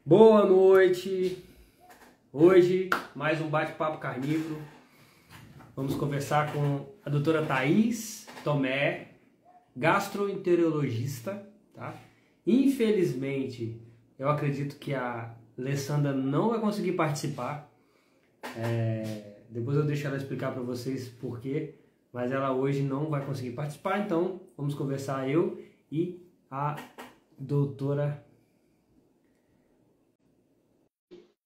Boa noite! Hoje, mais um bate-papo carnívoro. Vamos conversar com a doutora Thaís Tomé, gastroenterologista, tá? Infelizmente, eu acredito que a Alessandra não vai conseguir participar. Depois eu deixo ela explicar para vocês por quê, mas ela hoje não vai conseguir participar, então vamos conversar eu e a doutora.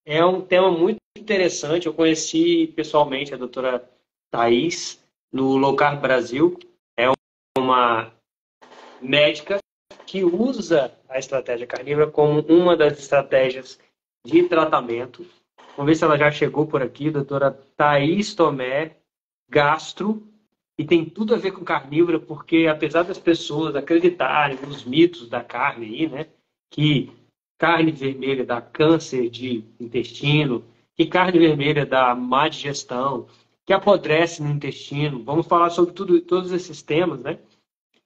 É um tema muito interessante. Eu conheci pessoalmente a doutora Thaís no Low Carb Brasil. É uma médica que usa a estratégia carnívora como uma das estratégias de tratamento. Vamos ver se ela já chegou por aqui, doutora Thaís Tomé, gastro, e tem tudo a ver com carnívora, porque apesar das pessoas acreditarem nos mitos da carne aí, né, que carne vermelha dá câncer de intestino, que carne vermelha dá má digestão, que apodrece no intestino. Vamos falar sobre todos esses temas, né?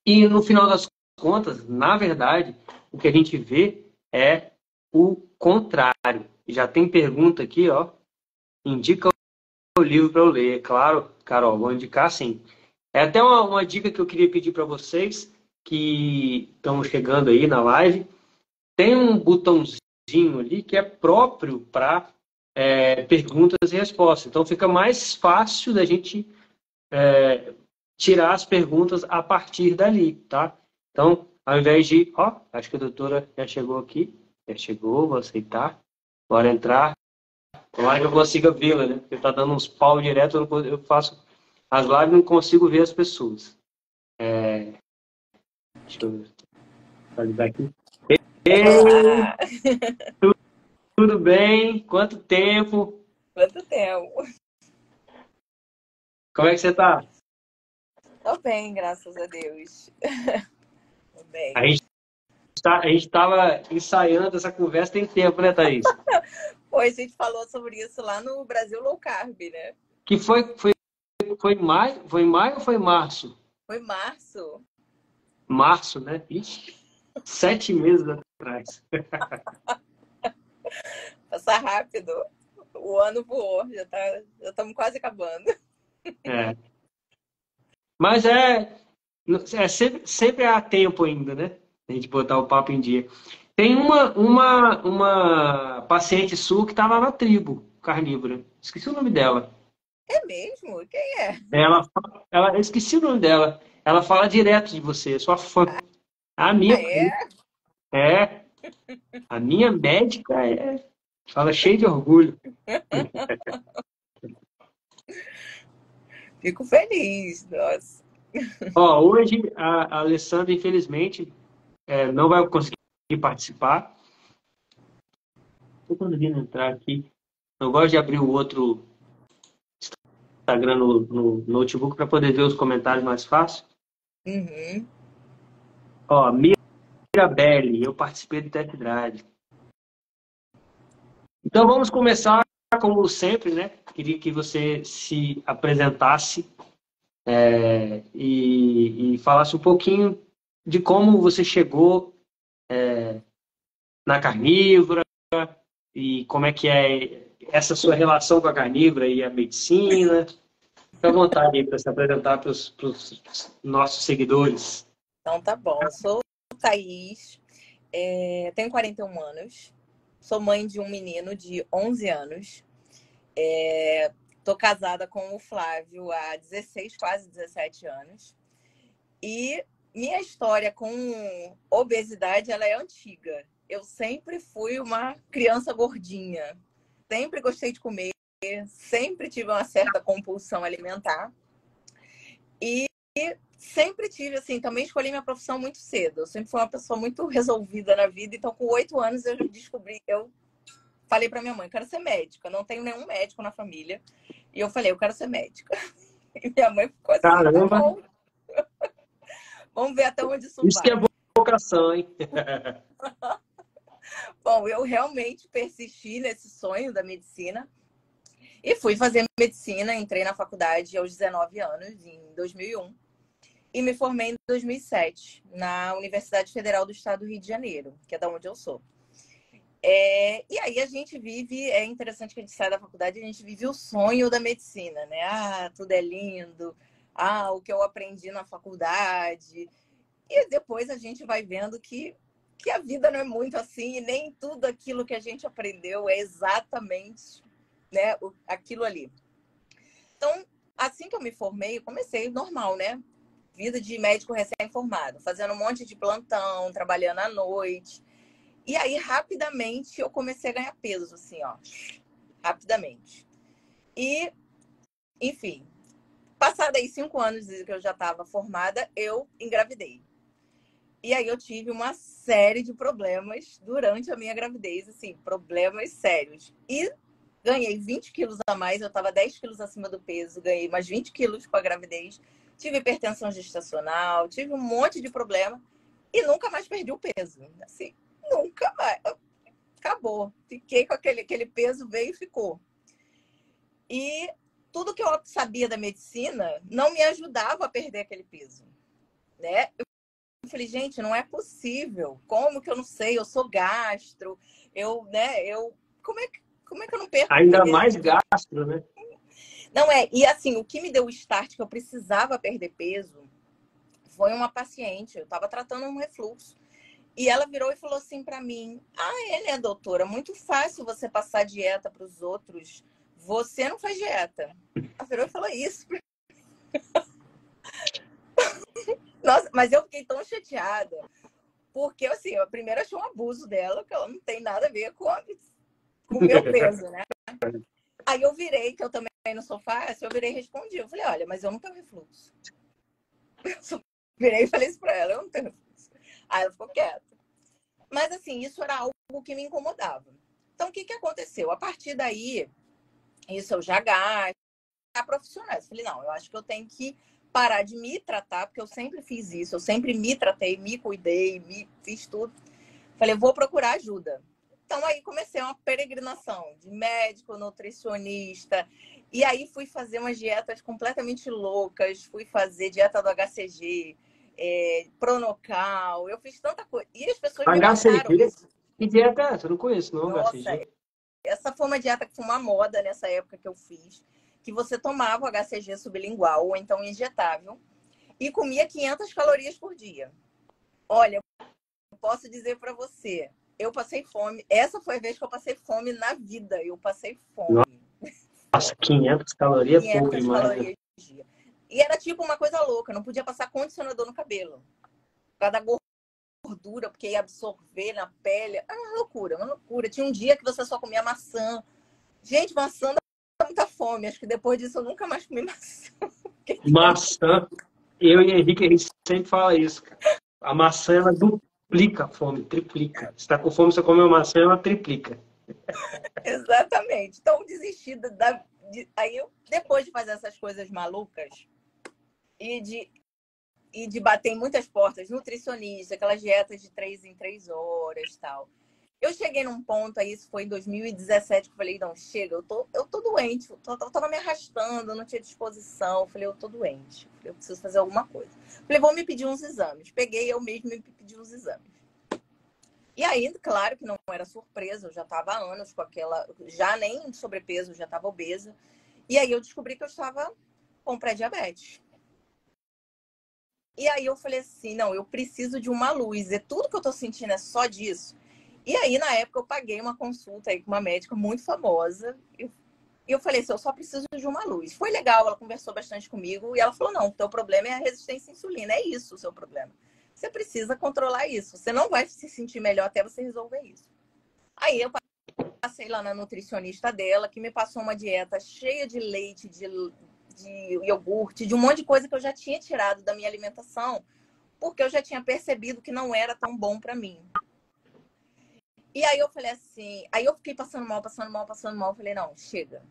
E no final das contas, na verdade, o que a gente vê é o contrário. Já tem pergunta aqui, ó. Indica o livro para eu ler. Claro, Carol, vou indicar sim. É até uma dica que eu queria pedir para vocês que estão chegando aí na live. Tem um botãozinho ali que é próprio para perguntas e respostas. Então fica mais fácil da gente tirar as perguntas a partir dali, tá? Então, ao invés de... Ó, acho que a doutora já chegou aqui. Já chegou, vou aceitar. Bora entrar. Tomara que eu consiga vê-la, né? Porque tá dando uns pau direto, eu faço as lives e não consigo ver as pessoas. Deixa eu atualizar aqui. Ei, Olá! tudo bem? Quanto tempo? Quanto tempo? Como é que você tá? Tô bem, graças a Deus. Tô A bem. gente a gente estava ensaiando essa conversa tem tempo, né, Thaís? Hoje a gente falou sobre isso lá no Brasil Low Carb, né? Que foi em maio ou foi em março? Foi março. Março, né? Ixi, 7 meses atrás. Passa rápido. O ano voou, já estamos quase acabando. É. Mas sempre há tempo ainda, né? A gente botar o papo em dia. Tem uma paciente sua que está lá na tribo carnívora. Esqueci o nome dela. É mesmo? Quem é? Eu esqueci o nome dela. Ela fala direto de você, sua fã. A minha, Ah, é? é, a minha médica fala cheio de orgulho. Fico feliz, nossa. Ó, hoje a Alessandra, infelizmente, não vai conseguir participar. Estou conseguindo entrar aqui. Eu gosto de abrir o outro Instagram no notebook para poder ver os comentários mais fácil. Uhum. Ó, Mirabelle, eu participei do Tech Drive. Então vamos começar, como sempre, né? Queria que você se apresentasse e falasse um pouquinho de como você chegou na carnívora e como é que é essa sua relação com a carnívora e a medicina. Fique à vontade aí para se apresentar para os nossos seguidores. Então tá bom. Eu sou Thaís, tenho 41 anos, sou mãe de um menino de 11 anos. Tô casada com o Flávio há 16, quase 17 anos. E minha história com obesidade, ela é antiga. Eu sempre fui uma criança gordinha. Sempre gostei de comer, sempre tive uma certa compulsão alimentar. E sempre tive, assim, também escolhi minha profissão muito cedo. Eu sempre fui uma pessoa muito resolvida na vida. Então, com 8 anos, eu descobri, eu falei para minha mãe, quero ser médica. Não tenho nenhum médico na família. E eu falei, eu quero ser médica. E minha mãe ficou assim, tá Caramba, bom, vamos ver até onde isso isso que é vai. vocação, hein? Bom, eu realmente persisti nesse sonho da medicina e fui fazer medicina. Entrei na faculdade aos 19 anos, em 2001, e me formei em 2007, na Universidade Federal do Estado do Rio de Janeiro, que é da onde eu sou. E aí a gente vive, é interessante que a gente sai da faculdade, a gente vive o sonho da medicina, né? Ah, tudo é lindo, ah, o que eu aprendi na faculdade. E depois a gente vai vendo que a vida não é muito assim, e nem tudo aquilo que a gente aprendeu é exatamente, né, aquilo ali. Então, assim que eu me formei, eu comecei normal, né? Vida de médico recém-formado, fazendo um monte de plantão, trabalhando à noite. E aí, rapidamente, eu comecei a ganhar peso, assim, ó. Rapidamente. E, enfim, passado aí 5 anos que eu já estava formada, eu engravidei. E aí eu tive uma série de problemas durante a minha gravidez, assim, problemas sérios. E ganhei 20 quilos a mais, eu estava 10 quilos acima do peso, ganhei mais 20 quilos com a gravidez. Tive hipertensão gestacional, tive um monte de problema e nunca mais perdi o peso. Assim, nunca mais. Acabou. Fiquei com aquele peso, veio e ficou. E tudo que eu sabia da medicina não me ajudava a perder aquele peso, né? Eu falei, gente, não é possível. Como que eu não sei? Eu sou gastro. Como é que eu não perco Ainda peso? mais gastro, né? Não é. E assim, o que me deu o start que eu precisava perder peso foi uma paciente. Eu estava tratando um refluxo. E ela virou e falou assim para mim: ah, é, né, doutora? Muito fácil você passar dieta para os outros. Você não faz dieta. Ela virou e falou isso. Nossa, mas eu fiquei tão chateada. Porque, assim, eu primeiro achei um abuso dela, que ela não tem nada a ver com o meu peso, né? Aí eu virei, que eu também não sou fácil, eu virei e respondi. Eu falei, olha, mas eu não tenho refluxo. Eu virei e falei isso pra ela, eu não tenho refluxo. Aí ela ficou quieta. Mas, assim, isso era algo que me incomodava. Então, o que aconteceu? A partir daí, isso eu já gasto, a profissionais. Eu falei, não, eu acho que eu tenho que parar de me tratar, porque eu sempre fiz isso, eu sempre me tratei, me cuidei, fiz tudo. Falei, vou procurar ajuda. Então, aí comecei uma peregrinação de médico, nutricionista. E aí fui fazer umas dietas completamente loucas. Fui fazer dieta do HCG, Pronocal. Eu fiz tanta coisa. E as pessoas me marcaram HCG? isso. Que dieta é essa? Eu não conheço, não, Nossa, HCG. essa foi uma dieta que foi uma moda nessa época que eu fiz. Que você tomava o HCG sublingual, ou então injetável, e comia 500 calorias por dia. Olha, posso dizer para você, eu passei fome. Essa foi a vez que eu passei fome na vida. Eu passei fome. Nossa, 500 calorias é pouco 500 demais, né? calorias por dia. E era tipo uma coisa louca. Não podia passar condicionador no cabelo. Por causa da gordura, porque ia absorver na pele. Era uma loucura, uma loucura. Tinha um dia que você só comia maçã. Gente, maçã dá muita fome. Acho que depois disso eu nunca mais comi maçã. Maçã, eu e Henrique, a gente sempre fala isso, cara. A maçã, ela duplica a fome, triplica. Se tá com fome, você come uma maçã, ela triplica. Exatamente. Então, desisti aí eu, depois de fazer essas coisas malucas e de bater em muitas portas, nutricionista, aquelas dietas de 3 em 3 horas, tal. Eu cheguei num ponto, aí isso foi em 2017, que eu falei, não, chega, eu tô doente, eu tava me arrastando, eu não tinha disposição, eu falei, eu tô doente, eu preciso fazer alguma coisa. Eu falei, vou me pedir uns exames. Peguei eu mesmo e me pedi uns exames. E aí, claro que não era surpresa, eu já estava há anos com aquela, já nem sobrepeso, já estava obesa. E aí eu descobri que eu estava com pré-diabetes. E aí eu falei assim, não, eu preciso de uma luz, e tudo que eu tô sentindo é só disso. E aí, na época, eu paguei uma consulta aí com uma médica muito famosa, e eu falei assim, eu só preciso de uma luz. Foi legal, ela conversou bastante comigo, e ela falou, não, o teu problema é a resistência à insulina, é isso o seu problema. Você precisa controlar isso. Você não vai se sentir melhor até você resolver isso. Aí eu passei lá na nutricionista dela, que me passou uma dieta cheia de leite, de iogurte, de um monte de coisa que eu já tinha tirado da minha alimentação, porque eu já tinha percebido que não era tão bom para mim. E aí eu falei assim, aí eu fiquei passando mal. Eu falei, não, chega.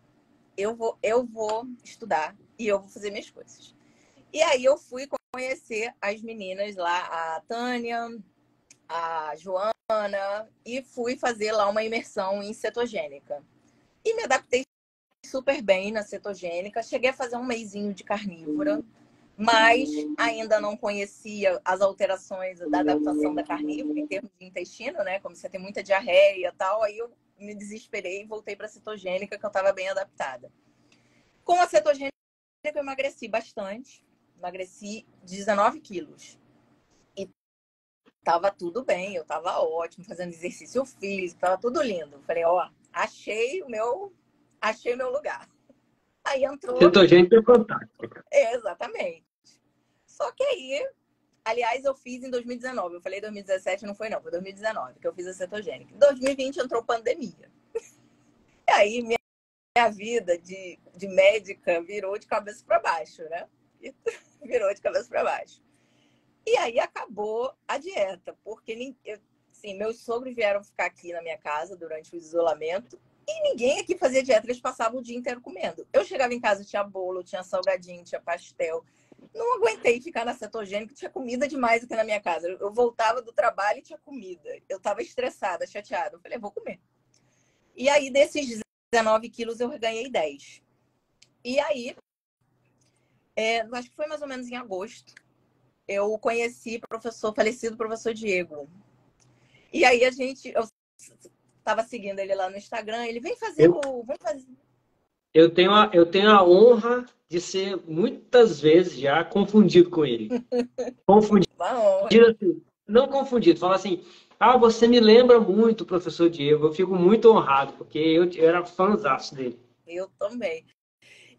Eu vou estudar e eu vou fazer minhas coisas. E aí eu fui conhecer as meninas lá, a Tânia, a Joana, e fui fazer lá uma imersão em cetogênica. E me adaptei super bem na cetogênica. Cheguei a fazer um mesinho de carnívora, mas ainda não conhecia as alterações da adaptação da carnívora em termos de intestino, né? Como você tem muita diarreia e tal, aí eu me desesperei e voltei para a cetogênica, que eu estava bem adaptada. Com a cetogênica eu emagreci bastante, emagreci 19 quilos. E tava tudo bem, eu tava ótimo, fazendo exercício físico, tava tudo lindo. Falei, ó, achei o meu lugar. Aí entrou... Cetogênica é fantástico. Exatamente. Só que aí, aliás, eu fiz em 2019. Eu falei 2017, não foi não, foi 2019 que eu fiz a cetogênica. Em 2020 entrou pandemia. E aí minha vida de médica virou de cabeça para baixo, né? Virou de cabeça para baixo. E aí acabou a dieta, porque assim, meus sogros vieram ficar aqui na minha casa durante o isolamento e ninguém aqui fazia dieta, eles passavam o dia inteiro comendo. Eu chegava em casa, tinha bolo, tinha salgadinho, tinha pastel. Não aguentei ficar na cetogênica, tinha comida demais aqui na minha casa. Eu voltava do trabalho e tinha comida. Eu estava estressada, chateada. Eu falei, vou comer. E aí, desses 19 quilos, eu ganhei 10. E aí, acho que foi mais ou menos em agosto, eu conheci o falecido professor Diego. E aí eu estava seguindo ele lá no Instagram, ele vem fazer Eu tenho a honra de ser muitas vezes já confundido com ele. Confundido assim, não confundido, fala assim, você me lembra muito o professor Diego, eu fico muito honrado, porque eu era fãzaço dele. Eu também.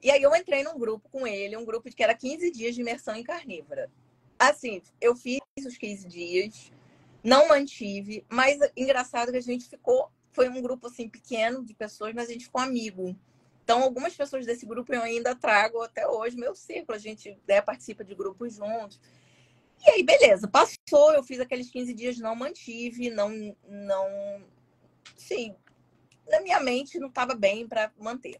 E aí eu entrei num grupo com ele, um grupo que era 15 dias de imersão em carnívora. Assim, eu fiz os 15 dias, não mantive, mas engraçado que a gente foi um grupo assim pequeno de pessoas, mas a gente ficou amigo. Então, algumas pessoas desse grupo eu ainda trago até hoje, meu círculo, a gente participa de grupos juntos. E aí, beleza, passou, eu fiz aqueles 15 dias, não mantive, sim, na minha mente não estava bem para manter.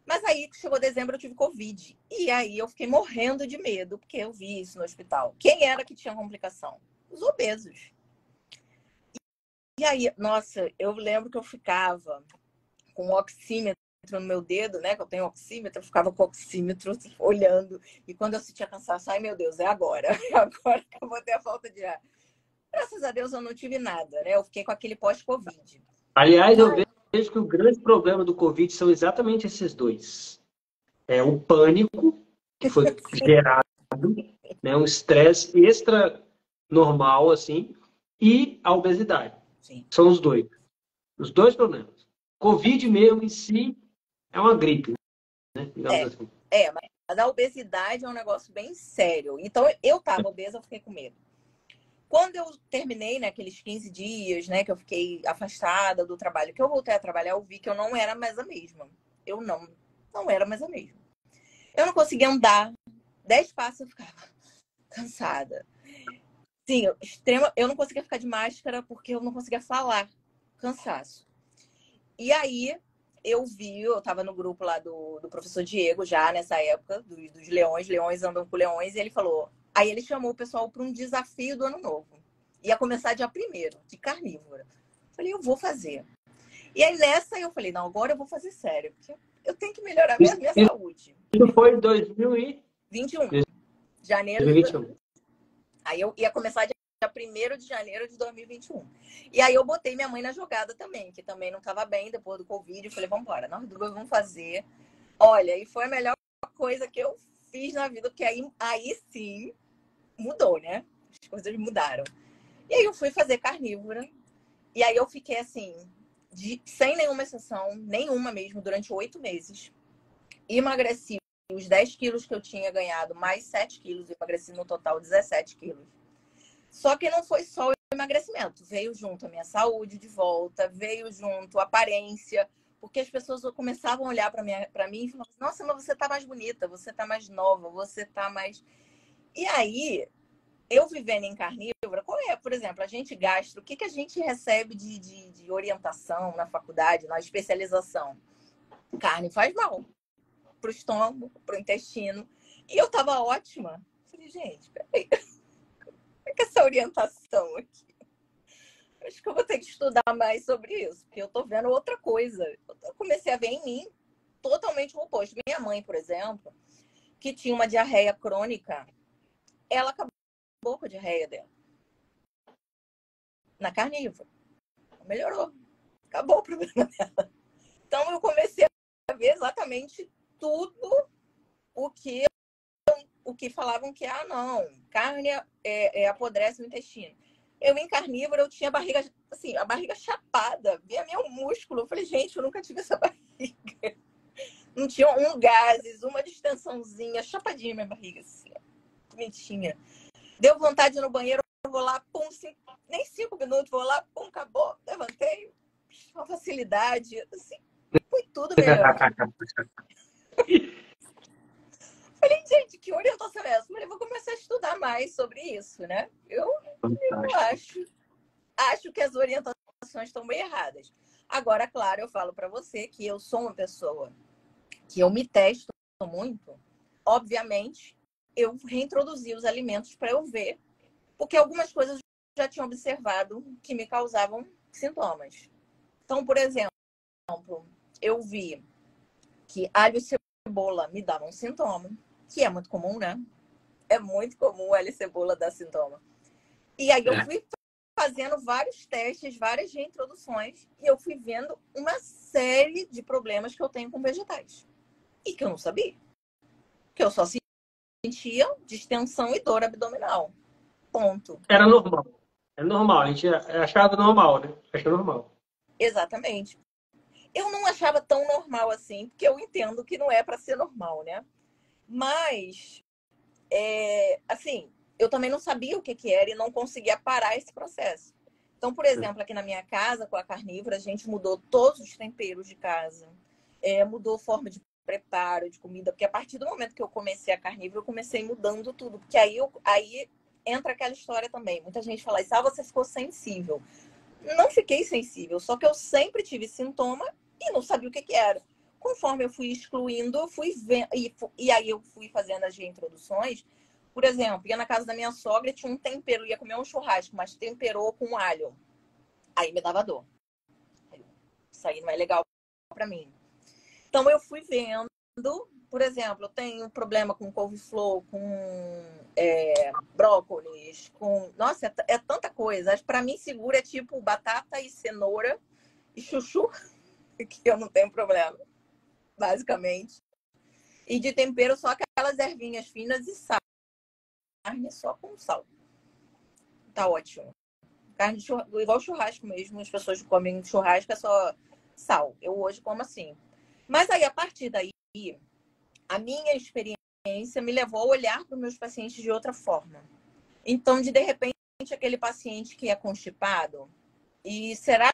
Mas aí, chegou dezembro, eu tive Covid. E aí, eu fiquei morrendo de medo, porque eu vi isso no hospital. Quem era que tinha complicação? Os obesos. E aí, nossa, eu lembro que eu ficava com o oxímetro no meu dedo, né? Que eu tenho oxímetro, eu ficava com o oxímetro olhando. E quando eu sentia cansaço, ai meu Deus, é agora. É agora que eu vou ter a falta de ar. Graças a Deus eu não tive nada, né? Eu fiquei com aquele pós-Covid. Aliás, eu vejo que o grande problema do Covid são exatamente esses dois. É o pânico, que foi gerado, né? Um estresse extra normal, assim, e a obesidade. Sim. São os dois. Os dois problemas. Covid mesmo em si é uma gripe, né? Digamos assim. Mas a obesidade é um negócio bem sério. Então, eu tava obesa, eu fiquei com medo. Quando eu terminei, né, aqueles 15 dias, né, que eu fiquei afastada do trabalho, que eu voltei a trabalhar, eu vi que eu não era mais a mesma. Eu não era mais a mesma. Eu não conseguia andar. 10 passos eu ficava cansada. Sim, eu não conseguia ficar de máscara porque eu não conseguia falar. Cansaço. E aí, eu tava no grupo lá do professor Diego, já nessa época, dos leões andam com leões, e ele falou... Aí ele chamou o pessoal para um desafio do ano novo. Ia começar dia 1º, de carnívora. Falei, eu vou fazer. E aí nessa eu falei, não, agora eu vou fazer sério, porque eu tenho que melhorar minha saúde. Isso foi em 2021. Janeiro de 2021. Aí eu ia começar dia 1º de janeiro de 2021. E aí eu botei minha mãe na jogada também, que também não estava bem depois do Covid. Eu falei, vamos embora, nós duas vamos fazer. Olha, e foi a melhor coisa que eu fiz na vida, porque aí sim mudou, né? As coisas mudaram. E aí eu fui fazer carnívora. E aí eu fiquei assim, sem nenhuma exceção, nenhuma mesmo, durante 8 meses. Emagreci os 10 quilos que eu tinha ganhado, mais 7 quilos. Emagreci no total 17 quilos. Só que não foi só o emagrecimento. Veio junto a minha saúde de volta, veio junto a aparência. Porque as pessoas começavam a olhar para mim e falavam, nossa, mas você tá mais bonita, você tá mais nova, você tá mais... E aí, eu vivendo em carnívora, qual é, por exemplo, a gente gasta, o que a gente recebe de orientação na faculdade, na especialização? Carne faz mal pro estômago, pro intestino. E eu tava ótima. Falei, gente, peraí, como é que é essa orientação aqui? Acho que eu vou ter que estudar mais sobre isso, porque eu tô vendo outra coisa. Eu comecei a ver em mim totalmente o oposto. Minha mãe, por exemplo, que tinha uma diarreia crônica, ela acabou com a diarreia dela. Na carnívora. Melhorou. Acabou o problema dela. Então eu comecei a ver exatamente tudo o que falavam que, não, carne apodrece no intestino. Eu em carnívora, eu tinha a barriga, assim, a barriga chapada, via meu músculo. Eu falei, gente, eu nunca tive essa barriga. Não tinha gases, uma distensãozinha, chapadinha minha barriga, assim, bonitinha. Deu vontade de ir no banheiro, eu vou lá, pum, nem 5 minutos, vou lá, pum, acabou, levantei, uma facilidade, assim, foi tudo melhor. Falei, gente, que orientação é essa? Falei, vou começar a estudar mais sobre isso, né? Eu acho que as orientações estão bem erradas. Agora, claro, eu falo para você que eu sou uma pessoa que eu me testo muito. Obviamente, eu reintroduzi os alimentos para eu ver, porque algumas coisas eu já tinha observado que me causavam sintomas. Então, por exemplo, eu vi que alho e cebola me davam sintoma, que é muito comum, né? É muito comum alho e cebola dar sintoma. E aí eu fui fazendo vários testes, várias reintroduções, e eu fui vendo uma série de problemas que eu tenho com vegetais. E que eu não sabia. Que eu só sentia distensão e dor abdominal. Ponto. Era normal. Era normal. A gente achava normal, né? Achava normal. Exatamente. Eu não achava tão normal assim, porque eu entendo que não é para ser normal, né? Mas, assim, eu também não sabia o que era e não conseguia parar esse processo. Então, por exemplo, aqui na minha casa, com a carnívora, a gente mudou todos os temperos de casa. Mudou a forma de preparo de comida, porque a partir do momento que eu comecei a carnívora, eu comecei mudando tudo. Porque aí entra aquela história também. Muita gente fala isso, você ficou sensível. Não fiquei sensível, só que eu sempre tive sintoma e não sabia o que era. Conforme eu fui excluindo, eu fui vendo, e aí eu fui fazendo as reintroduções. Por exemplo, ia na casa da minha sogra, tinha um tempero, ia comer um churrasco, mas temperou com alho. Aí me dava dor. Isso aí não é legal para mim. Então eu fui vendo, por exemplo, eu tenho problema com couve-flor, com brócolis, com... Nossa, é tanta coisa. Para mim, segura é tipo batata e cenoura e chuchu, que eu não tenho problema, basicamente. E de tempero, só aquelas ervinhas finas e sal. Carne só com sal. Tá ótimo. Carne igual churrasco mesmo. As pessoas que comem churrasco é só sal. Eu hoje como assim. Mas aí, a partir daí, a minha experiência me levou a olhar para os meus pacientes de outra forma. Então, de repente, aquele paciente que é constipado, e será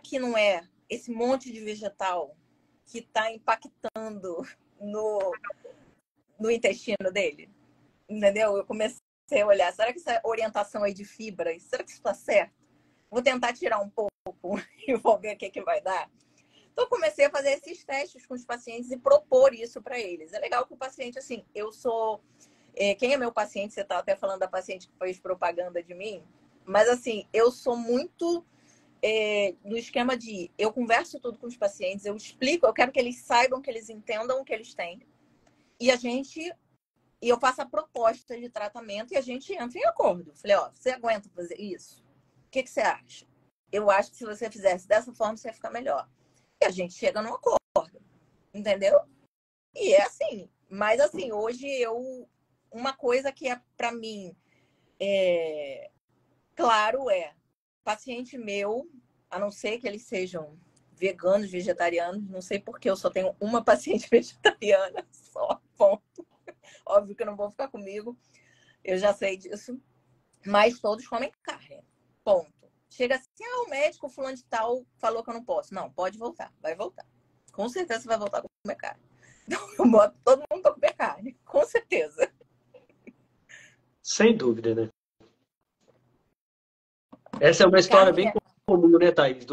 que não é esse monte de vegetal que está impactando no intestino dele? Entendeu? Eu comecei a olhar, será que essa orientação aí de fibras, será que isso está certo? Vou tentar tirar um pouco e vou ver o que vai dar. Então, comecei a fazer esses testes com os pacientes e propor isso para eles. É legal que o paciente, assim, eu sou... quem é meu paciente, você está até falando da paciente que fez propaganda de mim, mas, assim, eu sou muito no esquema de... Eu converso tudo com os pacientes, eu explico, eu quero que eles saibam, que eles entendam o que eles têm. E eu faço a proposta de tratamento e a gente entra em acordo. Falei, você aguenta fazer isso? O que você acha? Eu acho que se você fizesse dessa forma, você ia ficar melhor. E a gente chega num acordo, entendeu? E é assim. Mas, assim, hoje uma coisa que é para mim claro paciente meu, a não ser que eles sejam veganos, vegetarianos, não sei porque eu só tenho uma paciente vegetariana só, ponto. Óbvio que não vão ficar comigo, eu já sei disso. Mas todos comem carne, ponto. Chega assim, o médico fulano de tal falou que eu não posso. Não, pode voltar, vai voltar. Com certeza você vai voltar a comer carne. Então eu boto todo mundo para comer carne, com certeza. Sem dúvida, né? Essa é uma história bem comum, né, Thaís?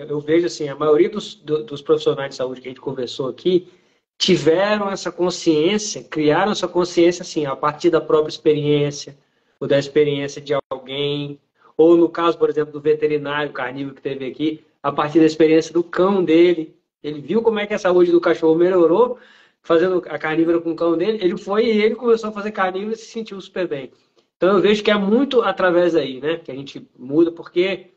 Eu vejo assim, a maioria dos profissionais de saúde que a gente conversou aqui tiveram essa consciência, criaram essa consciência assim, a partir da própria experiência, ou da experiência de alguém, ou no caso, por exemplo, do veterinário carnívoro que teve aqui, a partir da experiência do cão dele. Ele viu como é que a saúde do cachorro melhorou, fazendo a carnívora com o cão dele, ele foi e ele começou a fazer carnívora e se sentiu super bem. Então eu vejo que é muito através daí, né? Que a gente muda, porque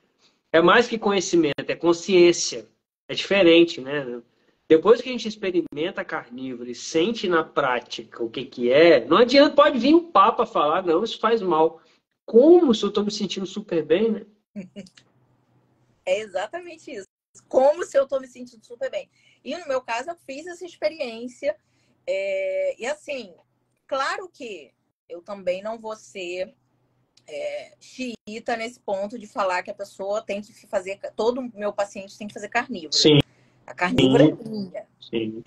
é mais que conhecimento, é consciência. É diferente, né? Depois que a gente experimenta a carnívora e sente na prática o que que é, não adianta, pode vir um papa falar, não, isso faz mal. Como se eu estou me sentindo super bem, né? É exatamente isso. Como se eu estou me sentindo super bem. E no meu caso, eu fiz essa experiência. E assim, claro que eu também não vou ser xiita nesse ponto de falar que a pessoa tem que fazer, todo meu paciente tem que fazer carnívora. Sim. A carnívora é minha. Sim.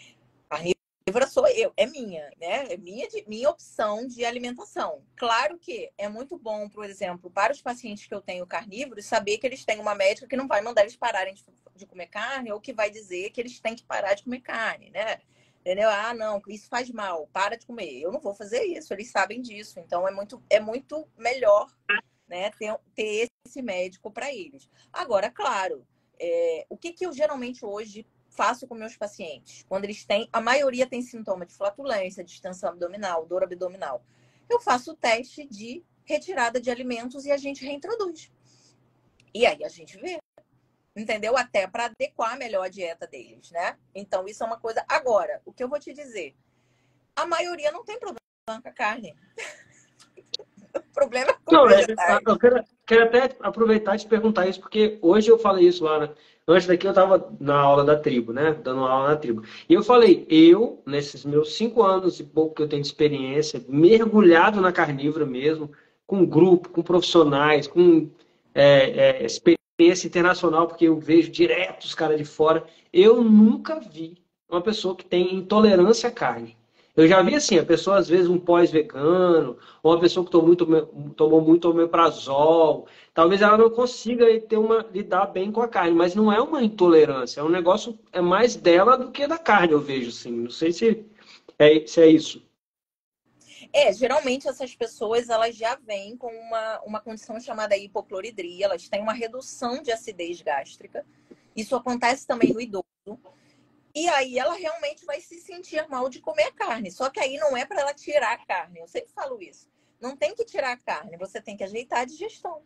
A carnívora sou eu, é minha, né? É minha opção de alimentação. Claro que é muito bom, por exemplo, para os pacientes que eu tenho carnívoros, saber que eles têm uma médica que não vai mandar eles pararem de comer carne ou que vai dizer que eles têm que parar de comer carne, né? Entendeu? Ah, não, isso faz mal, para de comer. Eu não vou fazer isso, eles sabem disso. Então, é muito melhor, né, ter esse médico para eles. Agora, claro, o que eu geralmente hoje faço com meus pacientes? Quando eles têm, a maioria tem sintoma de flatulência, distensão abdominal, dor abdominal. Eu faço o teste de retirada de alimentos e a gente reintroduz. E aí a gente vê. Entendeu? Até para adequar melhor a dieta deles, né? Então, isso é uma coisa. Agora, o que eu vou te dizer? A maioria não tem problema com a carne. O problema é com Não, o vegetais. eu quero até aproveitar e te perguntar isso, porque hoje eu falei isso lá, né? Antes daqui eu estava na aula da tribo, né? Dando aula na tribo. E eu falei, nesses meus 5 anos e pouco que eu tenho de experiência, mergulhado na carnívora mesmo, com grupo, com profissionais, com experiência internacional, porque eu vejo direto os caras de fora, eu nunca vi uma pessoa que tem intolerância à carne. Eu já vi assim, a pessoa às vezes um pós-vegano, ou uma pessoa que tomou muito omeprazol, talvez ela não consiga lidar bem com a carne, mas não é uma intolerância, é um negócio, é mais dela do que da carne, eu vejo assim. Não sei se é isso. Geralmente essas pessoas elas já vêm com uma condição chamada hipocloridria, elas têm uma redução de acidez gástrica. Isso acontece também no idoso. E aí ela realmente vai se sentir mal de comer a carne. Só que aí não é para ela tirar a carne. Eu sempre falo isso. Não tem que tirar a carne, você tem que ajeitar a digestão.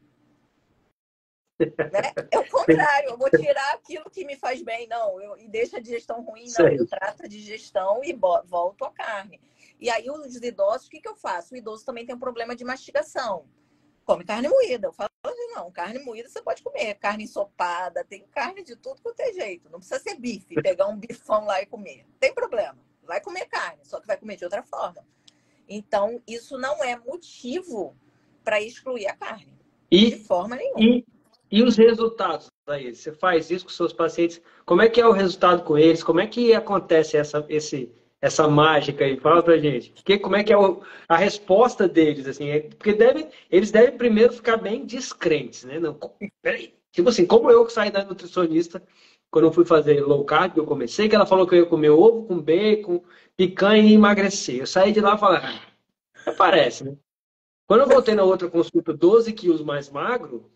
Né? É o contrário, eu vou tirar aquilo que me faz bem, e deixa a digestão ruim, não. Eu trato a digestão e volto à carne. E aí os idosos, o que eu faço? O idoso também tem um problema de mastigação. Come carne moída. Eu falo assim, não, carne moída você pode comer. Carne ensopada, tem carne de tudo quanto é jeito. Não precisa ser bife, pegar um bifão lá e comer. Não tem problema. Vai comer carne, só que vai comer de outra forma. Então, isso não é motivo para excluir a carne. De forma nenhuma. E os resultados aí? Você faz isso com seus pacientes? Como é que é o resultado com eles? Como é que acontece essa mágica aí? Fala pra gente. Como é que é a resposta deles? Assim, porque eles devem primeiro ficar bem descrentes, né? Não, peraí. Tipo assim, como eu que saí da nutricionista, quando eu fui fazer low carb, eu comecei, que ela falou que eu ia comer ovo com bacon, picanha e emagrecer. Eu saí de lá e falei, parece, né? Quando eu voltei na outra consulta, 12 quilos mais magro,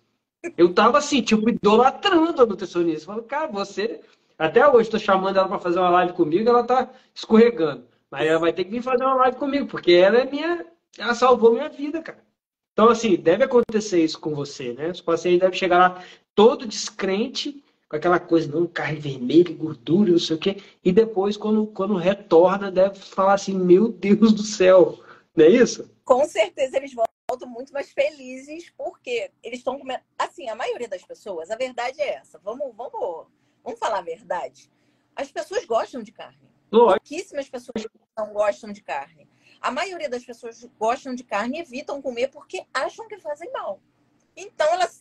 eu tava assim, tipo, idolatrando a nutricionista. Falando, cara, você. Até hoje, tô chamando ela para fazer uma live comigo, ela tá escorregando. Mas ela vai ter que vir fazer uma live comigo, porque ela é minha. Ela salvou minha vida, cara. Então, assim, deve acontecer isso com você, né? Os pacientes devem chegar lá todo descrente, com aquela coisa, não, carne vermelha, gordura, não sei o quê. E depois, quando retorna, deve falar assim, meu Deus do céu. Não é isso? Com certeza eles voltam muito mais felizes, porque eles estão comendo. Assim, a maioria das pessoas, a verdade é essa. Vamos falar a verdade. As pessoas gostam de carne. Pouquíssimas pessoas não gostam de carne. A maioria das pessoas gostam de carne e evitam comer porque acham que fazem mal. Então, elas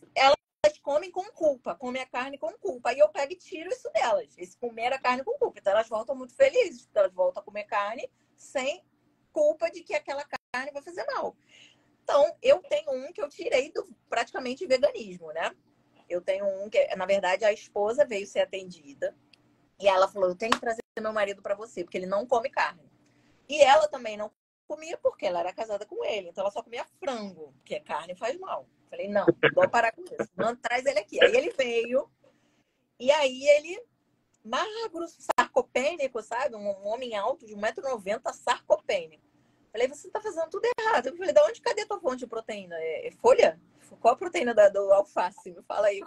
comem com culpa, comem a carne com culpa. Aí eu pego e tiro isso delas. Esse comer a carne com culpa. Então, elas voltam muito felizes, porque elas voltam a comer carne sem culpa de que aquela carne vai fazer mal. Então, eu tenho um que eu tirei do praticamente veganismo, né? Eu tenho um que, na verdade, a esposa veio ser atendida e ela falou, eu tenho que trazer meu marido para você, porque ele não come carne. E ela também não comia porque ela era casada com ele, então ela só comia frango, porque carne faz mal. Falei, não, vou parar com isso. Não, traz ele aqui. Aí ele veio e aí ele, magro, sarcopênico, sabe? Um homem alto de 1,90 m, sarcopênico. Falei, você tá fazendo tudo errado. Eu falei, cadê tua fonte de proteína? É folha? Qual a proteína do alface? Me fala aí.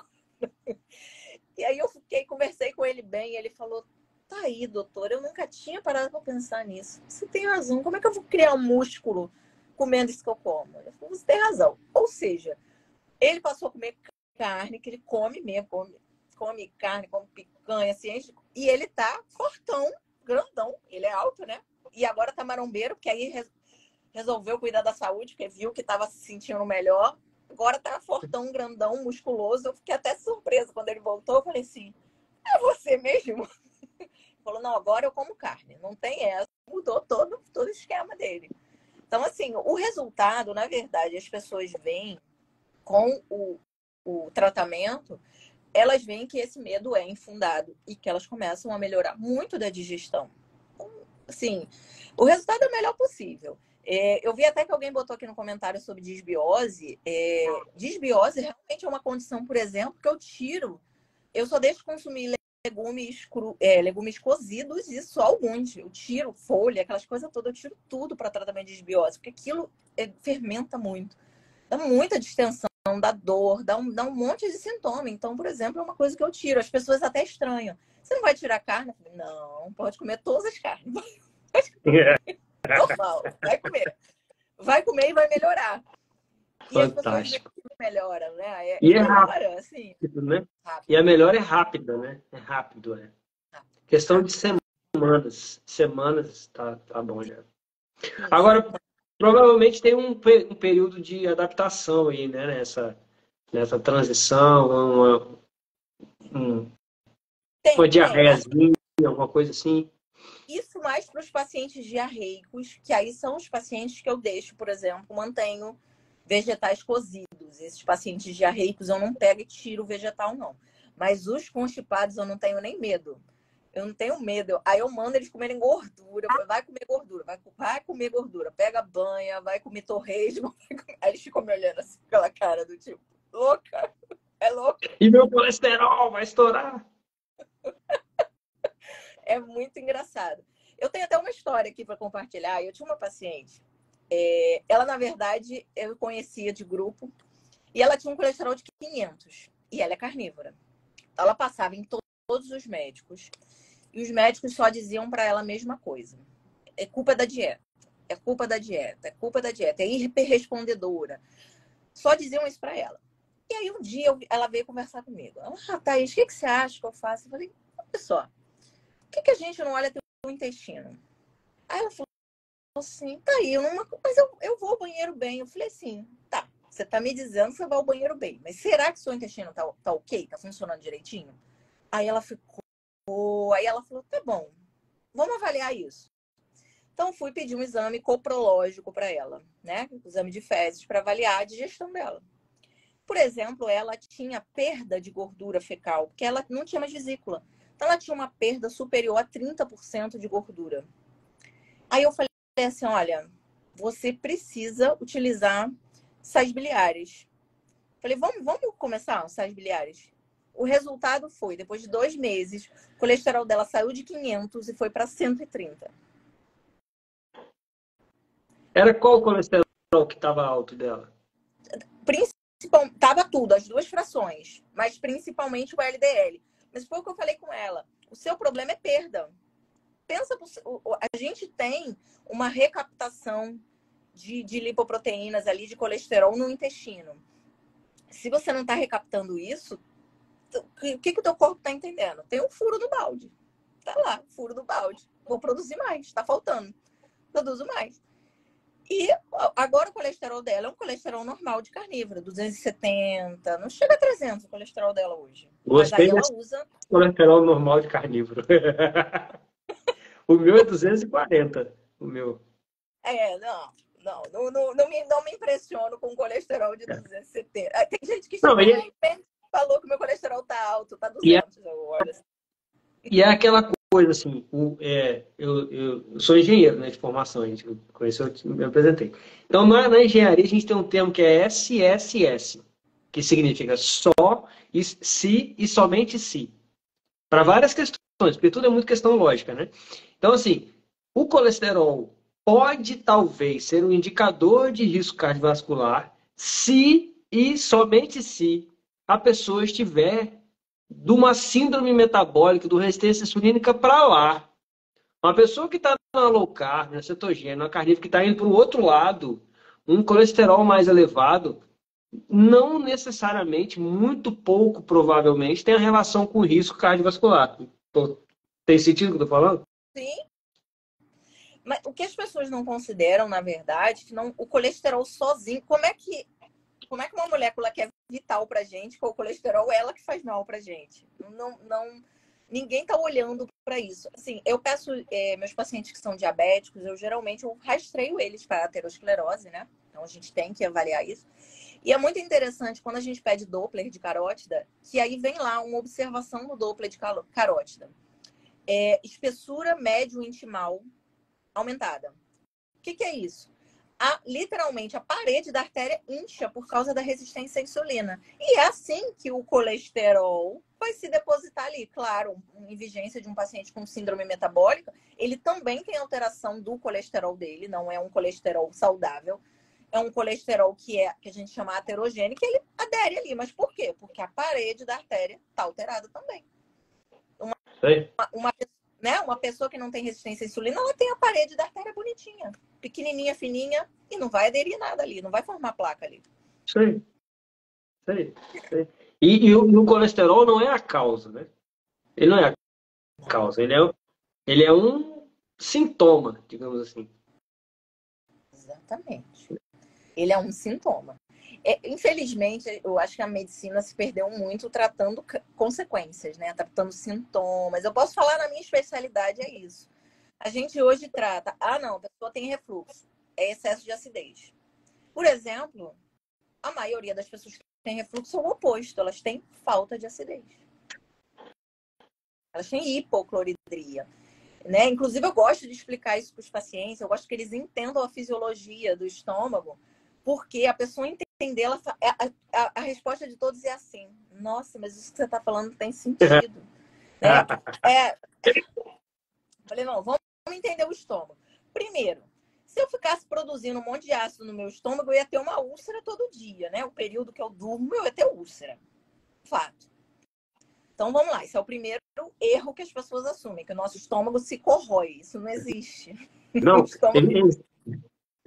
E aí eu conversei com ele bem, e ele falou, tá aí, doutor, eu nunca tinha parado para pensar nisso. Você tem razão, como é que eu vou criar um músculo comendo isso que eu como? Eu falei, você tem razão. Ou seja, ele passou a comer carne, que ele come mesmo, come carne, come picanha, assim, e ele tá fortão, grandão, ele é alto, né? E agora tá marombeiro, porque aí resolveu cuidar da saúde, porque viu que tava se sentindo melhor. Agora tá fortão, grandão, musculoso. Eu fiquei até surpresa quando ele voltou. Eu falei assim, é você mesmo? Ele falou, não, agora eu como carne. Não tem essa. Mudou todo o esquema dele. Então, assim, o resultado, na verdade, as pessoas veem com o tratamento, elas veem que esse medo é infundado e que elas começam a melhorar muito da digestão. Então, assim, o resultado é o melhor possível. Eu vi até que alguém botou aqui no comentário sobre disbiose. Disbiose realmente é uma condição, por exemplo, que eu só deixo consumir legumes cozidos e só alguns. Eu tiro folha, aquelas coisas todas, eu tiro tudo para tratamento de disbiose, porque aquilo fermenta muito. Dá muita distensão, dá dor, dá um monte de sintoma. Então, por exemplo, é uma coisa que eu tiro. As pessoas até estranham. Você não vai tirar carne? Eu falei, não, pode comer todas as carnes. Normal, vai comer. Vai comer e vai melhorar. E as pessoas melhoram, né? E melhora, rápido, assim. né? Rápido. E a melhora é rápida, né? É rápido, é. Questão de semanas. Semanas tá bom já. Isso. Agora, provavelmente tem um período de adaptação aí, né? Nessa transição, uma diarreiazinha, alguma coisa assim. Isso mais para os pacientes diarreicos, que aí são os pacientes que eu deixo, por exemplo, mantenho vegetais cozidos. Esses pacientes diarreicos eu não pego e tiro o vegetal, não. Mas os constipados eu não tenho nem medo. Eu não tenho medo. Aí eu mando eles comerem gordura. Vai comer gordura, vai comer gordura. Pega banha, vai comer torresmo. Aí eles ficam me olhando assim, com aquela cara do tipo, louca? É louca? E meu colesterol vai estourar. É muito engraçado. Eu tenho até uma história aqui para compartilhar. Eu tinha uma paciente. Ela, na verdade, eu conhecia de grupo. E ela tinha um colesterol de 500. E ela é carnívora. Ela passava em todos os médicos. E os médicos só diziam para ela a mesma coisa. É culpa da dieta. É culpa da dieta. É culpa da dieta. É hiperrespondedora. Só diziam isso para ela. E aí um dia ela veio conversar comigo. Ela, Thaís, o que você acha que eu faço? Eu falei, olha só. Por que a gente não olha teu intestino? Aí ela falou assim, tá aí, mas eu vou ao banheiro bem. Eu falei assim, tá, você tá me dizendo que você vai ao banheiro bem, mas será que seu intestino tá ok? Tá funcionando direitinho? Aí ela falou, tá bom, vamos avaliar isso. Então fui pedir um exame coprológico para ela, né? Um exame de fezes para avaliar a digestão dela. Por exemplo, ela tinha perda de gordura fecal, porque ela não tinha mais vesícula. Então, ela tinha uma perda superior a 30% de gordura. Aí eu falei assim, olha, você precisa utilizar sais biliares. Falei, vamos começar os sais biliares? O resultado foi, depois de 2 meses, o colesterol dela saiu de 500 e foi para 130. Era qual o colesterol que estava alto dela? Tava tudo, as duas frações, mas principalmente o LDL. Mas foi o que eu falei com ela. O seu problema é perda. Pensa, a gente tem uma recaptação de lipoproteínas ali, de colesterol no intestino. Se você não está recaptando isso, o que o teu corpo está entendendo? Tem um furo no balde. Tá lá, furo do balde. Vou produzir mais, está faltando. Produzo mais. E agora o colesterol dela é um colesterol normal de carnívora, 270, não chega a 300 o colesterol dela hoje. Mas aí ela usa colesterol normal de carnívoro. O meu é 240, o meu. Não me impressiono com colesterol de 270. Tem gente que falou que meu colesterol tá alto, tá 200 agora. E é aquela coisa assim, eu sou engenheiro, né, de formação, a gente conheceu, eu me apresentei. Então, na engenharia, a gente tem um termo que é SSS, que significa só, se e somente se. Para várias questões. porque tudo é muito questão lógica, né? Então, assim, o colesterol pode talvez ser um indicador de risco cardiovascular se e somente se a pessoa estiver de uma síndrome metabólica, do resistência insulínica para lá. Uma pessoa que está na low carb, na cetogênica, na carnívora, que está indo para o outro lado, um colesterol mais elevado, não necessariamente, muito pouco provavelmente, tem a relação com o risco cardiovascular. Tem sentido o que eu estou falando? Sim. Mas o que as pessoas não consideram, na verdade, que não, o colesterol sozinho, como é que uma molécula que é vital pra gente, com o colesterol, é ela que faz mal pra gente? Ninguém está olhando para isso. Assim, eu peço meus pacientes que são diabéticos, eu rastreio eles para aterosclerose, né? Então a gente tem que avaliar isso. E é muito interessante quando a gente pede Doppler de carótida, que aí vem lá uma observação no Doppler de carótida. Espessura médio intimal aumentada. O que é isso? Literalmente, a parede da artéria incha por causa da resistência à insulina. E é assim que o colesterol vai se depositar ali. Claro, em vigência de um paciente com síndrome metabólica, ele também tem alteração do colesterol dele, não é um colesterol saudável. É um colesterol que a gente chama aterogênico, e ele adere ali. Mas por quê? Porque a parede da artéria está alterada também. Uma pessoa que não tem resistência à insulina, ela tem a parede da artéria bonitinha, pequenininha, fininha, e não vai aderir nada ali, não vai formar placa ali. Sei. E o colesterol não é a causa, né? Ele não é a causa, ele é um sintoma, digamos assim. Exatamente. Ele é um sintoma. Infelizmente, eu acho que a medicina se perdeu muito tratando consequências, né? Tratando sintomas. Eu posso falar na minha especialidade, é isso. A gente hoje trata, não, a pessoa tem refluxo, é excesso de acidez. Por exemplo, a maioria das pessoas que têm refluxo é o oposto, elas têm falta de acidez. Elas têm hipocloridria. Né? Inclusive, eu gosto de explicar isso para os pacientes, eu gosto que eles entendam a fisiologia do estômago, porque a pessoa entender, a resposta de todos é assim: nossa, mas isso que você está falando tem sentido. Né? Falei, não, vamos entender o estômago. Primeiro, se eu ficasse produzindo um monte de ácido no meu estômago, eu ia ter uma úlcera todo dia, né? O período que eu durmo, eu ia ter úlcera. Fato. Então, vamos lá. Esse é o primeiro erro que as pessoas assumem, que o nosso estômago se corrói. Isso não existe. Não, eles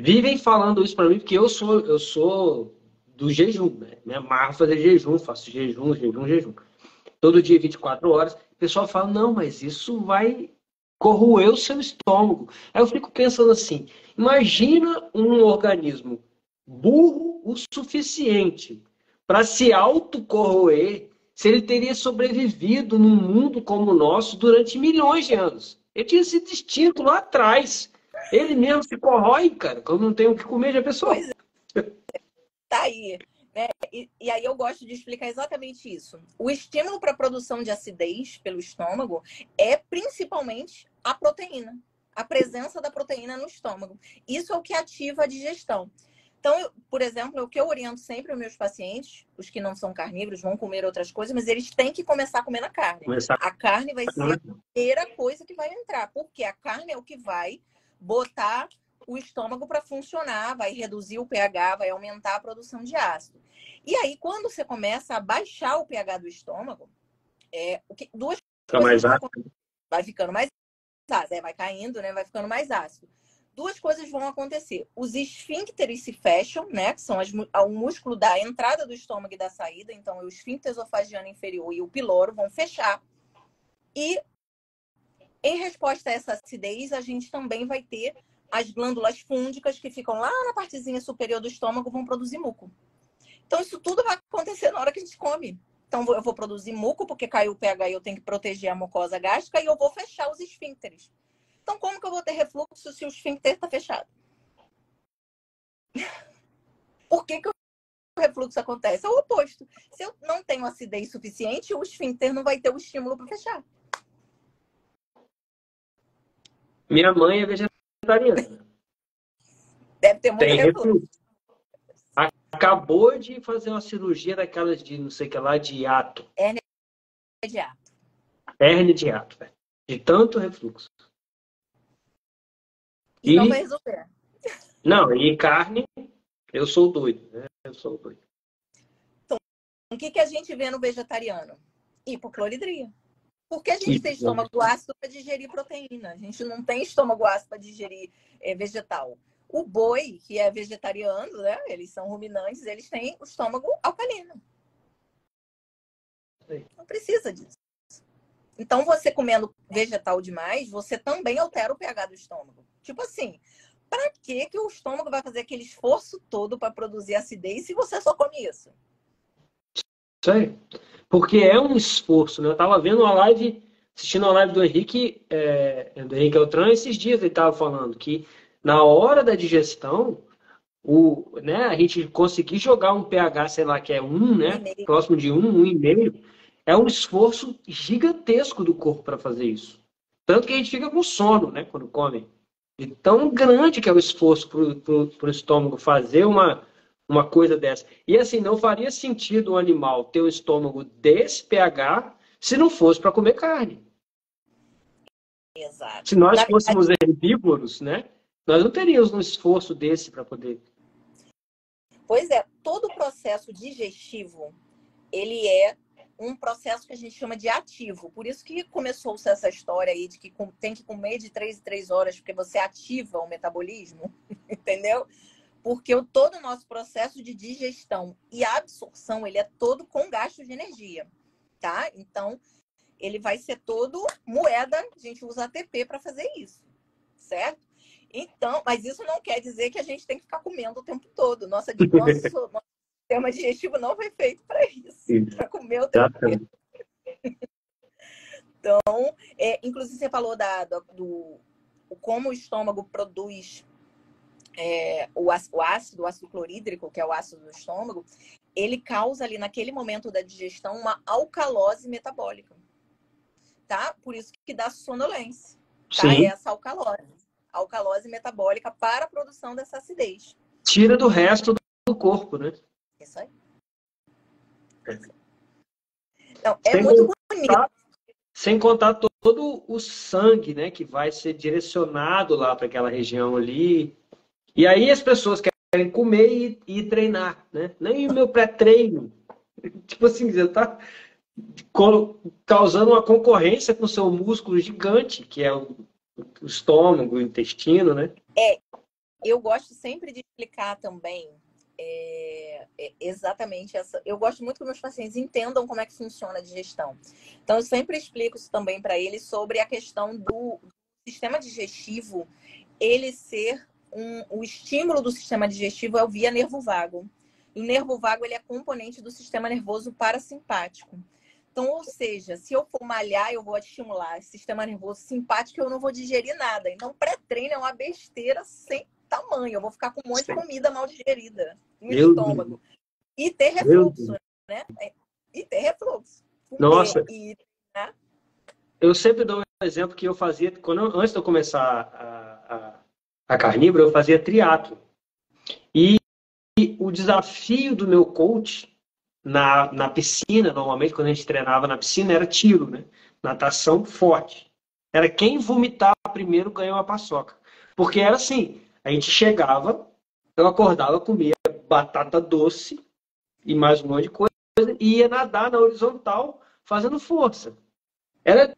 vivem falando isso para mim, porque eu sou do jejum, né? Me amarro fazer jejum, faço jejum. Todo dia, 24 horas. O pessoal fala, não, mas isso vai corroer o seu estômago. Aí eu fico pensando assim, imagina um organismo burro o suficiente para se autocorroer, se ele teria sobrevivido num mundo como o nosso durante milhões de anos. Ele tinha sido extinto lá atrás. Ele mesmo se corrói, cara, quando não tem o que comer, já pensou? Pois é. Tá aí. Né? E aí eu gosto de explicar exatamente isso. O estímulo para a produção de acidez pelo estômago é principalmente a proteína. A presença da proteína no estômago. Isso é o que ativa a digestão. Então, por exemplo, o que eu oriento sempre aos meus pacientes, os que não são carnívoros, vão comer outras coisas, mas eles têm que começar comendo a carne. A carne vai ser a primeira coisa que vai entrar, porque a carne é o que vai botar o estômago para funcionar, vai reduzir o pH, vai aumentar a produção de ácido. E aí, quando você começa a baixar o pH do estômago, duas coisas vão acontecer. Vai ficando mais ácido, vai caindo, né? Vai ficando mais ácido. Duas coisas vão acontecer. Os esfíncteres se fecham, né? Que são o músculo da entrada do estômago e da saída. Então, o esfíncter esofagiano inferior e o piloro vão fechar. E, em resposta a essa acidez, a gente também vai ter as glândulas fúngicas que ficam lá na partezinha superior do estômago, vão produzir muco. Então, isso tudo vai acontecer na hora que a gente come. Então, eu vou produzir muco, porque caiu o pH e eu tenho que proteger a mucosa gástrica, e eu vou fechar os esfíncteres. Então, como que eu vou ter refluxo se o esfíncter está fechado? Por que o refluxo acontece? É o oposto. Se eu não tenho acidez suficiente, o esfíncter não vai ter o estímulo para fechar. Minha mãe é vegetariana. Deve ter muito refluxo. Acabou de fazer uma cirurgia daquelas de não sei o que lá, de hiato. Hérnia de hiato. Hérnia de hiato, velho. de tanto refluxo. E não vai resolver. Não, e carne, eu sou doido, né? Eu sou doido. Então, o que a gente vê no vegetariano? Hipocloridria. Porque a gente tem estômago ácido para digerir proteína. A gente não tem estômago ácido para digerir vegetal. O boi, que é vegetariano, né? Eles são ruminantes, eles têm o estômago alcalino. Não precisa disso. Então, você comendo vegetal demais, você também altera o pH do estômago. Tipo assim, para que o estômago vai fazer aquele esforço todo para produzir acidez se você só come isso? Isso aí. Porque é um esforço, né? Eu tava vendo uma live, assistindo a live do Henrique Eltran, esses dias ele tava falando que na hora da digestão, né, a gente conseguir jogar um pH, sei lá, que é 1, né? Próximo de 1,5, é um esforço gigantesco do corpo para fazer isso. Tanto que a gente fica com sono, né, quando come. De tão grande que é o esforço para o estômago fazer uma coisa dessa. E assim, não faria sentido um animal ter um estômago desse pH se não fosse para comer carne. Exato. Se nós fôssemos herbívoros, né, nós não teríamos um esforço desse para poder. Pois é, todo o processo digestivo, ele é um processo que a gente chama de ativo. Por isso que começou-se essa história aí de que tem que comer de 3 em 3 horas, porque você ativa o metabolismo, entendeu? Porque todo o nosso processo de digestão e absorção, ele é todo com gasto de energia, tá? Então, ele vai ser todo moeda, a gente usa ATP para fazer isso, certo? Então, mas isso não quer dizer que a gente tem que ficar comendo o tempo todo. Nosso sistema digestivo não foi feito para isso, para comer o tempo todo. Então, inclusive você falou do como o estômago produz o ácido clorídrico, que é o ácido do estômago, ele causa ali naquele momento da digestão uma alcalose metabólica, tá? Por isso que dá sonolência, tá? Sim. Essa alcalose metabólica para a produção dessa acidez. Tira do resto do corpo, né? Isso aí. Então, é muito bonito. Sem contar todo o sangue, né, que vai ser direcionado lá para aquela região ali. E aí as pessoas querem comer e treinar, né? Nem o meu pré-treino. Tipo assim, você tá causando uma concorrência com o seu músculo gigante, que é o estômago, o intestino, né? Eu gosto sempre de explicar também exatamente essa. Eu gosto muito que meus pacientes entendam como é que funciona a digestão. Então, eu sempre explico isso também para eles sobre a questão do sistema digestivo, ele ser o estímulo do sistema digestivo é o via nervo vago. E o nervo vago ele é componente do sistema nervoso parasimpático. Então, ou seja, se eu for malhar, eu vou estimular o sistema nervoso simpático, eu não vou digerir nada. Então, pré-treino é uma besteira sem tamanho. Eu vou ficar com um monte de comida mal digerida no estômago. E ter refluxo, né? E ter refluxo. Nossa. Né? Eu sempre dou um exemplo que eu fazia, antes de eu começar a carnívora, eu fazia triatlo. E o desafio do meu coach na piscina, normalmente, quando a gente treinava na piscina, era tiro, né? Natação forte. Era quem vomitar primeiro ganhou a paçoca. Porque era assim, a gente chegava, eu acordava, comia batata doce e mais um monte de coisa, e ia nadar na horizontal fazendo força. Era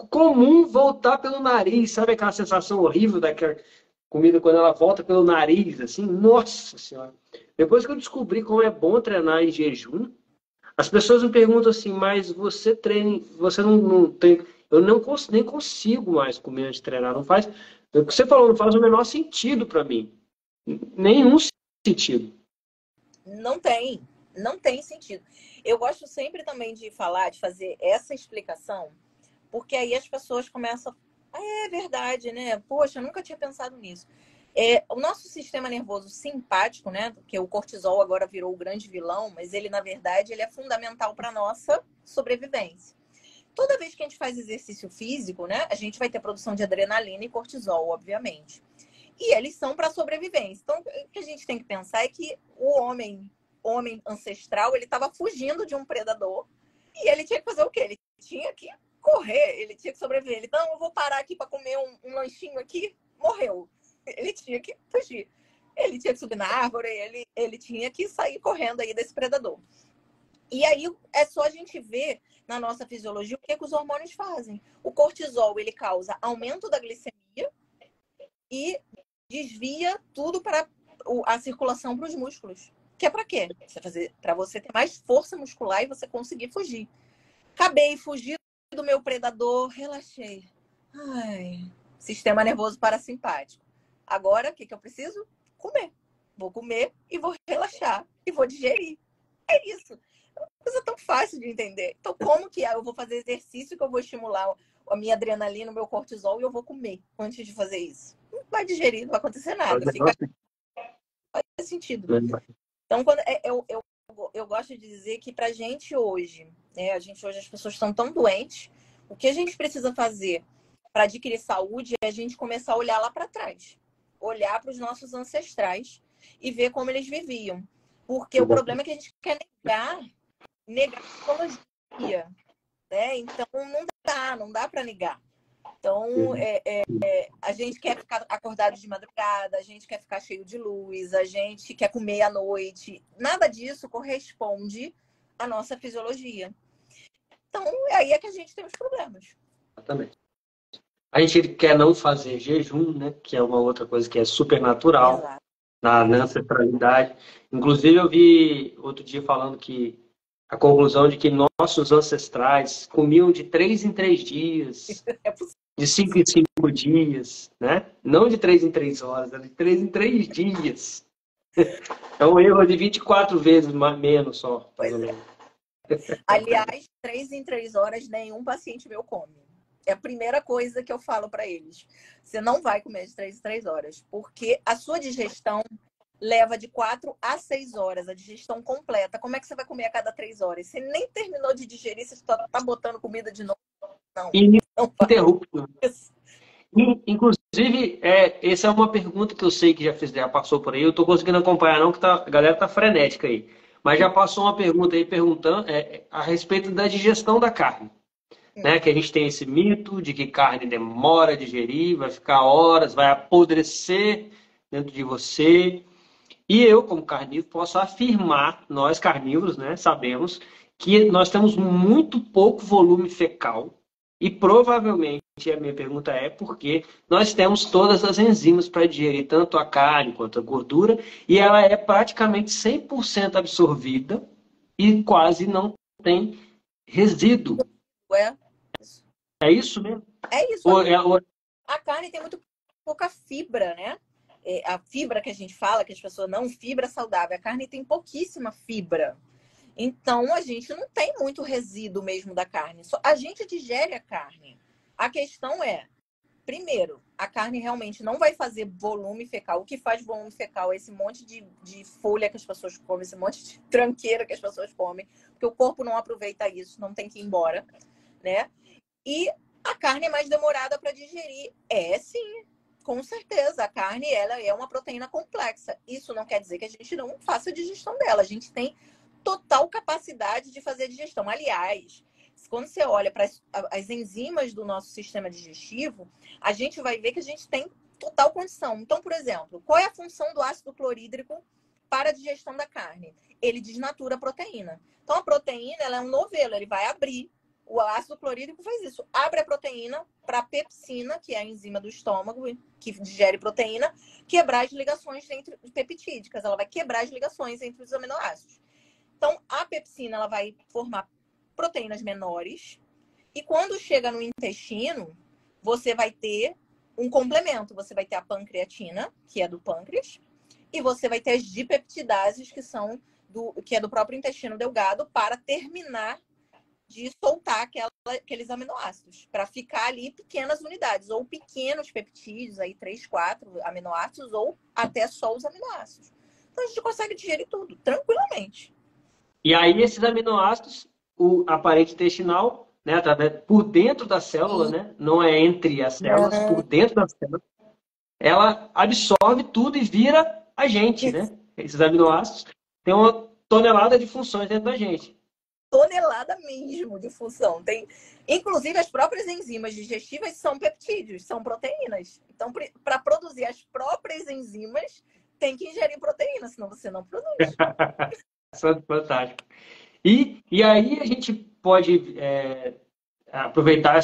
comum voltar pelo nariz, sabe aquela sensação horrível daquela comida quando ela volta pelo nariz, assim? Nossa Senhora! Depois que eu descobri como é bom treinar em jejum, as pessoas me perguntam assim, mas você treina, você não tem... Eu nem consigo mais comer antes de treinar, não faz... O que você falou não faz o menor sentido para mim. Nenhum sentido. Não tem sentido. Eu gosto sempre também de falar, de fazer essa explicação, porque aí as pessoas começam a... é verdade, né? Poxa, eu nunca tinha pensado nisso. O nosso sistema nervoso simpático, né? Porque o cortisol agora virou o grande vilão, mas ele, na verdade, ele é fundamental para a nossa sobrevivência. Toda vez que a gente faz exercício físico, né? A gente vai ter produção de adrenalina e cortisol, obviamente. E eles são para sobrevivência. Então, o que a gente tem que pensar é que o homem ancestral, ele estava fugindo de um predador e ele tinha que fazer o quê? Ele tinha que correr, ele tinha que sobreviver. Ele, não, eu vou parar aqui para comer um lanchinho aqui, morreu. Ele tinha que fugir. Ele tinha que subir na árvore, ele tinha que sair correndo aí desse predador. E aí é só a gente ver na nossa fisiologia o que os hormônios fazem. O cortisol, ele causa aumento da glicemia e desvia tudo para a circulação para os músculos. Que é para quê? Para você ter mais força muscular e você conseguir fugir. Acabei, fugi do meu predador, relaxei. Ai, sistema nervoso parasimpático. Agora, o que eu preciso? Comer. Vou comer e vou relaxar. E vou digerir. É isso. É uma coisa tão fácil de entender. Então, como que eu vou fazer exercício que eu vou estimular a minha adrenalina, o meu cortisol, e eu vou comer antes de fazer isso? Não vai digerir, não vai acontecer nada. Faz sentido. Então, eu gosto de dizer que pra gente hoje, né, as pessoas estão tão doentes, o que a gente precisa fazer para adquirir saúde é a gente começar a olhar lá para trás. Olhar para os nossos ancestrais e ver como eles viviam. Porque o problema é que a gente quer negar a biologia, né? Então, não dá para negar. Então, a gente quer ficar acordado de madrugada, a gente quer ficar cheio de luz, a gente quer comer à noite. Nada disso corresponde à nossa fisiologia. Então, aí é que a gente tem os problemas. Exatamente. A gente quer não fazer jejum, né? Que é uma outra coisa que é super natural. Exato. Na ancestralidade. Inclusive, eu vi outro dia falando que a conclusão de que nossos ancestrais comiam de 3 em 3 dias, de 5 em 5 dias, né? Não de 3 em 3 horas, de 3 em 3 dias. É um erro de 24 vezes menos só. Pois é. Aliás, 3 em 3 horas nenhum paciente meu come. É a primeira coisa que eu falo para eles. Você não vai comer de 3 em 3 horas, porque a sua digestão leva de 4 a 6 horas, a digestão completa. Como é que você vai comer a cada 3 horas? Você nem terminou de digerir, você está botando comida de novo? Não. Ininterrupto. Inclusive, essa é uma pergunta que eu sei que já passou por aí. Eu estou conseguindo acompanhar, não, que a galera tá frenética aí. Mas já passou uma pergunta aí perguntando a respeito da digestão da carne. Né? Que a gente tem esse mito de que carne demora a digerir, vai ficar horas, vai apodrecer dentro de você. E eu, como carnívoro, posso afirmar, nós carnívoros, né, sabemos que nós temos muito pouco volume fecal e provavelmente, a minha pergunta é porque nós temos todas as enzimas para digerir tanto a carne quanto a gordura e ela é praticamente 100% absorvida e quase não tem resíduo. É isso mesmo? É isso. A carne tem muito pouca fibra, né? A fibra que a gente fala, que as pessoas não, fibra saudável. A carne tem pouquíssima fibra. Então, a gente não tem muito resíduo mesmo da carne. A gente digere a carne. A questão é, primeiro, a carne realmente não vai fazer volume fecal. O que faz volume fecal é esse monte de folha que as pessoas comem, esse monte de tranqueira que as pessoas comem, porque o corpo não aproveita isso, não tem que ir embora, né? E a carne é mais demorada para digerir. Sim, com certeza. A carne, ela é uma proteína complexa. Isso não quer dizer que a gente não faça a digestão dela. A gente tem total capacidade de fazer a digestão. Aliás, quando você olha para as enzimas do nosso sistema digestivo, a gente vai ver que a gente tem total condição. Então, por exemplo, qual é a função do ácido clorídrico para a digestão da carne? Ele desnatura a proteína. Então, a proteína, ela é um novelo, ele vai abrir. O ácido clorídrico faz isso. Abre a proteína para a pepsina, que é a enzima do estômago, que digere proteína, quebrar as ligações peptídicas. Ela vai quebrar as ligações entre os aminoácidos. Então, a pepsina ela vai formar proteínas menores. E quando chega no intestino, você vai ter um complemento. Você vai ter a pancreatina, que é do pâncreas, e você vai ter as dipeptidases, que é do próprio intestino delgado, para terminar de soltar aqueles aminoácidos, para ficar ali pequenas unidades, ou pequenos peptídeos, aí 3, 4 aminoácidos, ou até só os aminoácidos. Então a gente consegue digerir tudo, tranquilamente. E aí esses aminoácidos, a parede intestinal, né, por dentro da célula, né, não é entre as células, por dentro da célula, ela absorve tudo e vira a gente, né? Esses aminoácidos têm uma tonelada de funções dentro da gente. tonelada mesmo de função. Tem, inclusive, as próprias enzimas digestivas são peptídeos, são proteínas. Então, para produzir as próprias enzimas, tem que ingerir proteína, senão você não produz. Fantástico. E aí a gente pode aproveitar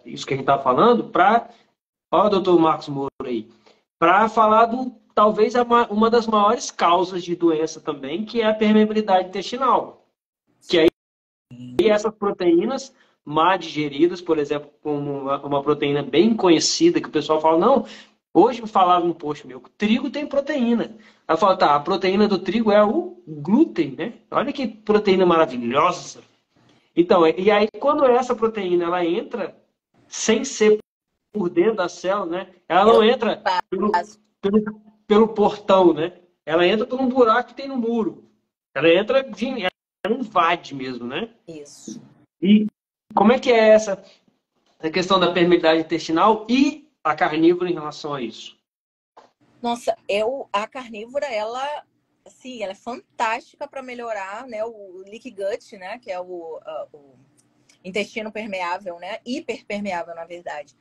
isso que a gente está falando para, ó, doutor Marcos Moura aí, para falar talvez uma das maiores causas de doença também, que é a permeabilidade intestinal. Que aí essas proteínas mal digeridas, por exemplo, como uma proteína bem conhecida, que o pessoal fala, não, hoje me falaram no post meu, trigo tem proteína. Aí fala, tá, a proteína do trigo é o glúten, né? Olha que proteína maravilhosa. Então, e aí quando essa proteína ela entra sem ser por dentro da célula, né? Ela não entra pelo portão, né? Ela entra por um buraco que tem no muro. Ela entra, ela invade mesmo, né? Isso. E como é que é essa questão da permeabilidade intestinal e a carnívora em relação a isso? Nossa, a carnívora, assim, ela é fantástica para melhorar, né, o leaky gut, né, que é o intestino permeável, né, hiperpermeável, na verdade.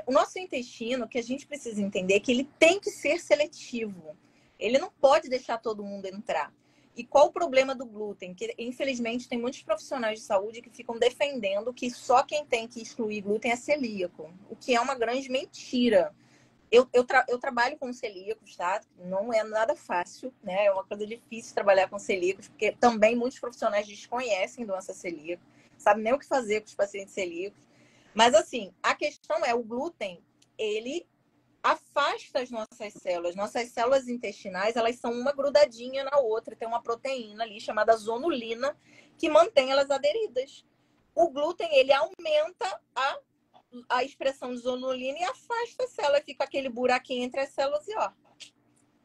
O nosso intestino, que a gente precisa entender, é que ele tem que ser seletivo. Ele não pode deixar todo mundo entrar. E qual o problema do glúten? Que, infelizmente, tem muitos profissionais de saúde que ficam defendendo que só quem tem que excluir glúten é celíaco, o que é uma grande mentira. Eu trabalho com celíacos, tá? Não é nada fácil, né? É uma coisa difícil trabalhar com celíacos, porque também muitos profissionais desconhecem doença celíaca, sabem nem o que fazer com os pacientes celíacos. Mas, assim, a questão é, o glúten, ele afasta as nossas células. Nossas células intestinais, elas são uma grudadinha na outra. Tem uma proteína ali chamada zonulina que mantém elas aderidas. O glúten, ele aumenta a expressão de zonulina e afasta a célula. Fica aquele buraquinho entre as células e, ó,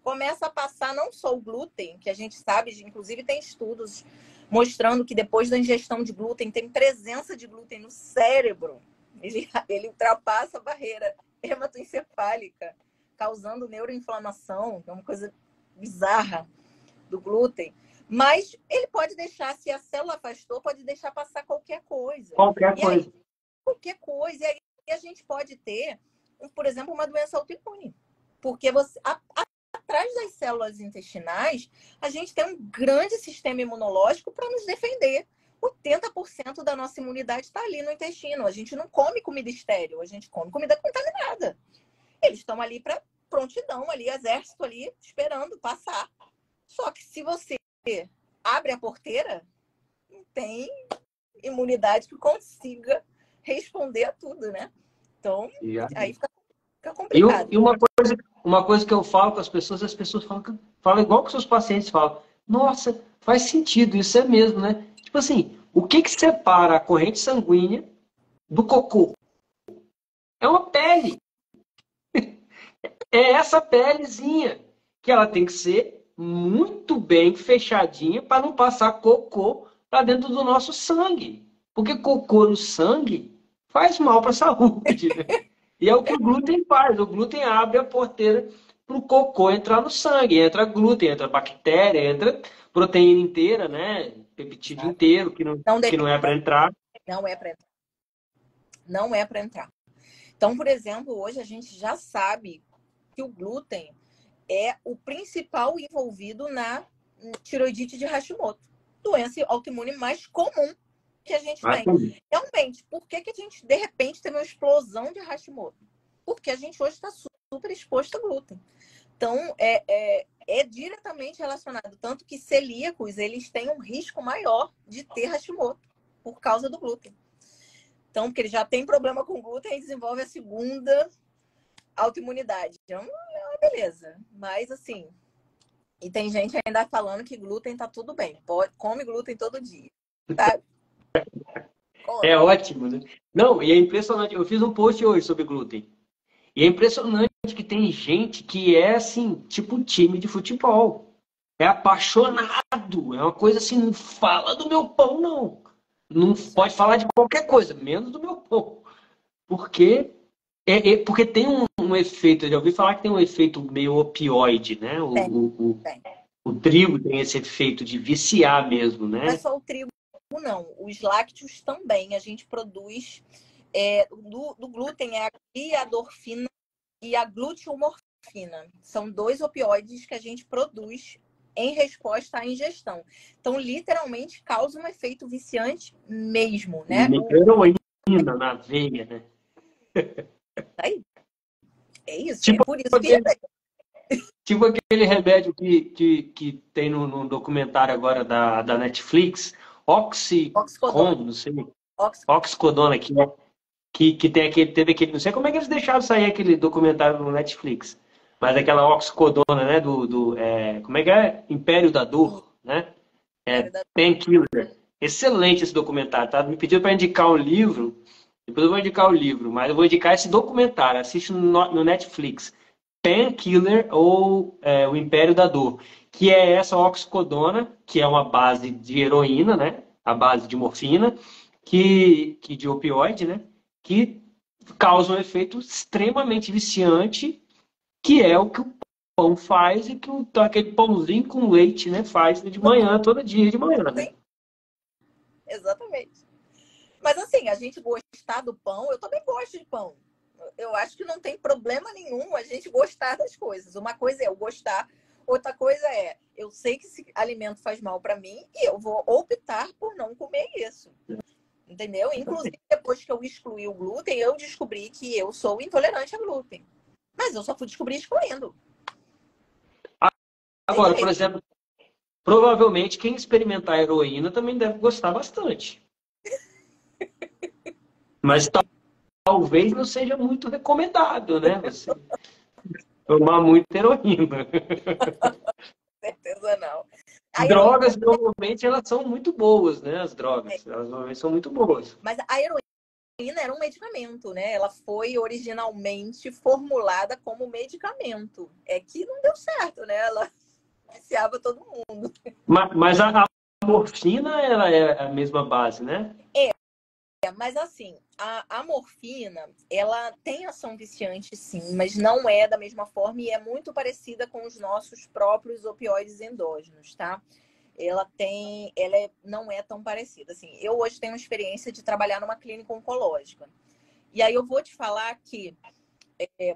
começa a passar não só o glúten, que a gente sabe, inclusive tem estudos mostrando que depois da ingestão de glúten, tem presença de glúten no cérebro. Ele ultrapassa a barreira hematoencefálica, causando neuroinflamação, que é uma coisa bizarra do glúten. Mas ele pode deixar, se a célula afastou, pode deixar passar qualquer coisa. Qualquer coisa. Aí, qualquer coisa. E aí a gente pode ter, por exemplo, uma doença autoimune. Porque atrás das células intestinais, a gente tem um grande sistema imunológico para nos defender. 80% da nossa imunidade está ali no intestino. A gente não come comida estéril, a gente come comida contaminada. Eles estão ali para prontidão, ali, exército ali, esperando passar. Só que se você abre a porteira, não tem imunidade que consiga responder a tudo, né? Então, aí fica complicado. E uma coisa que eu falo com as pessoas falam igual que seus pacientes falam. Nossa, faz sentido, isso é mesmo, né? Tipo assim, o que separa a corrente sanguínea do cocô? É uma pele. É essa pelezinha que ela tem que ser muito bem fechadinha para não passar cocô para dentro do nosso sangue. Porque cocô no sangue faz mal para a saúde, né? E é o que o glúten faz. O glúten abre a porteira para o cocô entrar no sangue. Entra glúten, entra bactéria, entra proteína inteira, né? Peptídeo inteiro, que não é para entrar. Não é para entrar. Não é para entrar. Então, por exemplo, hoje a gente já sabe que o glúten é o principal envolvido na tiroidite de Hashimoto. Doença autoimune mais comum que a gente tem. Realmente, por que a gente, de repente, teve uma explosão de Hashimoto? Porque a gente hoje está super exposto a glúten. Então, é diretamente relacionado. Tanto que celíacos, eles têm um risco maior de ter Hashimoto por causa do glúten. Então, porque ele já tem problema com glúten e desenvolve a segunda autoimunidade. Então, é uma beleza. Mas, assim, e tem gente ainda falando que glúten tá tudo bem. Come glúten todo dia. Tá? É ótimo, né? Não, e é impressionante. Eu fiz um post hoje sobre glúten. E é impressionante que tem gente que é, assim, tipo time de futebol. É apaixonado. É uma coisa assim, não fala do meu pão, não. Não pode falar de qualquer coisa, menos do meu pão. Porque tem um efeito, eu já ouvi falar que tem um efeito meio opioide, né? O trigo tem esse efeito de viciar mesmo, né? Não é só o trigo, ovo não. Os lácteos também. A gente produz... do glúten é a gliadorfina e a gluteomorfina. São 2 opioides que a gente produz em resposta à ingestão. Então, literalmente, causa um efeito viciante mesmo, né? Heroína na veia, né? Aí, é isso. Tipo é por isso que... Tipo aquele remédio que tem no documentário agora da Netflix, Oxicodona. Oxycontin, não sei, Oxicodona, que teve aquele, não sei como é que eles deixaram sair aquele documentário no Netflix, mas aquela Oxicodona, né, como é que é? Império da Dor, né? Painkiller. Excelente esse documentário, tá? Me pediu para indicar um livro, depois eu vou indicar o livro, mas eu vou indicar esse documentário, assiste no Netflix. Painkiller ou O Império da Dor, que é essa oxicodona, que é uma base de heroína, né? A base de morfina, que de opioide, né? Que causa um efeito extremamente viciante, que é o que o pão faz e que aquele pãozinho com leite, né, faz de manhã, todo dia de manhã, né? Sim, exatamente. Mas assim, a gente gostar do pão, eu também gosto de pão. Eu acho que não tem problema nenhum a gente gostar das coisas. Uma coisa é eu gostar, outra coisa é eu sei que esse alimento faz mal para mim e eu vou optar por não comer isso. Entendeu? Inclusive, depois que eu excluí o glúten, eu descobri que eu sou intolerante a glúten. Mas eu só fui descobrir excluindo. Agora, por exemplo, provavelmente quem experimentar a heroína também deve gostar bastante. Mas talvez não seja muito recomendado, né? Você tomar muita heroína. Certeza não. Drogas, normalmente, elas são muito boas, né? As drogas, elas normalmente são muito boas. Mas a heroína era um medicamento, né? Ela foi originalmente formulada como medicamento. É que não deu certo, né? Ela viciava todo mundo. Mas a morfina, ela é a mesma base, né? Mas assim, a morfina, ela tem ação viciante sim, mas não é da mesma forma e é muito parecida com os nossos próprios opioides endógenos, tá? Não é tão parecida. Assim, eu hoje tenho a experiência de trabalhar numa clínica oncológica. E aí eu vou te falar que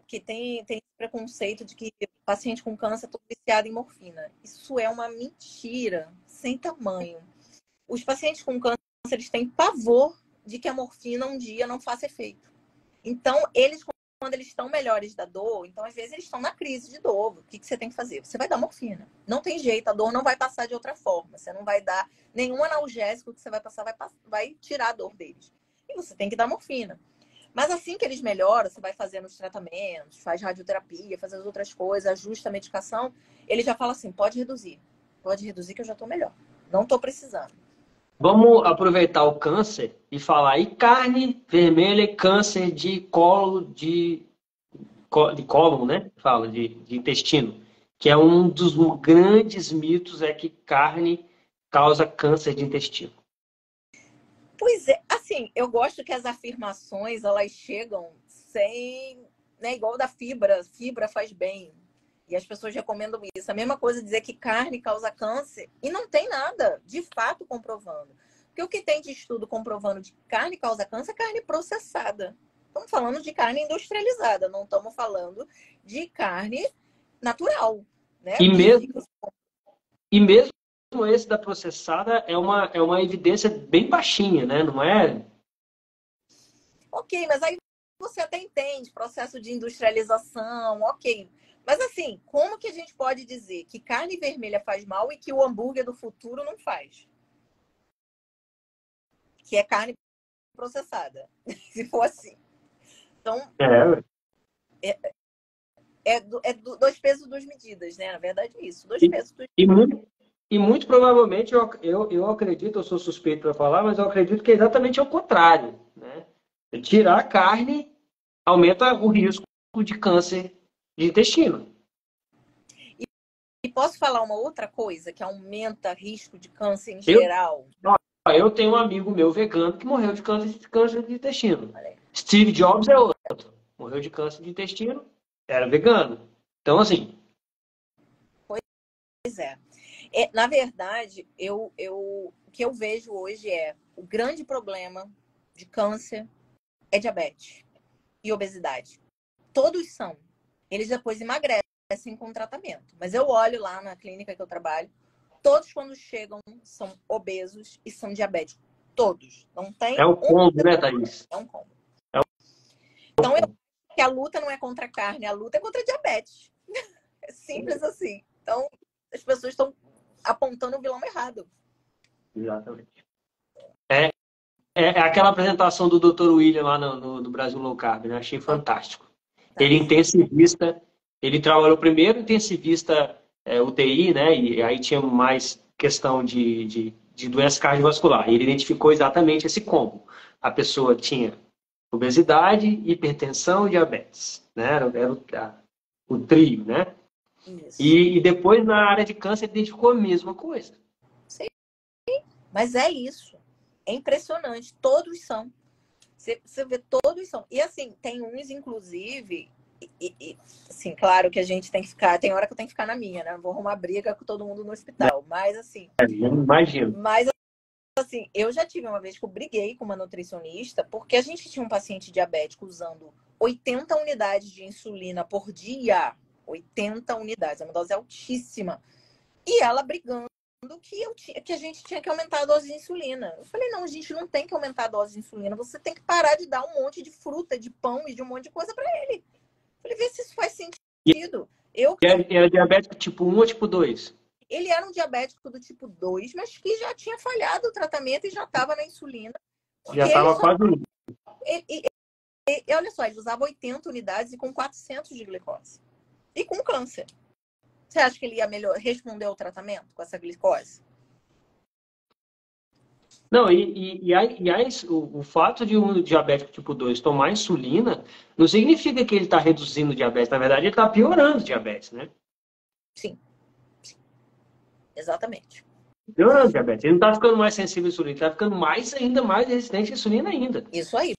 porque tem esse preconceito de que paciente com câncer é viciado em morfina. Isso é uma mentira sem tamanho. Os pacientes com câncer, eles têm pavor de que a morfina um dia não faça efeito. Então, quando eles estão melhores da dor, então às vezes eles estão na crise de dor. O que você tem que fazer? Você vai dar morfina. Não tem jeito, a dor não vai passar de outra forma. Você não vai dar nenhum analgésico que você vai passar, vai tirar a dor deles. E você tem que dar morfina. Mas assim que eles melhoram, você vai fazendo os tratamentos, faz radioterapia, faz as outras coisas, ajusta a medicação, ele já fala assim, pode reduzir que eu já estou melhor. Não estou precisando. Vamos aproveitar o câncer e falar. E carne vermelha e câncer de cólon, né? Fala, de intestino. Que é um dos grandes mitos, é que carne causa câncer de intestino. Pois é, assim, eu gosto que as afirmações, elas chegam sem, né, igual da fibra faz bem. E as pessoas recomendam isso. A mesma coisa dizer que carne causa câncer e não tem nada, de fato, comprovando. Porque o que tem de estudo comprovando de carne causa câncer é carne processada. Estamos falando de carne industrializada, não estamos falando de carne natural, né? E mesmo esse da processada é uma evidência bem baixinha, né? Não é? Ok, mas aí você até entende processo de industrialização, ok. Mas assim, como que a gente pode dizer que carne vermelha faz mal e que o hambúrguer do futuro não faz? Que é carne processada, se for assim. Então, dois pesos, duas medidas, né? Na verdade, é isso. Dois pesos, duas medidas. E muito provavelmente, eu acredito, eu sou suspeito para falar, mas eu acredito que é exatamente o contrário, né? Tirar a carne aumenta o risco de câncer de intestino. E posso falar uma outra coisa que aumenta risco de câncer em geral? Eu tenho um amigo meu vegano que morreu de câncer de intestino. Steve Jobs é outro. Morreu de câncer de intestino, era vegano. Então, assim... Pois é. Na verdade, que eu vejo hoje é o grande problema de câncer é diabetes e obesidade. Todos são. Eles depois emagrecem com tratamento. Mas eu olho lá na clínica que eu trabalho, todos quando chegam são obesos e são diabéticos. Todos. Não tem É o combo, né, Thaís? É um combo. É o Então, eu combo. acho que a luta não é contra a carne, a luta é contra a diabetes. É simples assim. Então, as pessoas estão apontando o vilão errado. Exatamente. É aquela apresentação do Dr. William lá no Brasil Low Carb, né? Achei fantástico. Ele intensivista, ele trabalhou primeiro intensivista UTI, né? E aí tinha mais questão de doença cardiovascular. E ele identificou exatamente esse combo. A pessoa tinha obesidade, hipertensão e diabetes, né? Era o trio, né? E depois na área de câncer ele identificou a mesma coisa. Sim, mas é isso. É impressionante. Todos são. Você vê, todos são. E assim, tem uns, inclusive, assim, claro que a gente tem que ficar, tem hora que eu tenho que ficar na minha, né? Não vou arrumar briga com todo mundo no hospital. Mas assim. Imagino. Mas assim, eu já tive uma vez que eu briguei com uma nutricionista, porque a gente tinha um paciente diabético usando 80 unidades de insulina por dia. 80 unidades, é uma dose altíssima. E ela brigando que a gente tinha que aumentar a dose de insulina. Eu falei, não, a gente não tem que aumentar a dose de insulina. Você tem que parar de dar um monte de fruta, de pão e de um monte de coisa para ele. Eu falei, vê se isso faz sentido. Era diabético tipo 1 ou tipo 2? Ele era um diabético do tipo 2, mas que já tinha falhado o tratamento e já estava na insulina. Já estava quase... E olha só, ele usava 80 unidades e com 400 de glicose. E com câncer. Você acha que ele ia responder ao tratamento com essa glicose? Não, o fato de um diabético tipo 2 tomar insulina não significa que ele está reduzindo o diabetes. Na verdade, ele está piorando o diabetes, né? Sim. Exatamente. Piorando o diabetes. Ele não está ficando mais sensível à insulina, ele está ficando ainda mais resistente à insulina ainda. Isso aí.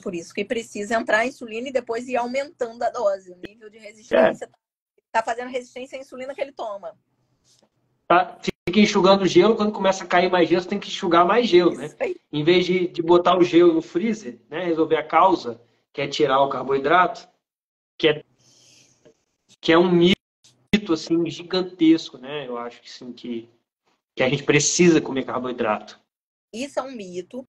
Por isso que precisa entrar a insulina e depois ir aumentando a dose. O nível de resistência está fazendo resistência à insulina que ele toma. Fica enxugando gelo, quando começa a cair mais gelo, você tem que enxugar mais gelo, né? Em vez de botar o gelo no freezer, né? Resolver a causa, que é tirar o carboidrato, que é um mito assim, gigantesco, né? Eu acho que, sim, que a gente precisa comer carboidrato. Isso é um mito.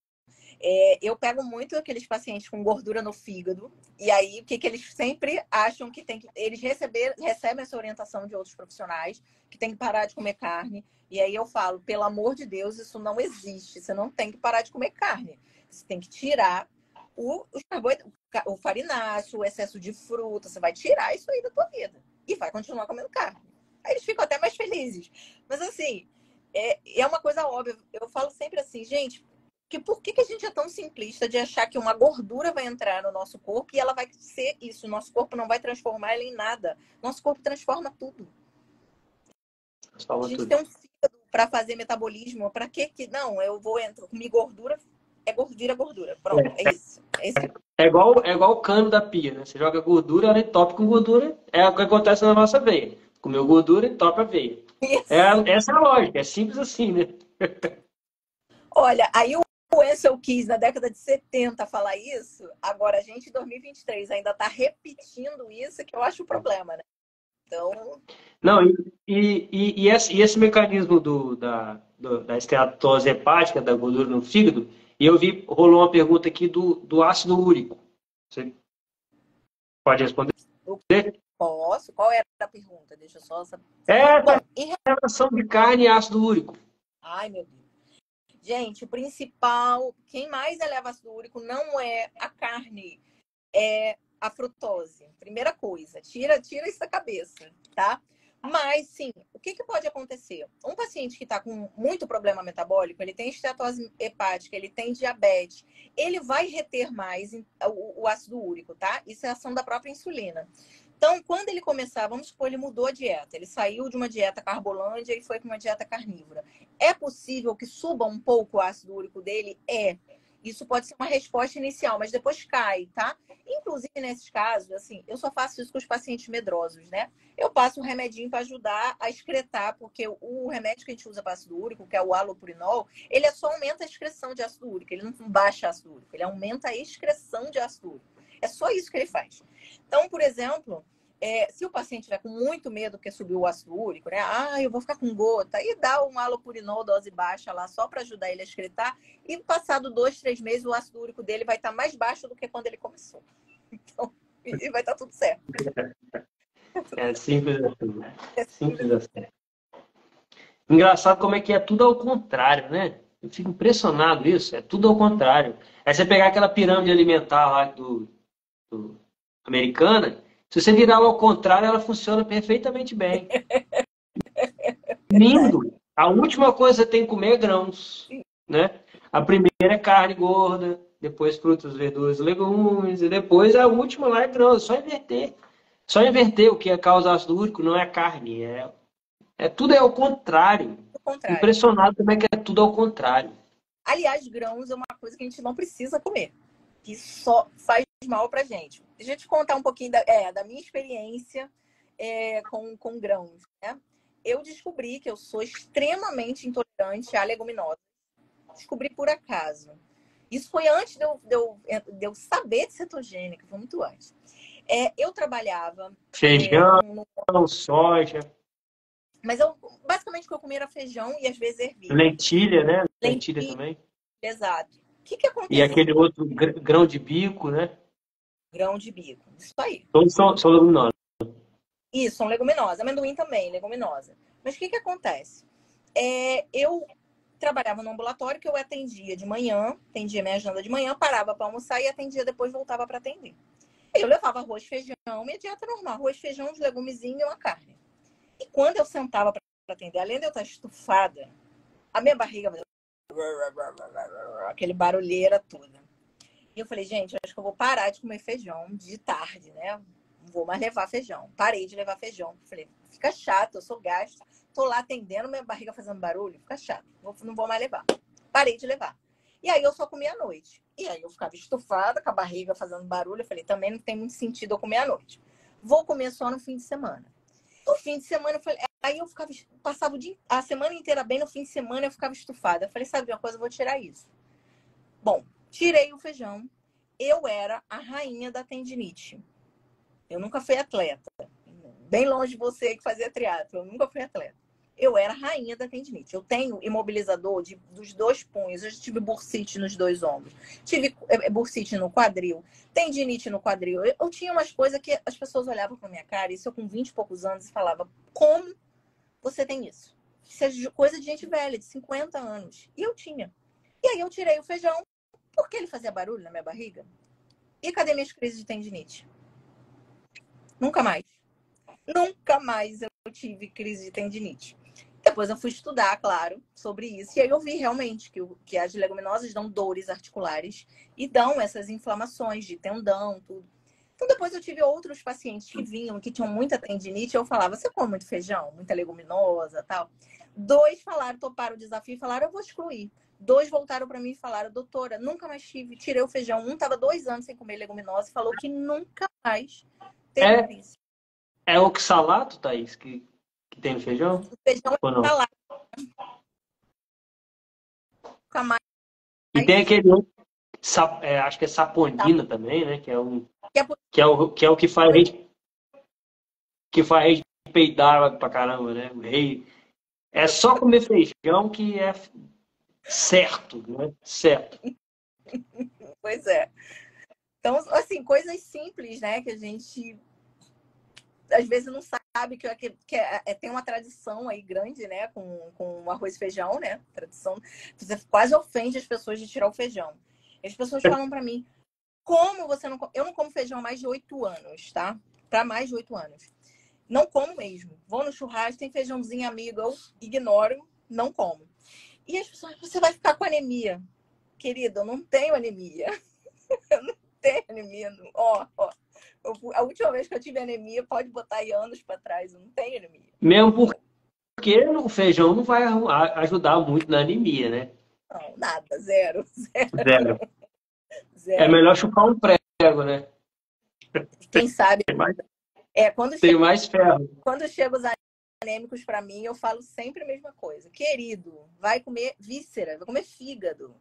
Eu pego muito aqueles pacientes com gordura no fígado, e aí o que eles sempre acham que tem que. Eles recebem essa orientação de outros profissionais, que tem que parar de comer carne. E aí eu falo, pelo amor de Deus, isso não existe. Você não tem que parar de comer carne. Você tem que tirar o farináceo, o excesso de fruta. Você vai tirar isso aí da tua vida. E vai continuar comendo carne. Aí eles ficam até mais felizes. Mas assim, é uma coisa óbvia. Eu falo sempre assim, gente. Por que a gente é tão simplista de achar que uma gordura vai entrar no nosso corpo e ela vai ser isso? Nosso corpo não vai transformar ela em nada. Nosso corpo transforma tudo. A gente tem um fígado para fazer metabolismo. Para que? Não, eu vou comer gordura. É gordura. Pronto, é isso. É igual o cano da pia, né? Você joga gordura, ela entope com gordura. É o que acontece na nossa veia. Comeu gordura, entope a veia. Essa é a lógica. É simples assim, né? Olha, aí o Ansel Keys, na década de 70, falar isso, agora a gente, em 2023, ainda está repetindo isso, que eu acho o problema, né? Então... Não, e esse mecanismo da esteatose hepática, da gordura no fígado, e rolou uma pergunta aqui do ácido úrico. Você pode responder? Posso? Qual era a pergunta? Deixa eu só saber. Bom, em relação de carne e ácido úrico. Ai, meu Deus. Gente, o principal, quem mais eleva ácido úrico não é a carne, é a frutose. Primeira coisa, tira isso da cabeça, tá? Mas, sim, o que pode acontecer? Um paciente que está com muito problema metabólico, ele tem esteatose hepática, ele tem diabetes, ele vai reter mais o ácido úrico, tá? Isso é ação da própria insulina. Então, quando ele começar, vamos supor, ele mudou a dieta. Ele saiu de uma dieta carbolândia e foi para uma dieta carnívora. É possível que suba um pouco o ácido úrico dele? É. Isso pode ser uma resposta inicial, mas depois cai, tá? Inclusive, nesses casos, assim, eu só faço isso com os pacientes medrosos, né? Eu passo um remedinho para ajudar a excretar, porque o remédio que a gente usa para ácido úrico, que é o halopurinol, ele só aumenta a excreção de ácido úrico, ele não baixa ácido úrico, ele aumenta a excreção de ácido úrico. É só isso que ele faz. Então, por exemplo, se o paciente tiver com muito medo que subiu o ácido úrico, né? Ah, eu vou ficar com gota, e dá um halopurinol dose baixa lá só para ajudar ele a excretar, e passado 2, 3 meses o ácido úrico dele vai estar mais baixo do que quando ele começou. Então, e vai estar tudo certo. É simples assim. É Simples assim. Engraçado como é que é tudo ao contrário, né? Eu fico impressionado isso, é tudo ao contrário. Aí você pegar aquela pirâmide alimentar lá do americana, se você virar ela ao contrário, ela funciona perfeitamente bem. Lindo! A última coisa que você tem que comer é grãos, né? A primeira é carne gorda, depois frutas, verduras e legumes, e depois a última lá é grãos. É só inverter. Só inverter o que é causa ácido úrico, não é a carne. Tudo é ao contrário. o contrário. Impressionado como é que é tudo ao contrário. Aliás, grãos é uma coisa que a gente não precisa comer, que só faz mal pra gente. Deixa eu te contar um pouquinho da minha experiência com grãos, né? Eu descobri que eu sou extremamente intolerante à leguminosa. Descobri por acaso. Isso foi antes de eu saber de cetogênica, foi muito antes. Eu trabalhava... Feijão, soja. Mas basicamente o que eu comia era feijão e às vezes ervilha. Lentilha, né? Lentilha também. Exato. O que acontece? E aquele outro grão de bico, né? Grão de bico. Isso aí. Todos são leguminosos. Isso, são leguminosas. Amendoim também, leguminosa. Mas o que acontece? Eu trabalhava no ambulatório que eu atendia de manhã, atendia minha agenda de manhã, parava para almoçar e atendia depois voltava para atender. Eu levava arroz, feijão, minha dieta normal, arroz, feijão, uns legumezinhos e uma carne. E quando eu sentava para atender, além de eu estar estufada, a minha barriga fazia aquele barulheira toda. E eu falei, gente, eu acho que eu vou parar de comer feijão de tarde, né? Não vou mais levar feijão. Parei de levar feijão. Falei, fica chato, eu sou gasta. Tô lá atendendo, minha barriga fazendo barulho, fica chato. Não vou mais levar. Parei de levar. E aí eu só comia à noite. E aí eu ficava estufada, com a barriga fazendo barulho. Eu falei, também não tem muito sentido eu comer à noite. Vou comer só no fim de semana. No fim de semana, eu falei, aí eu passava a semana inteira bem, no fim de semana eu ficava estufada. Eu falei, sabe uma coisa, eu vou tirar isso. Bom, tirei o feijão. Eu era a rainha da tendinite. Eu nunca fui atleta. Bem longe de você que fazia triatlo. Eu nunca fui atleta. Eu era a rainha da tendinite. Eu tenho imobilizador dos 2 punhos. Eu já tive bursite nos 2 ombros. Tive bursite no quadril. Tendinite no quadril. Eu tinha umas coisas que as pessoas olhavam pra minha cara. Isso eu com 20 e poucos anos e falava, como você tem isso? Isso é coisa de gente velha, de 50 anos. E eu tinha. E aí eu tirei o feijão. Porque ele fazia barulho na minha barriga. E cadê minhas crises de tendinite? Nunca mais. Nunca mais eu tive crise de tendinite. Depois eu fui estudar, claro, sobre isso. E aí eu vi realmente que as leguminosas dão dores articulares e dão essas inflamações de tendão, tudo. Então depois eu tive outros pacientes que vinham, que tinham muita tendinite. Eu falava, você come muito feijão? Muita leguminosa, tal. 2 toparam o desafio e falaram, eu vou excluir. 2 voltaram para mim e falaram, doutora, nunca mais tirei o feijão. Um estava 2 anos sem comer leguminosa e falou que nunca mais teve crise. É oxalato, Thaís, que tem no feijão? O feijão é oxalato. Nunca mais. E tem aquele outro, acho que é saponina também, né? Que é o que faz a gente peidar pra caramba, né? O rei. É só comer feijão que é certo, né? Certo. Pois é. Então, assim, coisas simples, né? Que a gente às vezes não sabe tem uma tradição aí grande, né? Com arroz e feijão, né? Tradição. Você quase ofende as pessoas de tirar o feijão. E as pessoas falam pra mim, como você não come? Eu não como feijão há mais de 8 anos, tá? Pra mais de 8 anos. Não como mesmo. Vou no churrasco, tem feijãozinho amigo, eu ignoro, não como. E as pessoas, você vai ficar com anemia. Querida, eu não tenho anemia. Eu não tenho anemia. A última vez que eu tive anemia, pode botar aí anos para trás, eu não tenho anemia. Mesmo porque o feijão não vai ajudar muito na anemia, né? Não, nada, zero, Zero. É zero. melhor chupar um prego, né? Quem sabe? Tem mais, É, tem mais ferro. quando chega os anêmicos para mim, eu falo sempre a mesma coisa. Querido, vai comer víscera, vai comer fígado,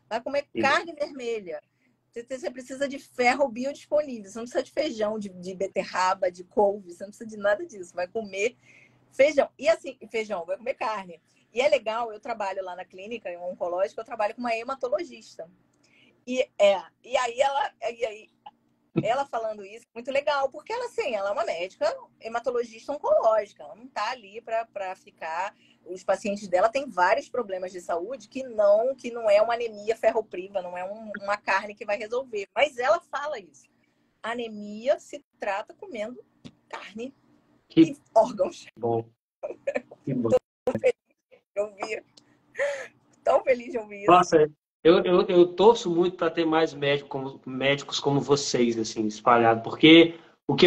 vai comer carne vermelha. Você precisa de ferro biodisponível. Você não precisa de feijão, de beterraba, de couve. Você não precisa de nada disso. Vai comer feijão. E assim, feijão, vai comer carne. E é legal, eu trabalho lá na clínica, em oncológica, eu trabalho com uma hematologista. E aí ela falando isso, muito legal, porque ela, assim, ela é uma médica hematologista oncológica, ela não está ali para ficar. Os pacientes dela têm vários problemas de saúde que não é uma anemia ferropriva, não é uma carne que vai resolver. Mas ela fala isso. Anemia se trata comendo carne Que e órgãos. bom. Que bom. Eu vi, tão feliz de ouvir isso. Nossa, eu torço muito para ter mais médicos como vocês, assim, espalhados, porque o que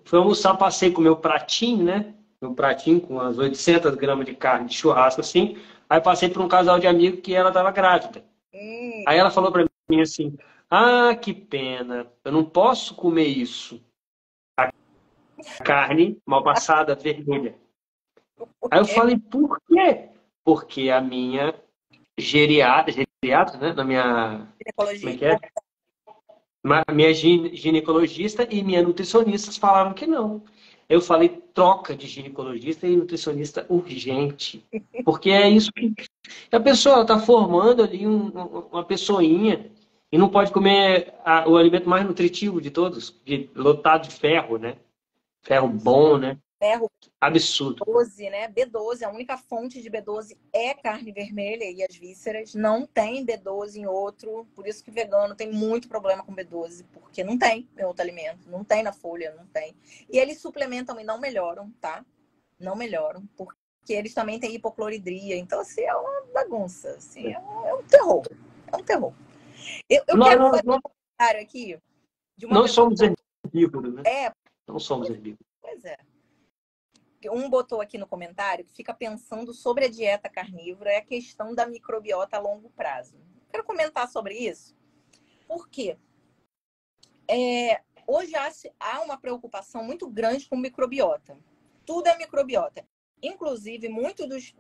fui almoçar, passei com o meu pratinho, né? Meu pratinho com as 800 gramas de carne de churrasco, assim. Aí passei por um casal de amigos que ela estava grávida. Aí ela falou para mim assim: Ah, que pena, eu não posso comer isso. Carne mal passada, vermelha. Aí eu falei: Por quê? Porque a minha geriatra, né? Na minha. Como é Ginecologia. que é? Minha ginecologista e minha nutricionista falaram que não. Eu falei troca de ginecologista e nutricionista urgente. Porque é isso que a pessoa está formando ali uma pessoinha e não pode comer o alimento mais nutritivo de todos, lotado de ferro, né? Ferro bom, né? Ferro Absurdo. B12, né? B12, a única fonte de B12 é carne vermelha e as vísceras. Não tem B12 em outro. Por isso que vegano tem muito problema com B12, porque não tem em outro alimento. Não tem na folha, não tem. E eles suplementam e não melhoram, tá? Não melhoram, porque eles também têm hipocloridria. Então, assim, é uma bagunça. Assim, é um terror. É um terror. Eu Nós, quero nós, fazer nós um comentário aqui de uma não pessoa que somos herbívoros, né? Não somos herbívoros. pois é. Um botou aqui no comentário que fica pensando sobre a dieta carnívora e a questão da microbiota a longo prazo. Quero comentar sobre isso, porque hoje há uma preocupação muito grande com microbiota. Tudo é microbiota. Inclusive, muitos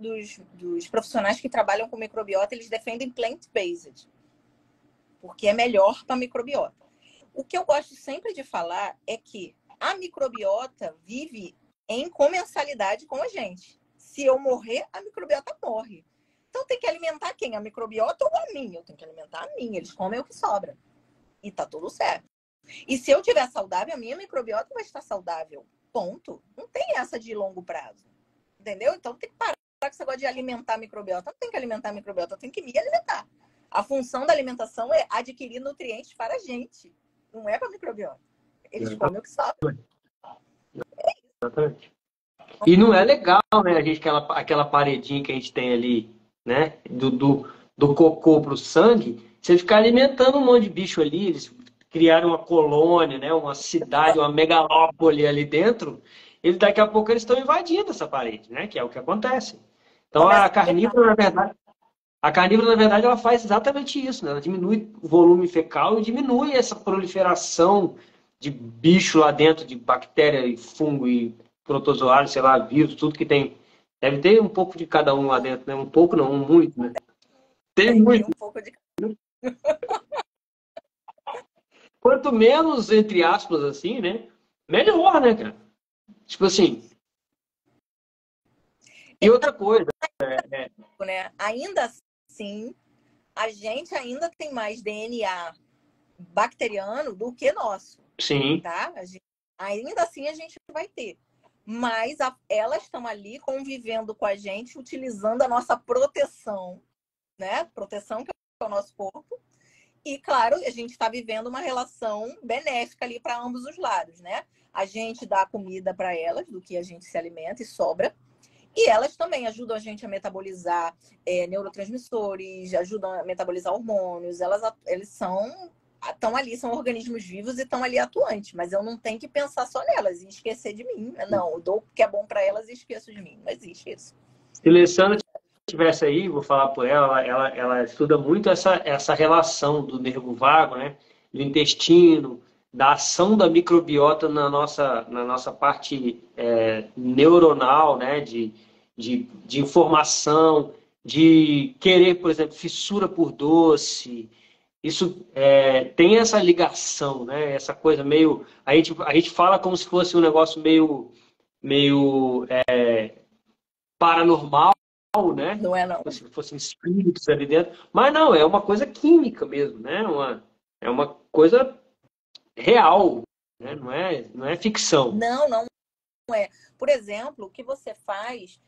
dos profissionais que trabalham com microbiota, eles defendem plant-based, porque é melhor para a microbiota. O que eu gosto sempre de falar é que a microbiota vive em comensalidade com a gente. Se eu morrer, a microbiota morre. Então tem que alimentar quem? A microbiota ou a minha? Eu tenho que alimentar a minha. Eles comem o que sobra. E tá tudo certo. E se eu estiver saudável, a minha microbiota vai estar saudável. Ponto. Não tem essa de longo prazo. Entendeu? Então tem que parar com esse negócio de alimentar a microbiota. Não tem que alimentar a microbiota, eu tenho que me alimentar. A função da alimentação é adquirir nutrientes para a gente. Não é para a microbiota. Eles comem o que sobra. Exatamente. E não é legal, né? A gente, aquela paredinha que a gente tem ali, né? Do cocô pro sangue, você ficar alimentando um monte de bicho ali, eles criaram uma colônia, né? Uma cidade, uma megalópole ali dentro, e daqui a pouco eles estão invadindo essa parede, né? Que é o que acontece. Então a carnívora, na verdade, ela faz exatamente isso, né? Ela diminui o volume fecal e diminui essa proliferação de bicho lá dentro, de bactéria e fungo e protozoário, sei lá, vírus, tudo que tem. Deve ter um pouco de cada um lá dentro, né? Um pouco não, muito, né? Tem Tem muito. um pouco de... Quanto menos, entre aspas, assim, né? Melhor, né, cara? Tipo assim. E outra coisa, né? Ainda assim, a gente ainda tem mais DNA bacteriano do que nosso, sim, tá? Ainda assim a gente vai ter. Mas elas estão ali convivendo com a gente, utilizando a nossa proteção, né? Proteção que é o nosso corpo. E, claro, a gente está vivendo uma relação benéfica ali para ambos os lados, né? A gente dá comida para elas, do que a gente se alimenta e sobra. E elas também ajudam a gente a metabolizar neurotransmissores, ajudam a metabolizar hormônios. Eles estão ali, são organismos vivos e estão ali atuantes. Mas eu não tenho que pensar só nelas e esquecer de mim. Não, eu dou o que é bom para elas e esqueço de mim. Não existe isso. Silêncio estivesse aí, vou falar por ela, ela estuda muito essa relação do nervo vago, né? Do intestino, da ação da microbiota na nossa parte neuronal, né? De informação, de querer, por exemplo, fissura por doce. Isso tem essa ligação, né? Essa coisa meio. A gente fala como se fosse um negócio meio paranormal, né? Não é, não. Como se fossem espíritos ali dentro. Mas não, é uma coisa química mesmo, né? É uma coisa real, né? Não é ficção. Não, não é. Por exemplo, o que você faz,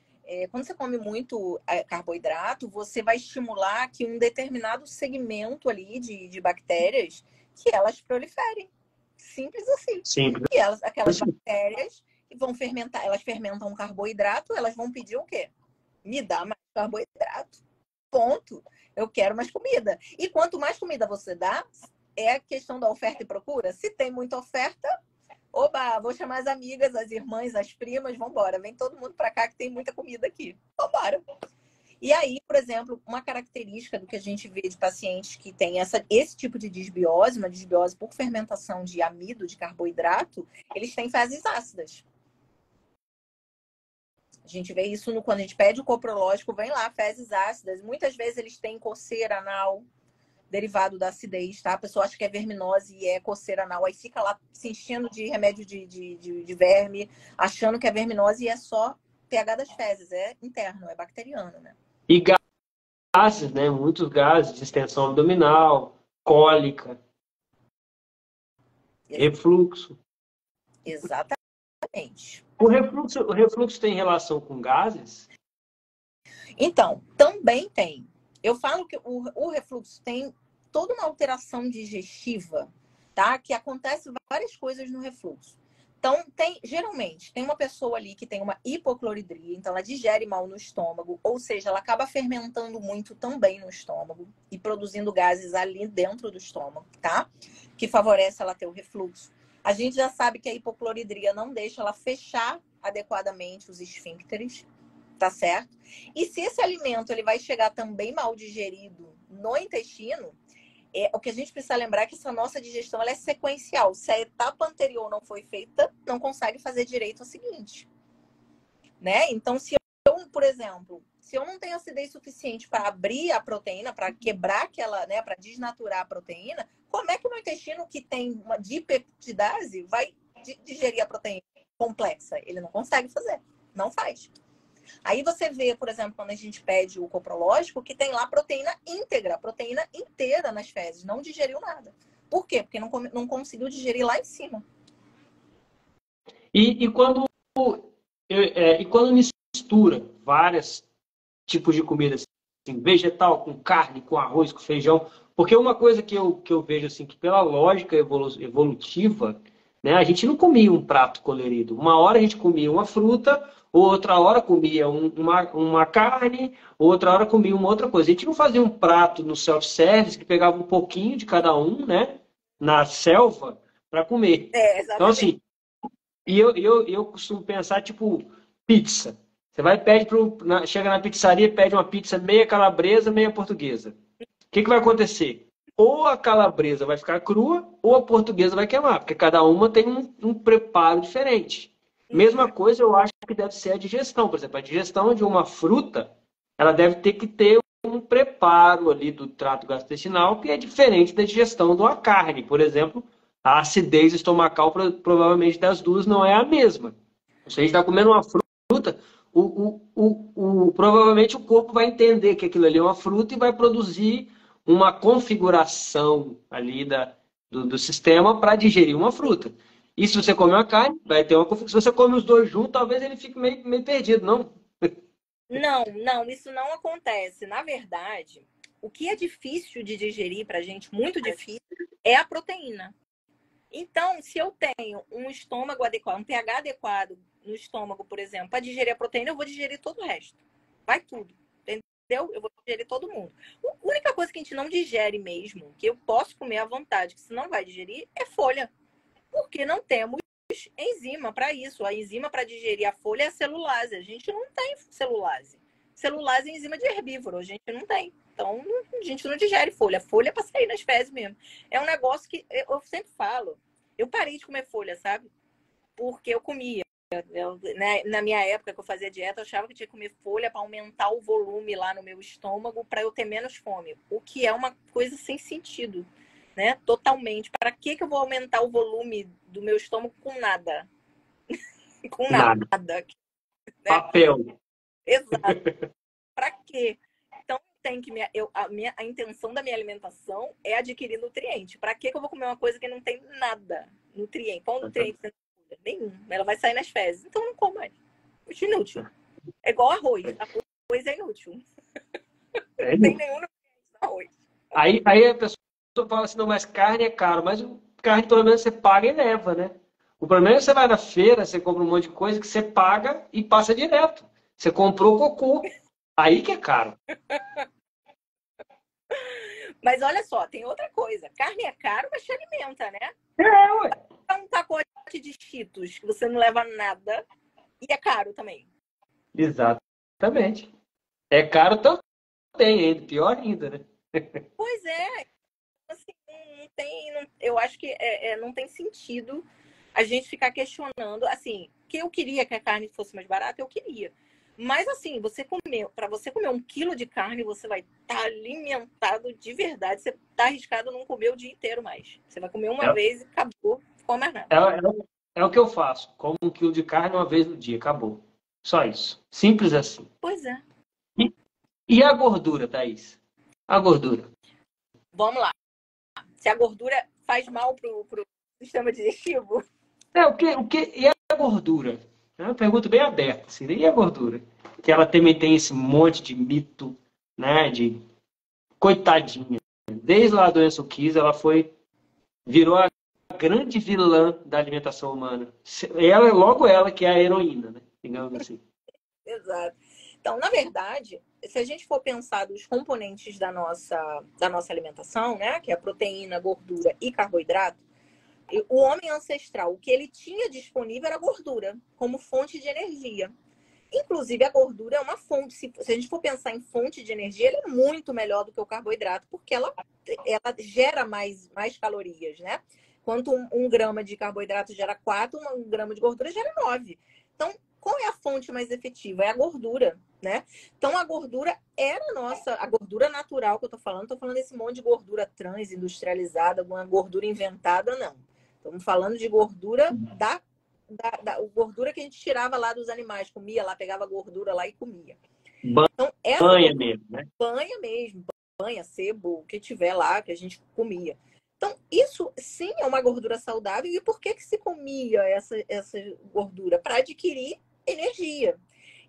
quando você come muito carboidrato, você vai estimular que um determinado segmento ali de bactérias que elas proliferem. Simples assim. Simples E aquelas assim. bactérias vão fermentar, elas fermentam um carboidrato, elas vão pedir o quê? Me dá mais carboidrato. Ponto. Eu quero mais comida. E quanto mais comida você dá, é a questão da oferta e procura. Se tem muita oferta, oba, vou chamar as amigas, as irmãs, as primas, vambora. Vem todo mundo para cá que tem muita comida aqui. Vambora. E aí, por exemplo, uma característica do que a gente vê de pacientes que têm esse tipo de disbiose, uma disbiose por fermentação de amido, de carboidrato, eles têm fezes ácidas. A gente vê isso quando a gente pede o coprológico, vem lá, fezes ácidas. Muitas vezes eles têm coceira anal, derivado da acidez, tá? A pessoa acha que é verminose e é coceira anal, aí fica lá se enchendo de remédio de verme, achando que é verminose e é só pH das fezes, é interno, é bacteriano, né? E gases, né? Muitos gases, distensão abdominal, cólica, refluxo. Exatamente. O refluxo tem relação com gases? Então, também tem. Eu falo que o refluxo tem toda uma alteração digestiva, tá? Que acontece várias coisas no refluxo. Então, geralmente, tem uma pessoa ali que tem uma hipocloridria, então ela digere mal no estômago, ou seja, ela acaba fermentando muito também no estômago e produzindo gases ali dentro do estômago, tá? Que favorece ela ter o refluxo. A gente já sabe que a hipocloridria não deixa ela fechar adequadamente os esfíncteres, tá certo? E se esse alimento ele vai chegar também mal digerido no intestino, o que a gente precisa lembrar é que essa nossa digestão ela é sequencial. Se a etapa anterior não foi feita, não consegue fazer direito a seguinte, né? Então, se eu, por exemplo, se eu não tenho acidez suficiente para abrir a proteína, para quebrar aquela, né, para desnaturar a proteína, como é que o meu intestino que tem uma dipeptidase vai digerir a proteína complexa? Ele não consegue fazer, não faz. Aí você vê, por exemplo, quando a gente pede o coprológico, que tem lá proteína íntegra, proteína inteira nas fezes, não digeriu nada. Por quê? Porque não conseguiu digerir lá em cima. E quando mistura vários tipos de comida, assim, vegetal com carne, com arroz, com feijão, porque uma coisa que eu vejo assim, que pela lógica evolutiva, né, a gente não comia um prato colorido. Uma hora a gente comia uma fruta, outra hora comia uma carne, outra hora comia uma outra coisa. A gente não fazia um prato no self-service que pegava um pouquinho de cada um, né, na selva, para comer. Então, Exatamente. assim, e eu costumo pensar, tipo, pizza. Você vai chega na pizzaria e pede uma pizza meia calabresa, meia portuguesa. O que vai acontecer? Ou a calabresa vai ficar crua, ou a portuguesa vai queimar, porque cada uma tem um preparo diferente. Mesma coisa eu acho que deve ser a digestão. Por exemplo, a digestão de uma fruta, ela deve ter que ter um preparo ali do trato gastrointestinal que é diferente da digestão de uma carne. Por exemplo, a acidez estomacal provavelmente das duas não é a mesma. Se a gente está comendo uma fruta, provavelmente o corpo vai entender que aquilo ali é uma fruta e vai produzir uma configuração ali do sistema para digerir uma fruta. E se você come uma carne, vai ter uma configuração. Se você come os dois juntos, talvez ele fique meio perdido, não? Não, isso não acontece. Na verdade, o que é difícil de digerir pra gente, muito difícil, é a proteína. Então, se eu tenho um estômago adequado, um pH adequado no estômago, por exemplo, para digerir a proteína, eu vou digerir todo o resto. Vai tudo. Entendeu? Eu vou digerir todo mundo. A única coisa que a gente não digere mesmo, que eu posso comer à vontade, que você não vai digerir, é folha. Porque não temos enzima para isso. A enzima para digerir a folha é a celulase. A gente não tem celulase. celulase e enzima de herbívoro. A gente não tem. Então, a gente não digere folha. Folha é para sair nas fezes mesmo. É um negócio que eu sempre falo. Eu parei de comer folha, sabe? Porque eu comia. Na minha época que eu fazia dieta, eu achava que tinha que comer folha para aumentar o volume lá no meu estômago para eu ter menos fome. O que é uma coisa sem sentido, né? Totalmente. Para que eu vou aumentar o volume do meu estômago com nada? Com Nada. nada. Né? Papel. Exato. Para quê? Então, tem que a intenção da minha alimentação é adquirir nutriente. Para que eu vou comer uma coisa que não tem nada? Nutriente. Qual nutriente tem? Nenhum. Ela vai sair nas fezes. Então, não como mais. Muito inútil. É igual arroz. Arroz é inútil. É Não tem nenhum nutriente no arroz. Aí a pessoa fala assim, não, mas carne é caro. Mas carne, pelo menos, você paga e leva, né? O problema é que você vai na feira, você compra um monte de coisa que você paga e passa direto. Você comprou cocô. Aí que é caro. Mas olha só, tem outra coisa. Carne é caro, mas te alimenta, né? É, ué. Um pacote de Cheetos que você não leva nada e é caro também. Exatamente. É caro também, ainda. Pior ainda, né? Pois é. Assim, eu acho que não tem sentido a gente ficar questionando. Assim, que eu queria que a carne fosse mais barata, eu queria. Mas assim, para você comer 1 quilo de carne, você vai estar alimentado de verdade. Você está arriscado a não comer o dia inteiro mais. Você vai comer uma vez e acabou, não come mais nada. É o que eu faço. Como 1 quilo de carne uma vez no dia. Acabou. Só isso. Simples assim. Pois é. E a gordura, Thaís? A gordura. Vamos lá. Se a gordura faz mal pro sistema digestivo? E a gordura? É uma pergunta bem aberta. Assim, e a gordura? Que ela também tem esse monte de mito, né? De coitadinha. Desde lá a doença Kiss, virou a grande vilã da alimentação humana. Logo ela que é a heroína, né? Digamos assim. Exato. Então, na verdade, se a gente for pensar dos componentes da nossa alimentação, né? Que é a proteína, gordura e carboidrato, o homem ancestral, o que ele tinha disponível era gordura, como fonte de energia. Inclusive, a gordura é uma fonte. Se a gente for pensar em fonte de energia, ela é muito melhor do que o carboidrato, porque ela gera mais calorias, né? Enquanto um grama de carboidrato gera 4, um grama de gordura gera 9. Então, qual é a fonte mais efetiva? É a gordura, né? Então, a gordura era a gordura natural que eu tô falando desse monte de gordura trans, industrializada, alguma gordura inventada, não. Estamos falando de gordura gordura que a gente tirava lá dos animais, comia lá, pegava gordura lá e comia. Então, banha mesmo, né? Banha, sebo, o que tiver lá que a gente comia. Então, isso sim é uma gordura saudável. E por que se comia essa gordura? Para adquirir energia.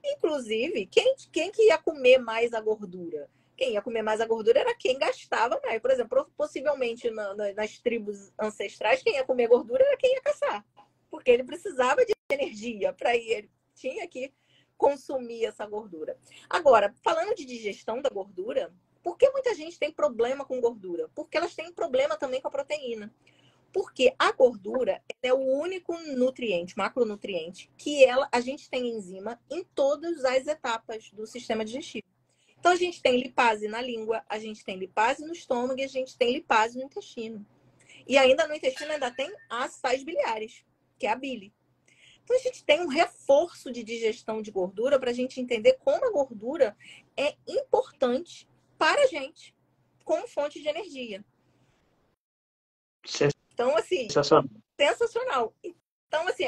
Inclusive, quem que ia comer mais a gordura? Quem ia comer mais a gordura era quem gastava mais. Por exemplo, possivelmente nas tribos ancestrais, quem ia comer gordura era quem ia caçar. Porque ele precisava de energia para ir, ele tinha que consumir essa gordura. Agora, falando de digestão da gordura, por que muita gente tem problema com gordura? Porque elas têm problema também com a proteína. Porque a gordura é o único nutriente, macronutriente, que a gente tem enzima em todas as etapas do sistema digestivo. Então, a gente tem lipase na língua, a gente tem lipase no estômago e a gente tem lipase no intestino. E ainda no intestino ainda tem as sais biliares, que é a bile. Então, a gente tem um reforço de digestão de gordura para a gente entender como a gordura é importante para a gente como fonte de energia. Então, assim, sensacional. Então, assim,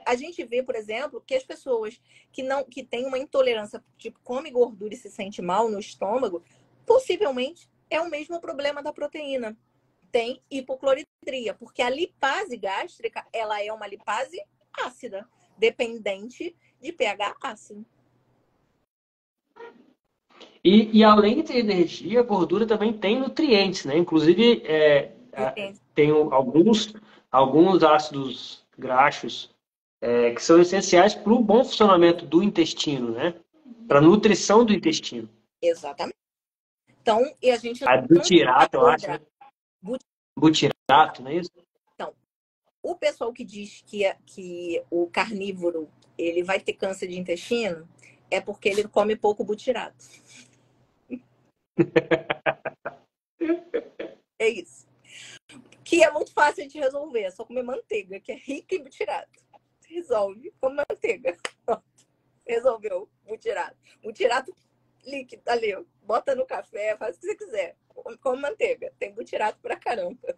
a gente vê, por exemplo, que as pessoas que têm uma intolerância, tipo, come gordura e se sente mal no estômago, possivelmente é o mesmo problema da proteína. Tem hipocloridria, porque a lipase gástrica, ela é uma lipase ácida, dependente de pH ácido. E além de energia, a gordura também tem nutrientes, né? Inclusive, tem alguns ácidos graxos que são essenciais para o bom funcionamento do intestino, né? Para a nutrição do intestino. Exatamente. Então, e a gente butirato, eu acho, né? Butirato, não é isso? Então, o pessoal que diz que o carnívoro ele vai ter câncer de intestino, é porque ele come pouco butirato. É isso. Que é muito fácil de resolver. É só comer manteiga, que é rica em butirato. Resolve. Come manteiga. Resolveu. Butirato. Butirato líquido ali. Bota no café, faz o que você quiser. Come manteiga. Tem butirato pra caramba.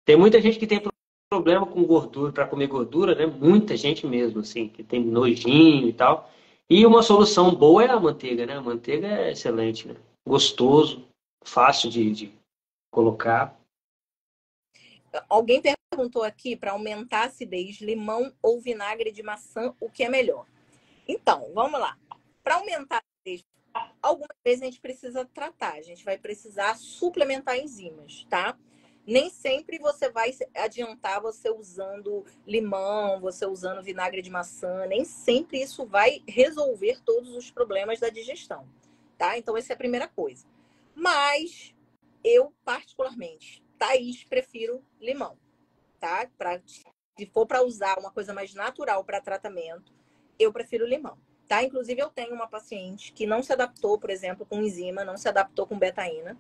Tem muita gente que tem problema com gordura, para comer gordura, né? Muita gente mesmo, assim, que tem nojinho e tal. E uma solução boa é a manteiga, né? A manteiga é excelente, né? Gostoso, fácil de colocar. Alguém perguntou aqui para aumentar a acidez, limão ou vinagre de maçã, o que é melhor? Então, vamos lá. Para aumentar a acidez, algumas vezes a gente precisa tratar, a gente vai precisar suplementar enzimas, tá? Nem sempre você vai adiantar você usando limão, você usando vinagre de maçã, nem sempre isso vai resolver todos os problemas da digestão, tá? Então, essa é a primeira coisa. Mas eu, particularmente, Thaís, prefiro limão, tá? Se for para usar uma coisa mais natural para tratamento, eu prefiro limão, tá? Inclusive, eu tenho uma paciente que não se adaptou, por exemplo, com enzima, não se adaptou com betaína,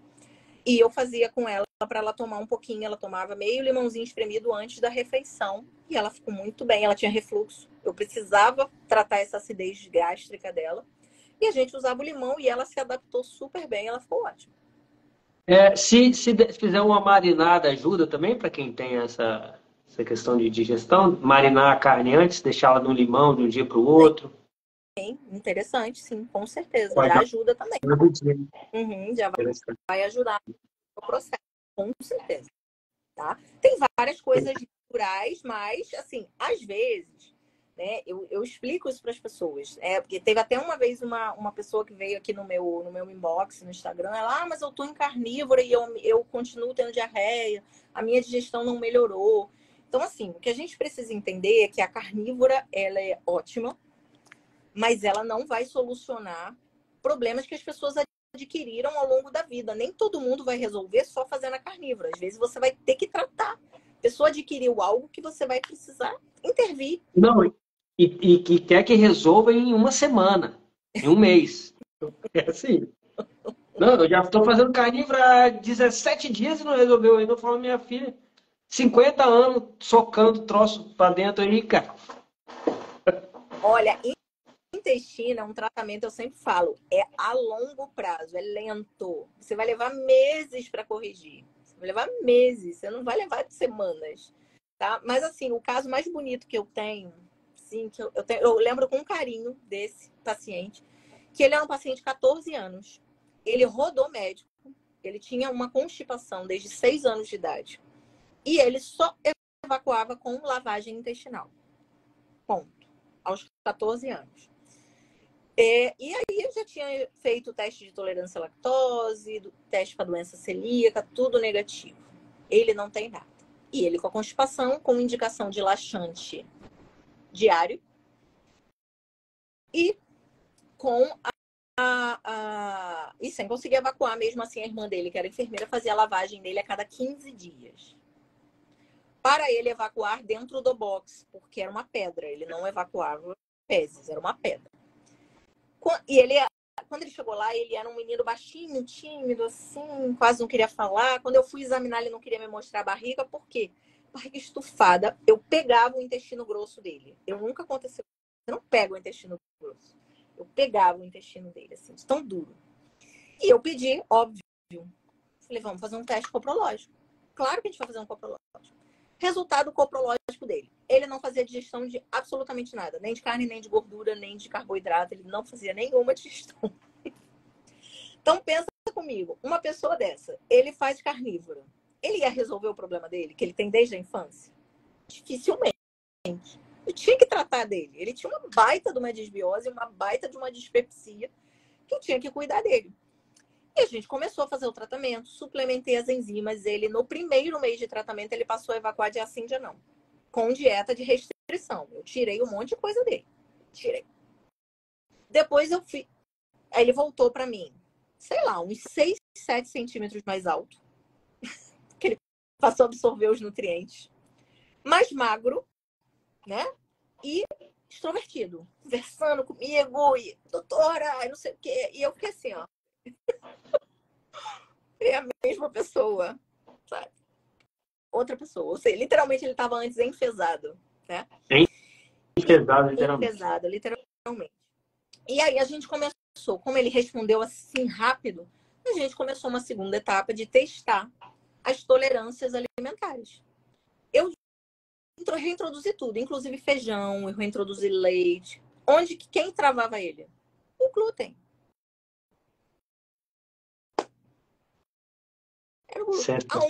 e eu fazia com ela para ela tomar um pouquinho. Ela tomava meio limãozinho espremido antes da refeição e ela ficou muito bem. Ela tinha refluxo. Eu precisava tratar essa acidez gástrica dela e a gente usava o limão e ela se adaptou super bem. Ela ficou ótima. Se fizer uma marinada, ajuda também para quem tem essa questão de digestão? Marinar a carne antes, deixá-la no limão de um dia para o outro? Sim, interessante, sim, com certeza. Pode Já dar ajuda também. um dia. Já vai ajudar no processo, com certeza. Tá? Tem várias coisas naturais, mas, assim, às vezes, né, eu explico isso para as pessoas. Porque teve até uma vez uma pessoa que veio aqui no meu inbox, no Instagram, ela, mas eu tô em carnívora e eu continuo tendo diarreia, a minha digestão não melhorou. Então, assim, o que a gente precisa entender é que a carnívora, ela é ótima, mas ela não vai solucionar problemas que as pessoas adquiriram ao longo da vida. Nem todo mundo vai resolver só fazendo a carnívora. Às vezes você vai ter que tratar. A pessoa adquiriu algo que você vai precisar intervir. Não, e que quer que resolva em uma semana, em um mês. É assim. Não, eu já estou fazendo carnívora há 17 dias e não resolveu ainda. Eu falo, minha filha, 50 anos socando troço para dentro aí, cara. Olha, intestino é um tratamento, eu sempre falo, é a longo prazo, é lento. Você vai levar meses para corrigir. Você vai levar meses, você não vai levar semanas. Tá? Mas assim, o caso mais bonito que eu tenho, sim, que eu lembro com carinho desse paciente, que ele é um paciente de 14 anos. Ele rodou médico, ele tinha uma constipação desde 6 anos de idade. E ele só evacuava com lavagem intestinal. Ponto. Aos 14 anos. E aí eu já tinha feito o teste de tolerância à lactose, teste para doença celíaca, tudo negativo. Ele não tem nada. E ele com a constipação, com indicação de laxante diário e com e sem conseguir evacuar, mesmo assim a irmã dele, que era enfermeira, fazia a lavagem dele a cada 15 dias. Para ele evacuar dentro do box, porque era uma pedra, ele não evacuava fezes, era uma pedra. E ele, quando ele chegou lá, ele era um menino baixinho, tímido, assim, quase não queria falar. Quando eu fui examinar, ele não queria me mostrar a barriga, por quê? Barriga estufada, eu pegava o intestino grosso dele. Nunca aconteceu. Eu não pego o intestino grosso. Eu pegava o intestino dele, assim, de tão duro. E eu pedi, óbvio. Falei, vamos fazer um teste coprológico. Claro que a gente vai fazer um coprológico. Resultado coprológico dele. Ele não fazia digestão de absolutamente nada. Nem de carne, nem de gordura, nem de carboidrato. Ele não fazia nenhuma digestão. Então, pensa comigo. Uma pessoa dessa, ele faz carnívora. Ele ia resolver o problema dele, que ele tem desde a infância? Dificilmente. Eu tinha que tratar dele. Ele tinha uma baita de uma desbiose, uma baita de uma dispepsia, que eu tinha que cuidar dele. E a gente começou a fazer o tratamento, suplementei as enzimas. Ele, no primeiro mês de tratamento, ele passou a evacuar dia sim, dia não. Com dieta de restrição. Eu tirei um monte de coisa dele. Tirei. Depois eu fui. Aí ele voltou pra mim, sei lá, uns 6, 7 centímetros mais alto. Porque ele passou a absorver os nutrientes. Mais magro, né? E extrovertido, conversando comigo, e doutora, não sei o quê. E eu fiquei assim, ó. É a mesma pessoa, sabe? Outra pessoa. Ou seja, literalmente ele estava antes enfesado, né? Enfesado, literalmente. Enfesado, literalmente. E aí a gente começou, como ele respondeu assim rápido, a gente começou uma segunda etapa de testar as tolerâncias alimentares. Eu reintroduzi tudo, inclusive feijão, eu reintroduzi leite. Quem travava ele? O glúten. Era o glúten. A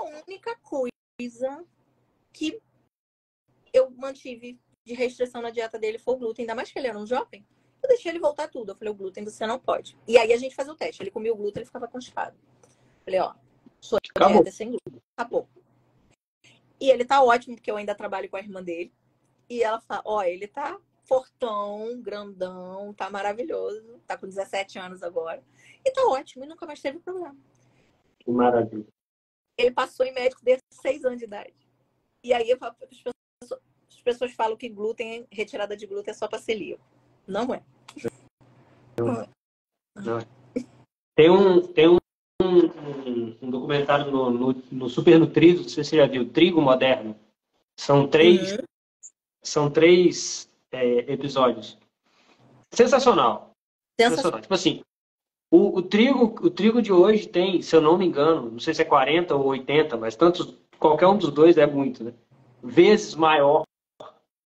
única coisa que eu mantive de restrição na dieta dele foi o glúten, ainda mais que ele era um jovem. Eu deixei ele voltar tudo. Eu falei, o glúten você não pode. E aí a gente fazia o teste. Ele comia o glúten, ele ficava constipado. Falei, ó, sua dieta é sem glúten. Acabou. E ele tá ótimo, porque eu ainda trabalho com a irmã dele. E ela fala, ó, ele tá fortão, grandão, tá maravilhoso. Tá com 17 anos agora. E tá ótimo, e nunca mais teve problema. Que maravilha. Ele passou em médico desde 6 anos de idade. E aí as pessoas falam que glúten, retirada de glúten é só para celíaco. Não é. Não é. Não é. Tem um documentário no Super Nutrido, não sei se você já viu, Trigo Moderno. São três episódios. Sensacional. Sensacional. Tipo assim, o trigo de hoje tem, se eu não me engano, não sei se é 40 ou 80, mas qualquer um dos dois é muito, né? Vezes maior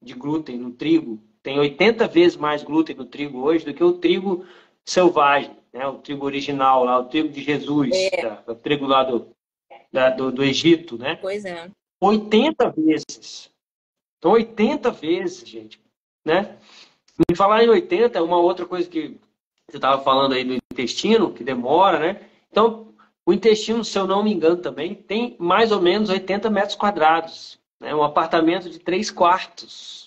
de glúten no trigo. Tem 80 vezes mais glúten no trigo hoje do que o trigo selvagem, né? O trigo original lá, o trigo de Jesus, o trigo lá do Egito, né? Pois é. 80 vezes. Então, 80 vezes, gente, né? Me falar em 80 é uma outra coisa que você estava falando aí do intestino, que demora, né? Então, o intestino, se eu não me engano também, tem mais ou menos 80 metros quadrados, né? Um apartamento de 3 quartos.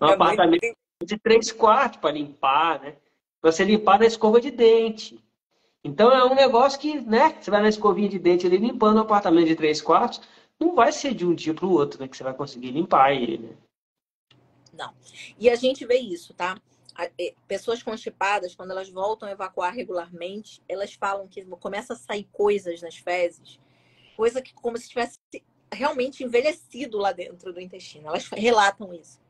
Um apartamento de 3 quartos para limpar, né? Para você limpar na escova de dente. Então, é um negócio que, né? Você vai na escovinha de dente ali limpando um apartamento de 3 quartos, não vai ser de um dia para o outro, né? Que você vai conseguir limpar ele, né? Não. E a gente vê isso, tá? Pessoas constipadas, quando elas voltam a evacuar regularmente, elas falam que começa a sair coisas nas fezes, coisa que como se tivesse realmente envelhecido lá dentro do intestino. Elas relatam isso.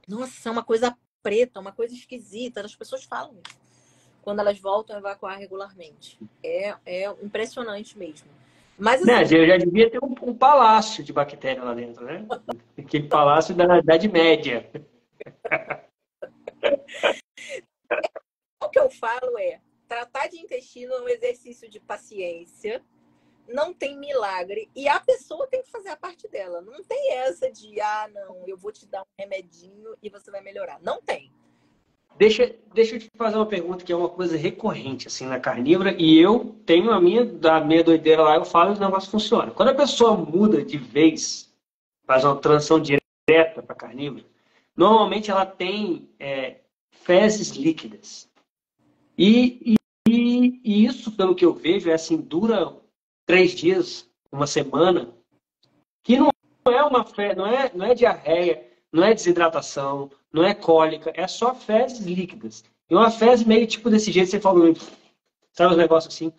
Nossa, é uma coisa preta, uma coisa esquisita. As pessoas falam isso quando elas voltam a evacuar regularmente. É impressionante mesmo. Mas assim, Eu já devia ter um palácio de bactéria lá dentro, né? Aquele palácio da Idade Média. o que eu falo é, tratar de intestino é um exercício de paciência, não tem milagre, e a pessoa tem que fazer a parte dela. Não tem essa de, não, eu vou te dar um remedinho e você vai melhorar. Não tem. Deixa eu te fazer uma pergunta que é uma coisa recorrente assim na carnívora, e eu tenho da minha doideira lá, eu falo e o negócio funciona. Quando a pessoa muda de vez, faz uma transição direta para carnívora, normalmente ela tem fezes líquidas. E isso, pelo que eu vejo, dura 3 dias, uma semana, que não é uma fé, não é diarreia, não é desidratação, não é cólica, é só fezes líquidas. E uma fezes meio tipo desse jeito que você falou, sabe os negócios assim.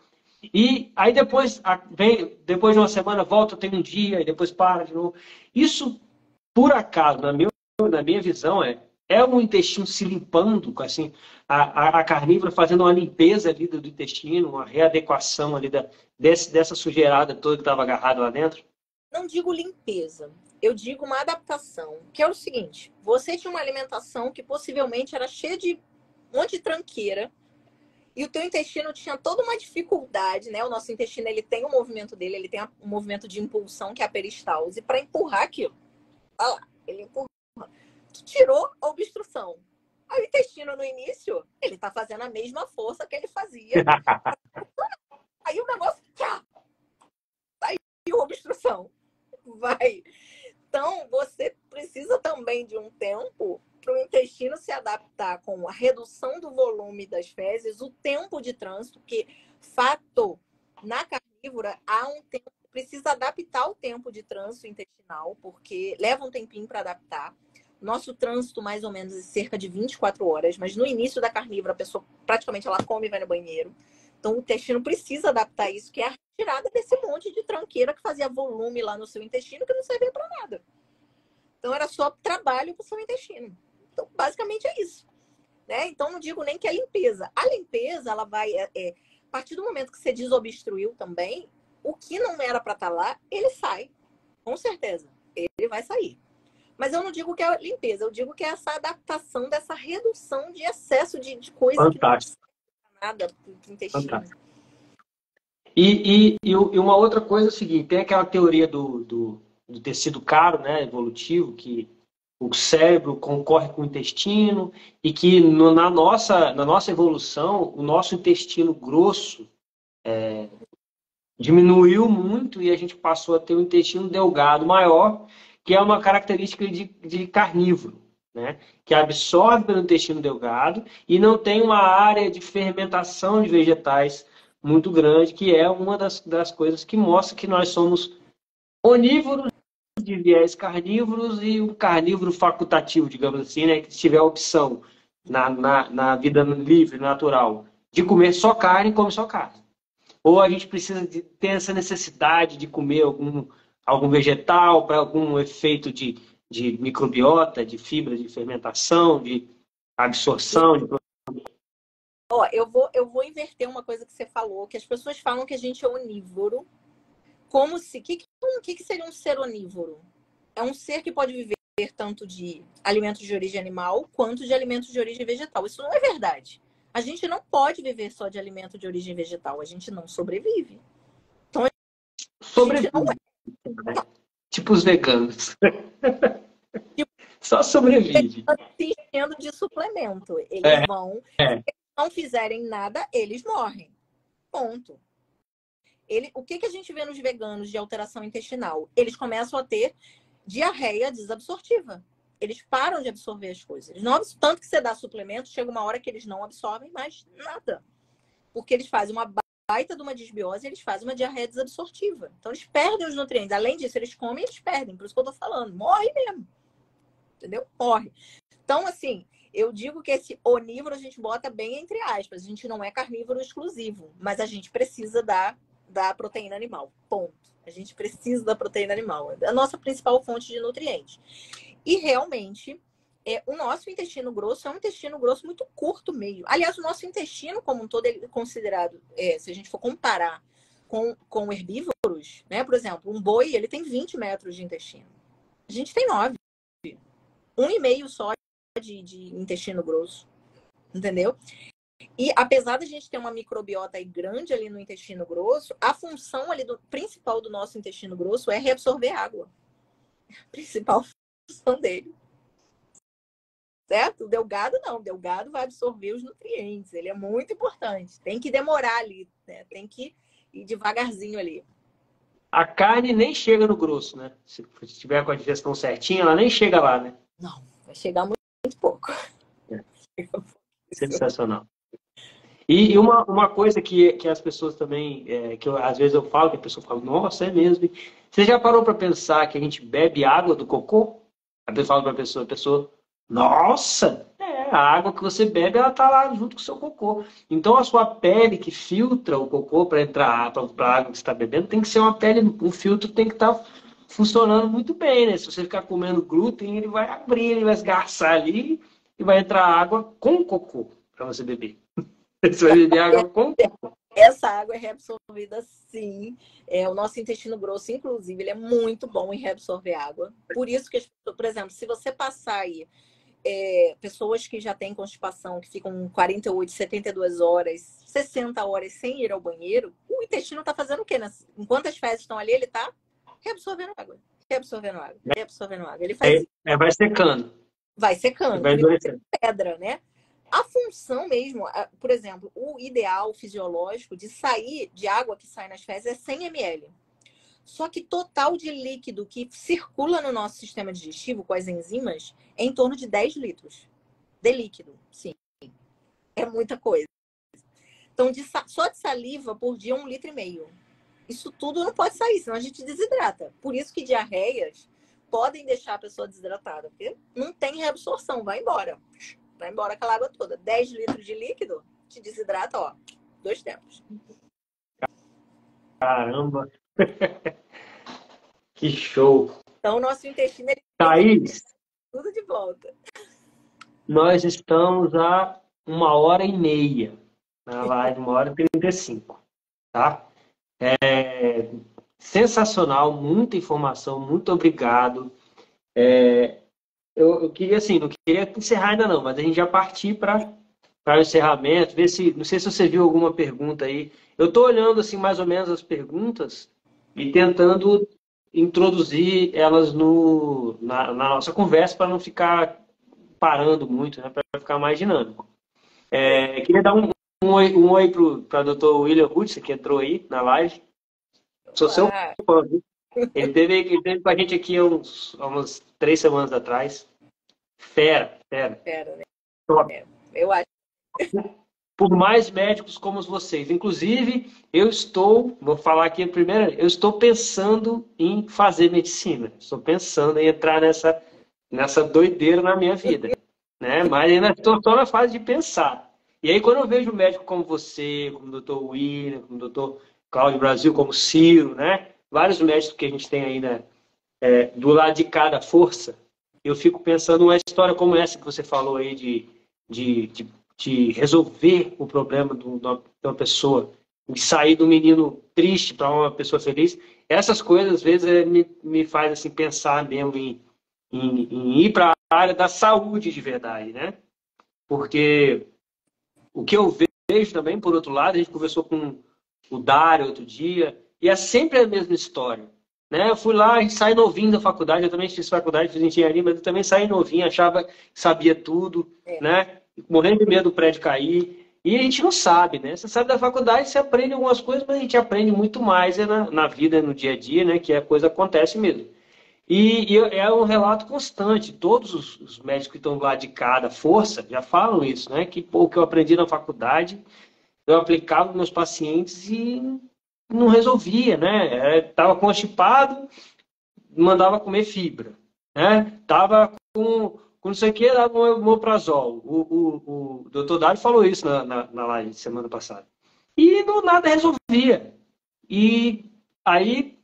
E aí depois de uma semana volta, tem um dia, e depois para de novo. Isso, por acaso, na minha visão, é um intestino se limpando, assim, a carnívora fazendo uma limpeza ali do intestino, uma readequação ali dessa sujeirada toda que estava agarrada lá dentro. Não digo limpeza, eu digo uma adaptação, que é o seguinte, você tinha uma alimentação que possivelmente era cheia de um monte de tranqueira, e o teu intestino tinha toda uma dificuldade, né? O nosso intestino, ele tem o movimento dele, ele tem um movimento de impulsão, que é a peristalse, para empurrar aquilo. Olha lá, ele empurra. Tu tirou a obstrução. Aí o intestino, no início, ele tá fazendo a mesma força que ele fazia. Aí o negócio, saiu a obstrução. Vai. Então, você precisa também de um tempo para o intestino se adaptar com a redução do volume das fezes, o tempo de trânsito, que, fato, na carnívora, há um tempo, precisa adaptar o tempo de trânsito intestinal, porque leva um tempinho para adaptar. Nosso trânsito, mais ou menos, é cerca de 24 horas. Mas no início da carnívora, a pessoa praticamente ela come e vai no banheiro. Então, o intestino precisa adaptar isso, que é a retirada desse monte de tranqueira que fazia volume lá no seu intestino, que não servia para nada. Então, era só trabalho para o seu intestino. Então, basicamente é isso. Né? Então, não digo nem que é limpeza. A limpeza, ela vai... a partir do momento que você desobstruiu também, o que não era para estar lá, ele sai. Com certeza. Ele vai sair. Mas eu não digo que é limpeza. Eu digo que é essa adaptação dessa redução de excesso de coisa que não Fantástico, serve para nada para o intestino. fantástico. E uma outra coisa é o seguinte, tem aquela teoria do tecido caro, né, evolutivo, que o cérebro concorre com o intestino e que na nossa evolução, o nosso intestino grosso diminuiu muito e a gente passou a ter um intestino delgado maior, que é uma característica de carnívoro, né? Que absorve pelo intestino delgado e não tem uma área de fermentação de vegetais muito grande, que é uma das coisas que mostra que nós somos onívoros de viés carnívoros e um carnívoro facultativo, digamos assim, né? Que se tiver a opção na vida livre, natural, de comer só carne, come só carne. Ou a gente precisa ter essa necessidade de comer algum vegetal para algum efeito de microbiota, de fibra de fermentação, de absorção. Ó, eu vou inverter uma coisa que você falou, que as pessoas falam que a gente é onívoro, como se... O que seria um ser onívoro? É um ser que pode viver tanto de alimentos de origem animal quanto de alimentos de origem vegetal. Isso não é verdade. A gente não pode viver só de alimento de origem vegetal. A gente não sobrevive. Então, a gente não é. Tipo os veganos. Tipo, só sobrevive. se enchendo de suplemento. Eles vão... Se eles não fizerem nada, eles morrem. Ponto. O que a gente vê nos veganos de alteração intestinal? Eles começam a ter diarreia desabsortiva. Eles param de absorver as coisas. Eles não, tanto que você dá suplemento, chega uma hora que eles não absorvem mais nada. Porque eles fazem uma baita de uma desbiose e eles fazem uma diarreia desabsortiva. Então, eles perdem os nutrientes. Além disso, eles comem e eles perdem. Por isso que eu tô falando. Morre mesmo. Entendeu? Morre. Então, assim, eu digo que esse onívoro a gente bota bem entre aspas. A gente não é carnívoro exclusivo. Mas a gente precisa da proteína animal. Ponto. A gente precisa da proteína animal. É a nossa principal fonte de nutrientes. E realmente, o nosso intestino grosso é um intestino grosso muito curto meio. Aliás, o nosso intestino como um todo é considerado, se a gente for comparar com herbívoros, né? Por exemplo, um boi, ele tem 20 metros de intestino. A gente tem 9. 1,5 só de intestino grosso. Entendeu? E apesar da gente ter uma microbiota aí grande ali no intestino grosso, a função ali principal do nosso intestino grosso é reabsorver água. A principal função dele. Certo? O delgado não. O delgado vai absorver os nutrientes. Ele é muito importante. Tem que demorar ali, né? Tem que ir devagarzinho ali. A carne nem chega no grosso, né? Se tiver com a digestão certinha, ela nem chega lá, né? Não, vai chegar muito pouco. Sensacional. E uma coisa que as pessoas também, às vezes eu falo, que a pessoa fala, nossa, é mesmo. Você já parou para pensar que a gente bebe água do cocô? A pessoa fala para a pessoa, nossa, a água que você bebe, ela tá lá junto com o seu cocô. Então a sua pele que filtra o cocô para entrar para a água que você está bebendo, tem que ser uma pele, o filtro tem que estar funcionando muito bem, né? Se você ficar comendo glúten, ele vai abrir, ele vai esgarçar ali e vai entrar água com cocô para você beber. Você vai beber água com cocô. Essa água é reabsorvida, sim. O nosso intestino grosso, inclusive, ele é muito bom em reabsorver água. Por isso que, por exemplo, se você passar aí pessoas que já têm constipação, que ficam 48, 72 horas, 60 horas sem ir ao banheiro, o intestino está fazendo o quê? Enquanto as fezes estão ali, ele está reabsorvendo água. Reabsorvendo água. Reabsorvendo água. Ele faz vai secando. Vai secando. Vai endurecendo. Pedra, né? A função mesmo, por exemplo, o ideal fisiológico de sair de água que sai nas fezes é 100 ml. Só que total de líquido que circula no nosso sistema digestivo com as enzimas é em torno de 10 litros de líquido. Sim, é muita coisa. Então, só de saliva por dia 1,5 litro. Isso tudo não pode sair, senão a gente desidrata. Por isso que diarreias, podem deixar a pessoa desidratada, porque não tem reabsorção, vai embora. Vai embora aquela água toda. 10 litros de líquido te desidrata, ó, 2 tempos. Caramba, que show. Então, o nosso intestino, ele Thaís, tudo de volta. nós estamos a 1h30 na live, 1h35, tá? Sensacional, muita informação, muito obrigado. Eu queria, assim, não queria encerrar ainda não, mas a gente já partir para o encerramento, ver se, não sei se você viu alguma pergunta aí. Eu estou olhando, assim, mais ou menos as perguntas e tentando introduzir elas na nossa conversa para não ficar parando muito, né, para ficar mais dinâmico. Queria dar um oi para o Dr. William Hudson, que entrou aí na live. Sou seu fã, viu? Ele teve com a gente aqui há umas 3 semanas atrás. Fera. Né? Top. Eu acho. Por mais médicos como vocês. Inclusive, vou falar aqui primeiro, eu estou pensando em fazer medicina. Estou pensando em entrar nessa doideira na minha vida. Né? Mas ainda estou só na fase de pensar. E aí, quando eu vejo um médico como você, como o Dr. William, como o Dr. Cláudio Brasil, como o Ciro, né? Vários médicos que a gente tem aí, né? Do lado de cada força, eu fico pensando uma história como essa que você falou aí de resolver o problema de uma pessoa, de sair do menino triste para uma pessoa feliz. Essas coisas, às vezes, me faz assim, pensar mesmo em ir para a área da saúde de verdade, né? Porque o que eu vejo também, por outro lado, a gente conversou com o Dário outro dia, e é sempre a mesma história. Né? Eu fui lá e saí novinho da faculdade, eu também fiz faculdade, fiz engenharia, mas eu também saí novinho, achava que sabia tudo, né? Morrendo de medo do prédio cair. E a gente não sabe, né? Você sabe da faculdade, você aprende algumas coisas, mas a gente aprende muito mais na vida, no dia a dia, né? Que a coisa acontece mesmo. E é um relato constante. Todos os médicos que estão lá de cada força já falam isso, né? Que o que eu aprendi na faculdade, eu aplicava nos meus pacientes e não resolvia, né? Estava constipado, mandava comer fibra, né? Tava com não sei o que, dava um omeprazol. O doutor Dário falou isso na live de semana passada. E não, nada resolvia. E aí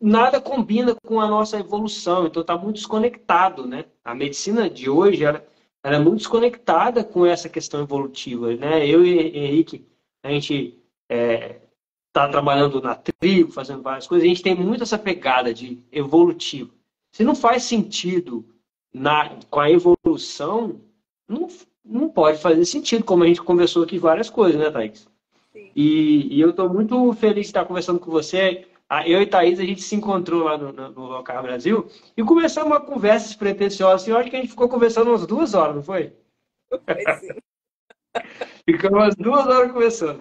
nada combina com a nossa evolução, então está muito desconectado, né? A medicina de hoje ela é muito desconectada com essa questão evolutiva, né? Eu e Henrique, a gente está trabalhando na tribo, fazendo várias coisas, a gente tem muito essa pegada de evolutivo. Se não faz sentido com a evolução, não pode fazer sentido, como a gente conversou aqui várias coisas, né, Thaís? E eu estou muito feliz de estar conversando com você. Eu e Thaís, a gente se encontrou lá no Locar Brasil e começamos uma conversa despretensiosa. Assim, eu acho que a gente ficou conversando umas 2 horas, não foi? Foi sim. Ficamos umas 2 horas conversando.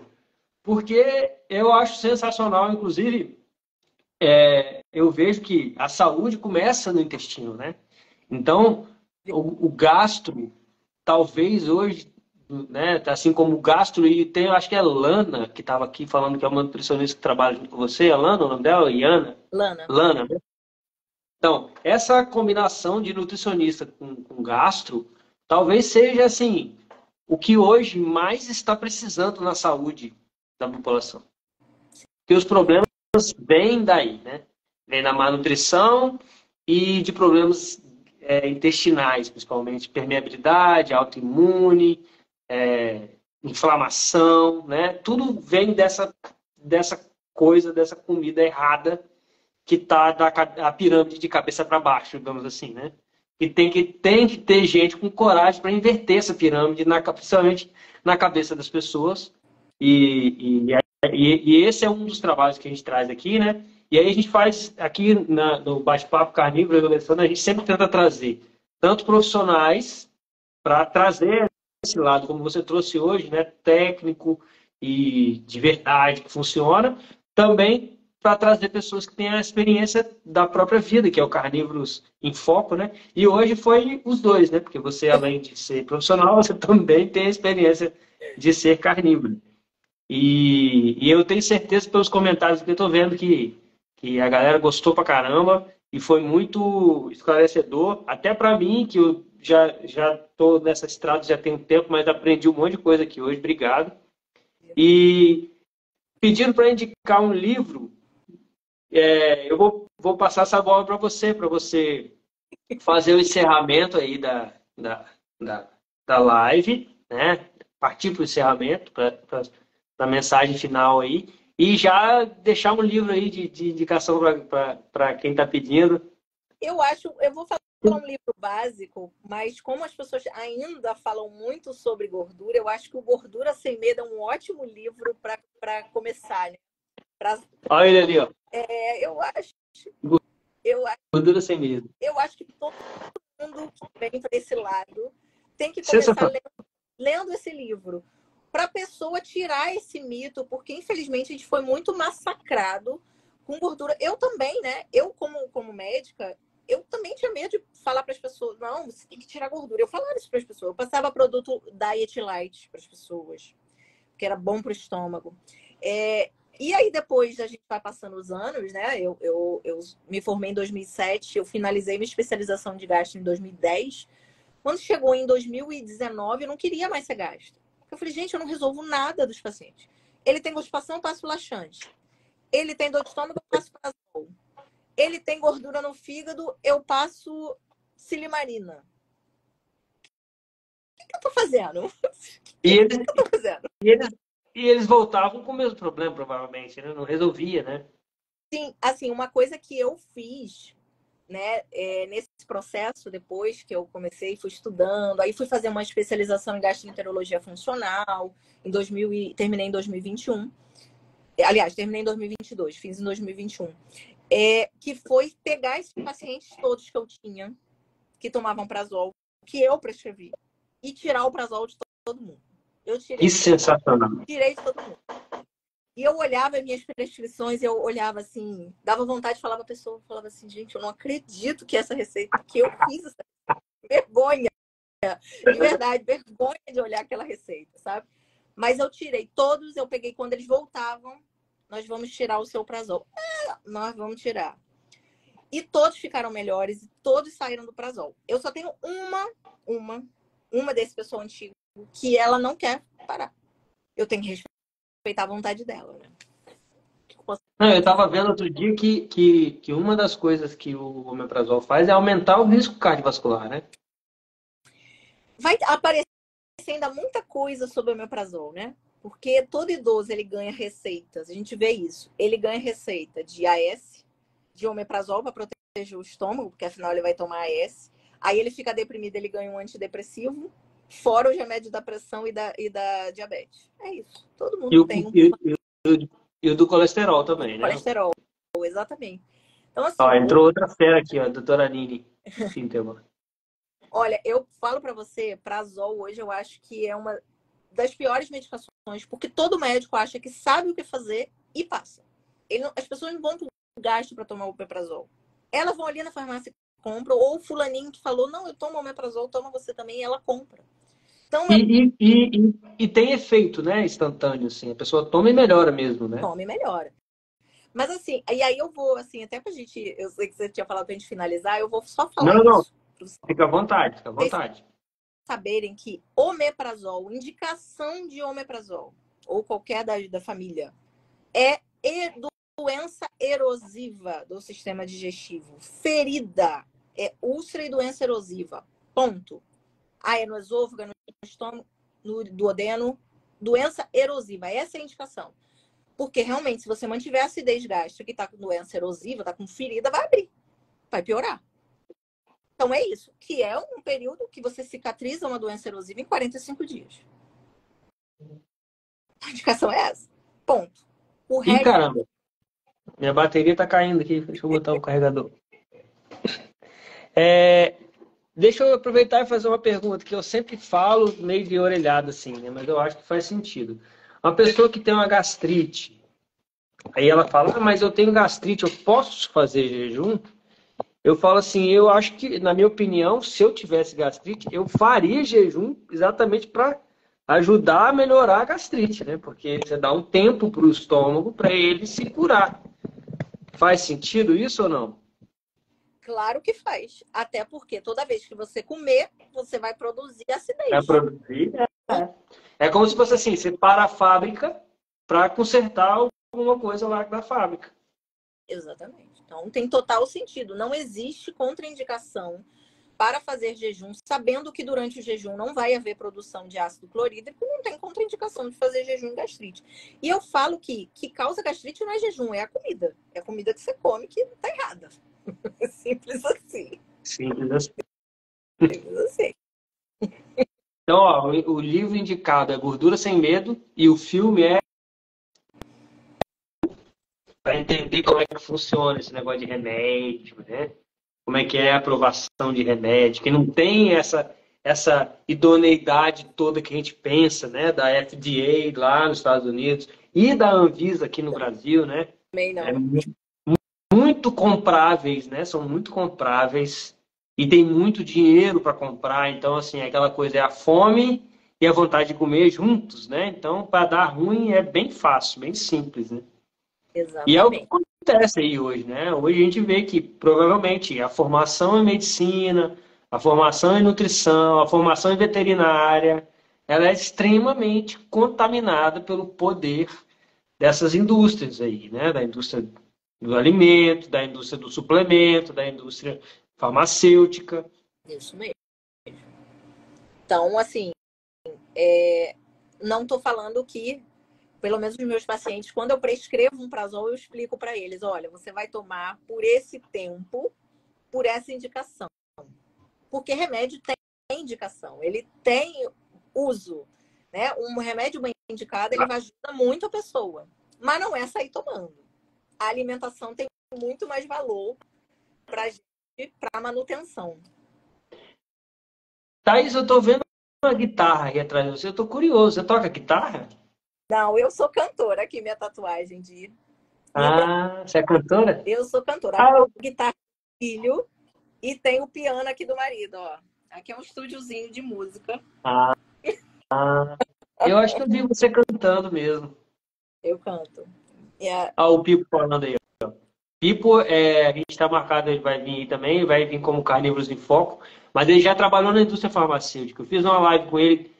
Porque eu acho sensacional, inclusive, eu vejo que a saúde começa no intestino, né? Então, o gastro, talvez hoje, né, assim como o gastro, e tem, acho que é Lana, que estava aqui falando que é uma nutricionista que trabalha junto com você, é Lana o nome dela? Iana? Lana, né? Então, essa combinação de nutricionista com gastro, talvez seja, assim, o que hoje mais está precisando na saúde da população. Porque os problemas vêm daí, né? Vem da má nutrição e de problemas intestinais, principalmente permeabilidade, autoimune, inflamação, né? Tudo vem dessa coisa, dessa comida errada que está a pirâmide de cabeça para baixo, digamos assim, né? E tem que ter gente com coragem para inverter essa pirâmide, principalmente na cabeça das pessoas. E esse é um dos trabalhos que a gente traz aqui, né? E aí a gente faz aqui no Bate-Papo Carnívoro e Alessandro, a gente sempre tenta trazer tanto profissionais para trazer esse lado, como você trouxe hoje, né? Técnico e de verdade que funciona, também para trazer pessoas que têm a experiência da própria vida, que é o Carnívoros em Foco, né? E hoje foi os dois, né? Porque você, além de ser profissional, você também tem a experiência de ser carnívoro. E eu tenho certeza pelos comentários que eu estou vendo que a galera gostou pra caramba e foi muito esclarecedor, até para mim, que eu já estou nessa estrada já tem um tempo, mas aprendi um monte de coisa aqui hoje. Obrigado. E pedindo para indicar um livro, eu vou passar essa bola para você fazer o encerramento aí da live, né? Partir para o encerramento, para a mensagem final aí. E já deixar um livro aí de indicação para quem está pedindo. Eu vou falar um livro básico, mas como as pessoas ainda falam muito sobre gordura, eu acho que o Gordura Sem Medo é um ótimo livro para começar, né? Olha ele ali, ó. Gordura Sem Medo. Eu acho que todo mundo que vem para esse lado tem que começar lendo esse livro, para a pessoa tirar esse mito, porque infelizmente a gente foi muito massacrado com gordura. Eu também, né? Eu, como médica, eu também tinha medo de falar para as pessoas, não, você tem que tirar gordura. Eu falava isso para as pessoas. Eu passava produto Diet Light para as pessoas, que era bom para o estômago. E aí depois a gente vai passando os anos, né? Eu me formei em 2007, eu finalizei minha especialização de gastro em 2010. Quando chegou em 2019, eu não queria mais ser gastro. Eu falei, gente, eu não resolvo nada dos pacientes. Ele tem constipação, eu passo laxante. Ele tem dor de estômago, eu passo prazol. Ele tem gordura no fígado, eu passo silimarina. O que eu tô fazendo? E eles voltavam com o mesmo problema, provavelmente, né? Não resolvia, né? Sim, assim, uma coisa que eu fiz, né, nesse processo, depois que eu comecei, fui estudando, aí fui fazer uma especialização em gastroenterologia funcional, terminei em 2021. Aliás, terminei em 2022, fiz em 2021. Que foi pegar esses pacientes todos que eu tinha, que tomavam prazol, que eu prescrevi, e tirar o prazol de todo mundo. Eu tirei. Isso é sensacional. Tirei de todo mundo. E eu olhava as minhas prescrições, eu olhava assim, dava vontade de falar pra pessoa, falava assim, gente, eu não acredito que essa receita, que eu fiz essa vergonha. De verdade, vergonha de olhar aquela receita, sabe? Mas eu tirei todos, eu peguei quando eles voltavam, nós vamos tirar o seu prazol. Nós vamos tirar. E todos ficaram melhores e todos saíram do prazol. Eu só tenho uma desse pessoal antigo que ela não quer parar. Eu tenho que respeitar a vontade dela, né? Não, eu estava vendo outro dia que uma das coisas que o omeprazol faz é aumentar o risco cardiovascular, né? Vai aparecer ainda muita coisa sobre o omeprazol, né? Porque todo idoso ele ganha receitas, a gente vê isso. Ele ganha receita de AS, de omeprazol para proteger o estômago, porque afinal ele vai tomar AS. Aí ele fica deprimido, ele ganha um antidepressivo, fora os remédios da pressão e da diabetes. É isso. Todo mundo tem E o do colesterol também, né? Colesterol, exatamente. Então, assim, entrou outra fera aqui, ó, a doutora Nini. Olha, eu falo para você, prazol hoje eu acho que é uma das piores medicações, porque todo médico acha que sabe o que fazer e passa. As pessoas não vão pro gasto para tomar o omeprazol. Elas vão ali na farmácia e compram, ou o fulaninho que falou, não, eu tomo omeprazol, toma você também, e ela compra. Então, e tem efeito, né? Instantâneo, assim. A pessoa toma e melhora mesmo, né? Toma e melhora. Mas assim, e aí eu vou, assim, até pra gente, eu sei que você tinha falado pra gente finalizar, eu vou só falar isso. Não. Fica à vontade, fica à vontade. Saberem que omeprazol, indicação de omeprazol, ou qualquer da família, é doença erosiva do sistema digestivo. Ferida é úlcera e doença erosiva. Ponto. No esôfago, no estômago, no duodeno, doença erosiva. Essa é a indicação. Porque realmente, se você mantiver a acidez gástrica que está com doença erosiva, está com ferida, vai abrir. Vai piorar. Então é isso. Que é um período que você cicatriza uma doença erosiva em 45 dias. A indicação é essa. Ponto. Caramba. Minha bateria tá caindo aqui. Deixa eu botar o carregador. Deixa eu aproveitar e fazer uma pergunta que eu sempre falo meio de orelhada assim, né? Mas eu acho que faz sentido. Uma pessoa que tem uma gastrite, aí ela fala, mas eu tenho gastrite, eu posso fazer jejum? Eu falo assim, eu acho que, na minha opinião, se eu tivesse gastrite, eu faria jejum exatamente para ajudar a melhorar a gastrite, né? Porque você dá um tempo para o estômago para ele se curar. Faz sentido isso ou não? Claro que faz. Até porque toda vez que você comer, você vai produzir Para acidez. produzir, é como se fosse assim, você para a fábrica para consertar alguma coisa lá da fábrica. Exatamente. Então, tem total sentido. Não existe contraindicação para fazer jejum, sabendo que durante o jejum não vai haver produção de ácido clorídrico, não tem contraindicação de fazer jejum em gastrite. E eu falo que causa gastrite não é jejum, é a comida. É a comida que você come que tá errada. Simples assim. Simples assim. Simples assim. Então, ó, o livro indicado é Gordura Sem Medo e o filme é para entender como é que funciona esse negócio de remédio, né? Como é que é a aprovação de remédio, que não tem essa idoneidade toda que a gente pensa, né? Da FDA lá nos Estados Unidos e da Anvisa aqui no Brasil, né? Também É não. muito compráveis, né? São muito compráveis e tem muito dinheiro para comprar. Então, assim, aquela coisa é a fome e a vontade de comer juntos, né? Então, para dar ruim é bem fácil, bem simples, né? E é o que Exatamente. acontece aí hoje, né? Hoje a gente vê que provavelmente a formação em medicina, a formação em nutrição, a formação em veterinária, ela é extremamente contaminada pelo poder dessas indústrias aí, né? Da indústria do alimento, da indústria do suplemento, da indústria farmacêutica. Isso mesmo. Então, assim, não estou falando que, pelo menos os meus pacientes, quando eu prescrevo um prazol, eu explico para eles: olha, você vai tomar por esse tempo, por essa indicação. Porque remédio tem indicação, ele tem uso. Né? Um remédio bem indicado, ele vai ajudar muito a pessoa. Mas não é sair tomando. A alimentação tem muito mais valor para a manutenção. Thaís, eu tô vendo uma guitarra aí atrás de você, eu tô curioso. Você toca guitarra? Não, eu sou cantora aqui, minha tatuagem de. Ah, você é cantora? Eu sou cantora. Ah, A guitarra do filho e tem o piano aqui do marido, ó. Aqui é um estúdiozinho de música. ah, eu acho que eu vi você cantando mesmo. Eu canto. É, Ah, o Pipo falando aí. Pipo, a gente está marcado, ele vai vir aí também, vai vir como Carnívoros em Foco, mas ele já trabalhou na indústria farmacêutica. Eu fiz uma live com ele,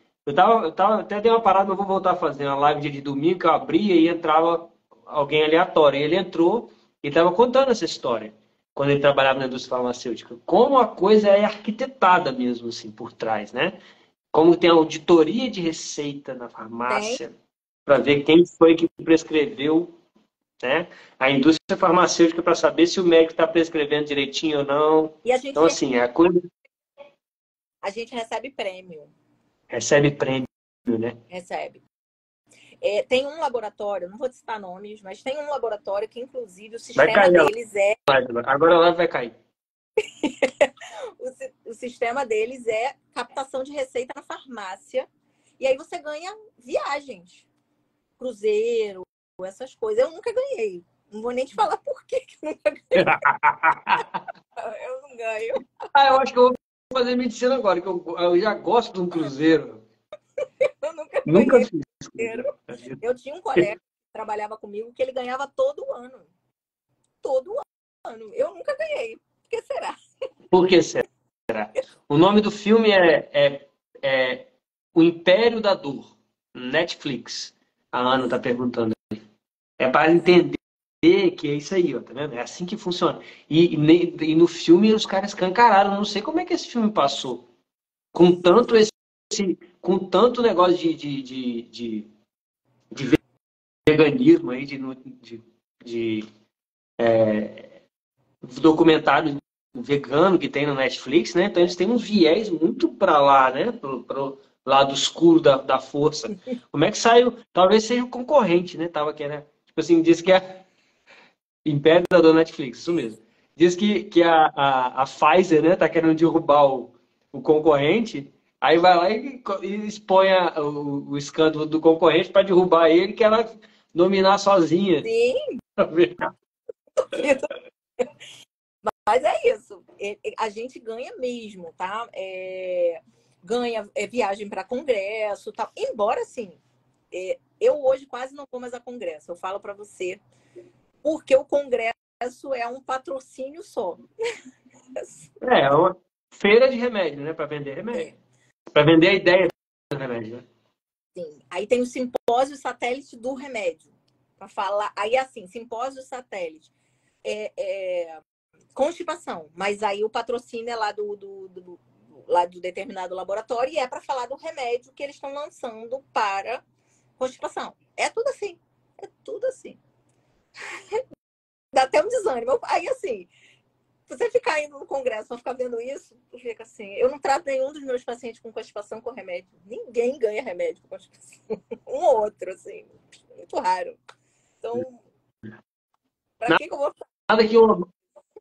até dei uma parada, mas vou voltar a fazer uma live dia de domingo, que eu abria e entrava alguém aleatório. E ele entrou e estava contando essa história, quando ele trabalhava na indústria farmacêutica. Como a coisa é arquitetada mesmo, assim, por trás, né? Como tem a auditoria de receita na tem. farmácia, para ver quem foi que prescreveu, né? A indústria farmacêutica para saber se o médico está prescrevendo direitinho ou não. E Então, assim, a coisa a gente recebe prêmio. recebe prêmio, né? Recebe. Tem um laboratório, não vou citar nomes, mas tem um laboratório que, inclusive, o Vai sistema cair a deles é. live. Agora a live vai cair. O sistema deles é captação de receita na farmácia. E aí você ganha viagens. Cruzeiro, essas coisas. Eu nunca ganhei. Não vou nem te falar por que eu nunca ganhei. Eu não ganho. Ah, eu acho que eu vou fazer medicina agora, que eu já gosto de um cruzeiro. Eu nunca Nunca ganhei fiz cruzeiro. cruzeiro. Eu tinha um colega que trabalhava comigo que ele ganhava todo ano. Todo ano. Eu nunca ganhei. Por que será? Por que será? O nome do filme é O Império da Dor, Netflix. A Ana está perguntando. É para entender que é isso aí, ó, tá vendo? É assim que funciona. E no filme os caras escancararam. Não sei como é que esse filme passou. Com tanto com tanto negócio de veganismo aí, de documentário vegano que tem no Netflix, né? Então eles têm um viés muito para lá, né? Pro lado escuro da força. Como é que saiu? Talvez seja o concorrente, né? Tava aqui, né? Tipo assim, diz que é Império da Netflix, isso mesmo. Diz que a Pfizer, né, tá querendo derrubar o concorrente, aí vai lá e expõe o escândalo do concorrente para derrubar ele, que ela nominar sozinha. Sim, mas é isso. A gente ganha mesmo, tá? Ganha viagem para congresso, tal. Embora, assim, eu hoje quase não vou mais a congresso. Eu falo para você, porque o congresso é um patrocínio só. congresso. É uma feira de remédio, né? Para vender remédio. É, Para vender a ideia do remédio, né? sim. Aí tem o simpósio satélite do remédio. Para falar. Aí, assim, simpósio satélite. Constipação, mas aí o patrocínio é lá lá do determinado laboratório e é para falar do remédio que eles estão lançando para constipação. É tudo assim. É tudo assim. Dá até um desânimo. Aí, assim, você ficar indo no congresso para ficar vendo isso, fica assim. Eu não trato nenhum dos meus pacientes com constipação com remédio. Ninguém ganha remédio com constipação. Um ou outro, assim. Muito raro. Então, para que eu vou Nada que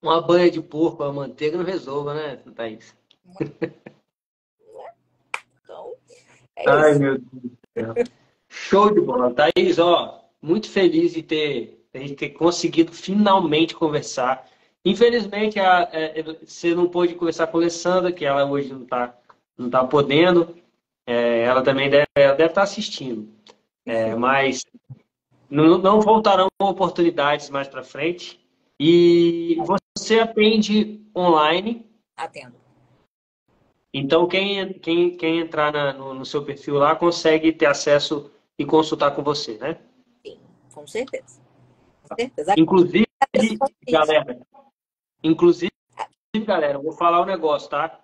uma banha de porco, a manteiga não resolva, né, Thaís? Então, é Ai, isso. meu Deus do céu. Show de bola. Thaís, ó, muito feliz de a gente ter conseguido finalmente conversar. Infelizmente, você não pôde conversar com a Alessandra, que ela hoje não tá podendo. Ela também deve estar assistindo. Mas não voltarão oportunidades mais para frente. E você atende online. Atendo. Então, quem entrar no seu perfil lá consegue ter acesso e consultar com você, né? Sim, com certeza. Com certeza. Inclusive, Esse convite. galera, inclusive, galera, eu vou falar um negócio, tá?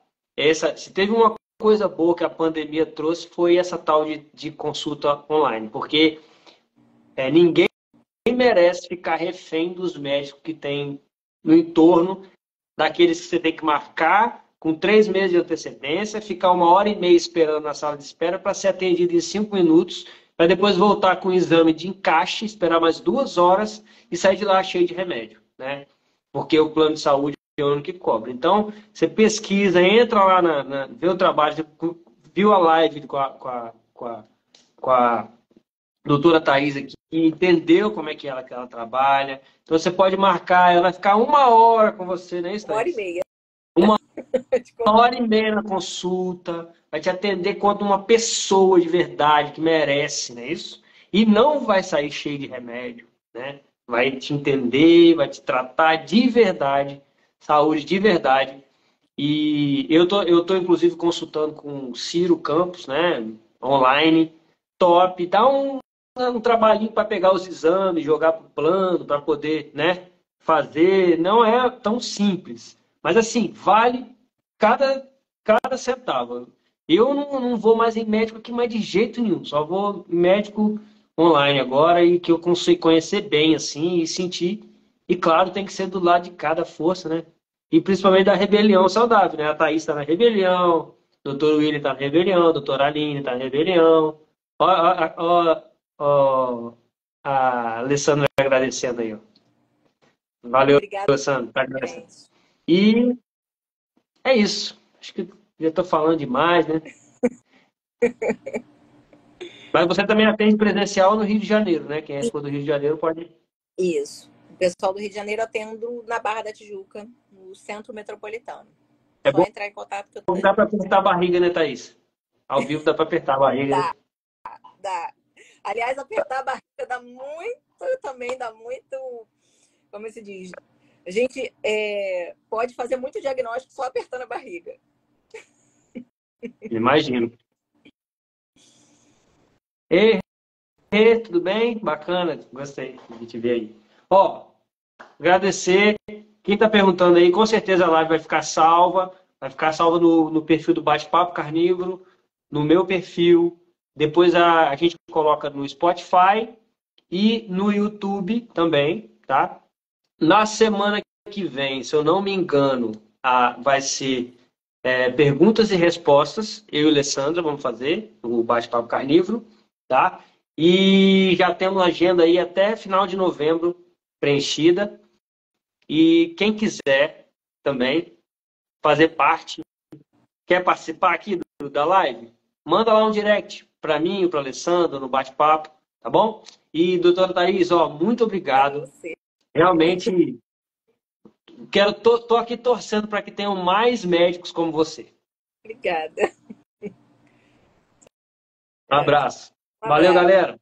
Se teve uma coisa boa que a pandemia trouxe foi essa tal de consulta online, porque ninguém merece ficar refém dos médicos que tem no entorno, daqueles que você tem que marcar com 3 meses de antecedência, ficar 1 hora e meia esperando na sala de espera para ser atendido em 5 minutos, para depois voltar com o exame de encaixe, esperar mais 2 horas e sair de lá cheio de remédio, né? Porque o plano de saúde é o único que cobra. Então, você pesquisa, entra lá, vê o trabalho, você viu a live com a doutora Thais aqui, entendeu como é que ela trabalha. Então, você pode marcar, ela vai ficar 1 hora com você, né, Uma hora e Thais? meia. Uma 1 hora e meia na consulta, vai te atender quanto uma pessoa de verdade que merece, não é isso? E não vai sair cheio de remédio, né? Vai te entender, vai te tratar de verdade, saúde de verdade. E eu tô inclusive consultando com o Ciro Campos, né? Online, top. Dá um trabalhinho para pegar os exames, jogar para o plano, para poder, né? Fazer. Não é tão simples. Mas assim, vale cada centavo. Eu não vou mais em médico aqui mais de jeito nenhum. Só vou em médico online agora e que eu consigo conhecer bem, assim, e sentir. E claro, tem que ser do lado de cada força, né? E principalmente da rebelião saudável, né? A Thaís está na rebelião, o doutor William está na rebelião, a doutora Aline está na rebelião. Ó, a Alessandra agradecendo aí, ó. Valeu, Obrigada, Alessandro, tá agradecendo. gente. E é isso. Acho que já estou falando demais, né? Mas você também atende presencial no Rio de Janeiro, né? Quem for do Rio de Janeiro pode. Isso. O pessoal do Rio de Janeiro atendo na Barra da Tijuca, no centro metropolitano. É Só bom entrar em contato que eu que dá para apertar a barriga, né, Thaís? Ao vivo dá para apertar a barriga, né? dá, dá. Aliás, apertar a barriga dá muito, também dá muito, como se diz, a gente pode fazer muito diagnóstico só apertando a barriga. Imagino. Ei, tudo bem? Bacana, gostei de te ver aí. Ó, agradecer. Quem está perguntando aí, com certeza a live vai ficar salva no perfil do Bate-Papo Carnívoro, no meu perfil. Depois a gente coloca no Spotify e no YouTube também, tá? Na semana que vem, se eu não me engano, vai ser perguntas e respostas. Eu e a Alessandra vamos fazer o Bate-Papo Carnívoro, tá? E já temos a agenda aí até final de novembro preenchida. E quem quiser também fazer parte, quer participar aqui da live, manda lá um direct para mim ou para a Alessandra no bate-papo, tá bom? E, doutora Thaís, ó, muito Para obrigado. você. Realmente, tô aqui torcendo para que tenham mais médicos como você. Obrigada. Um abraço. Um Valeu, abraço. galera.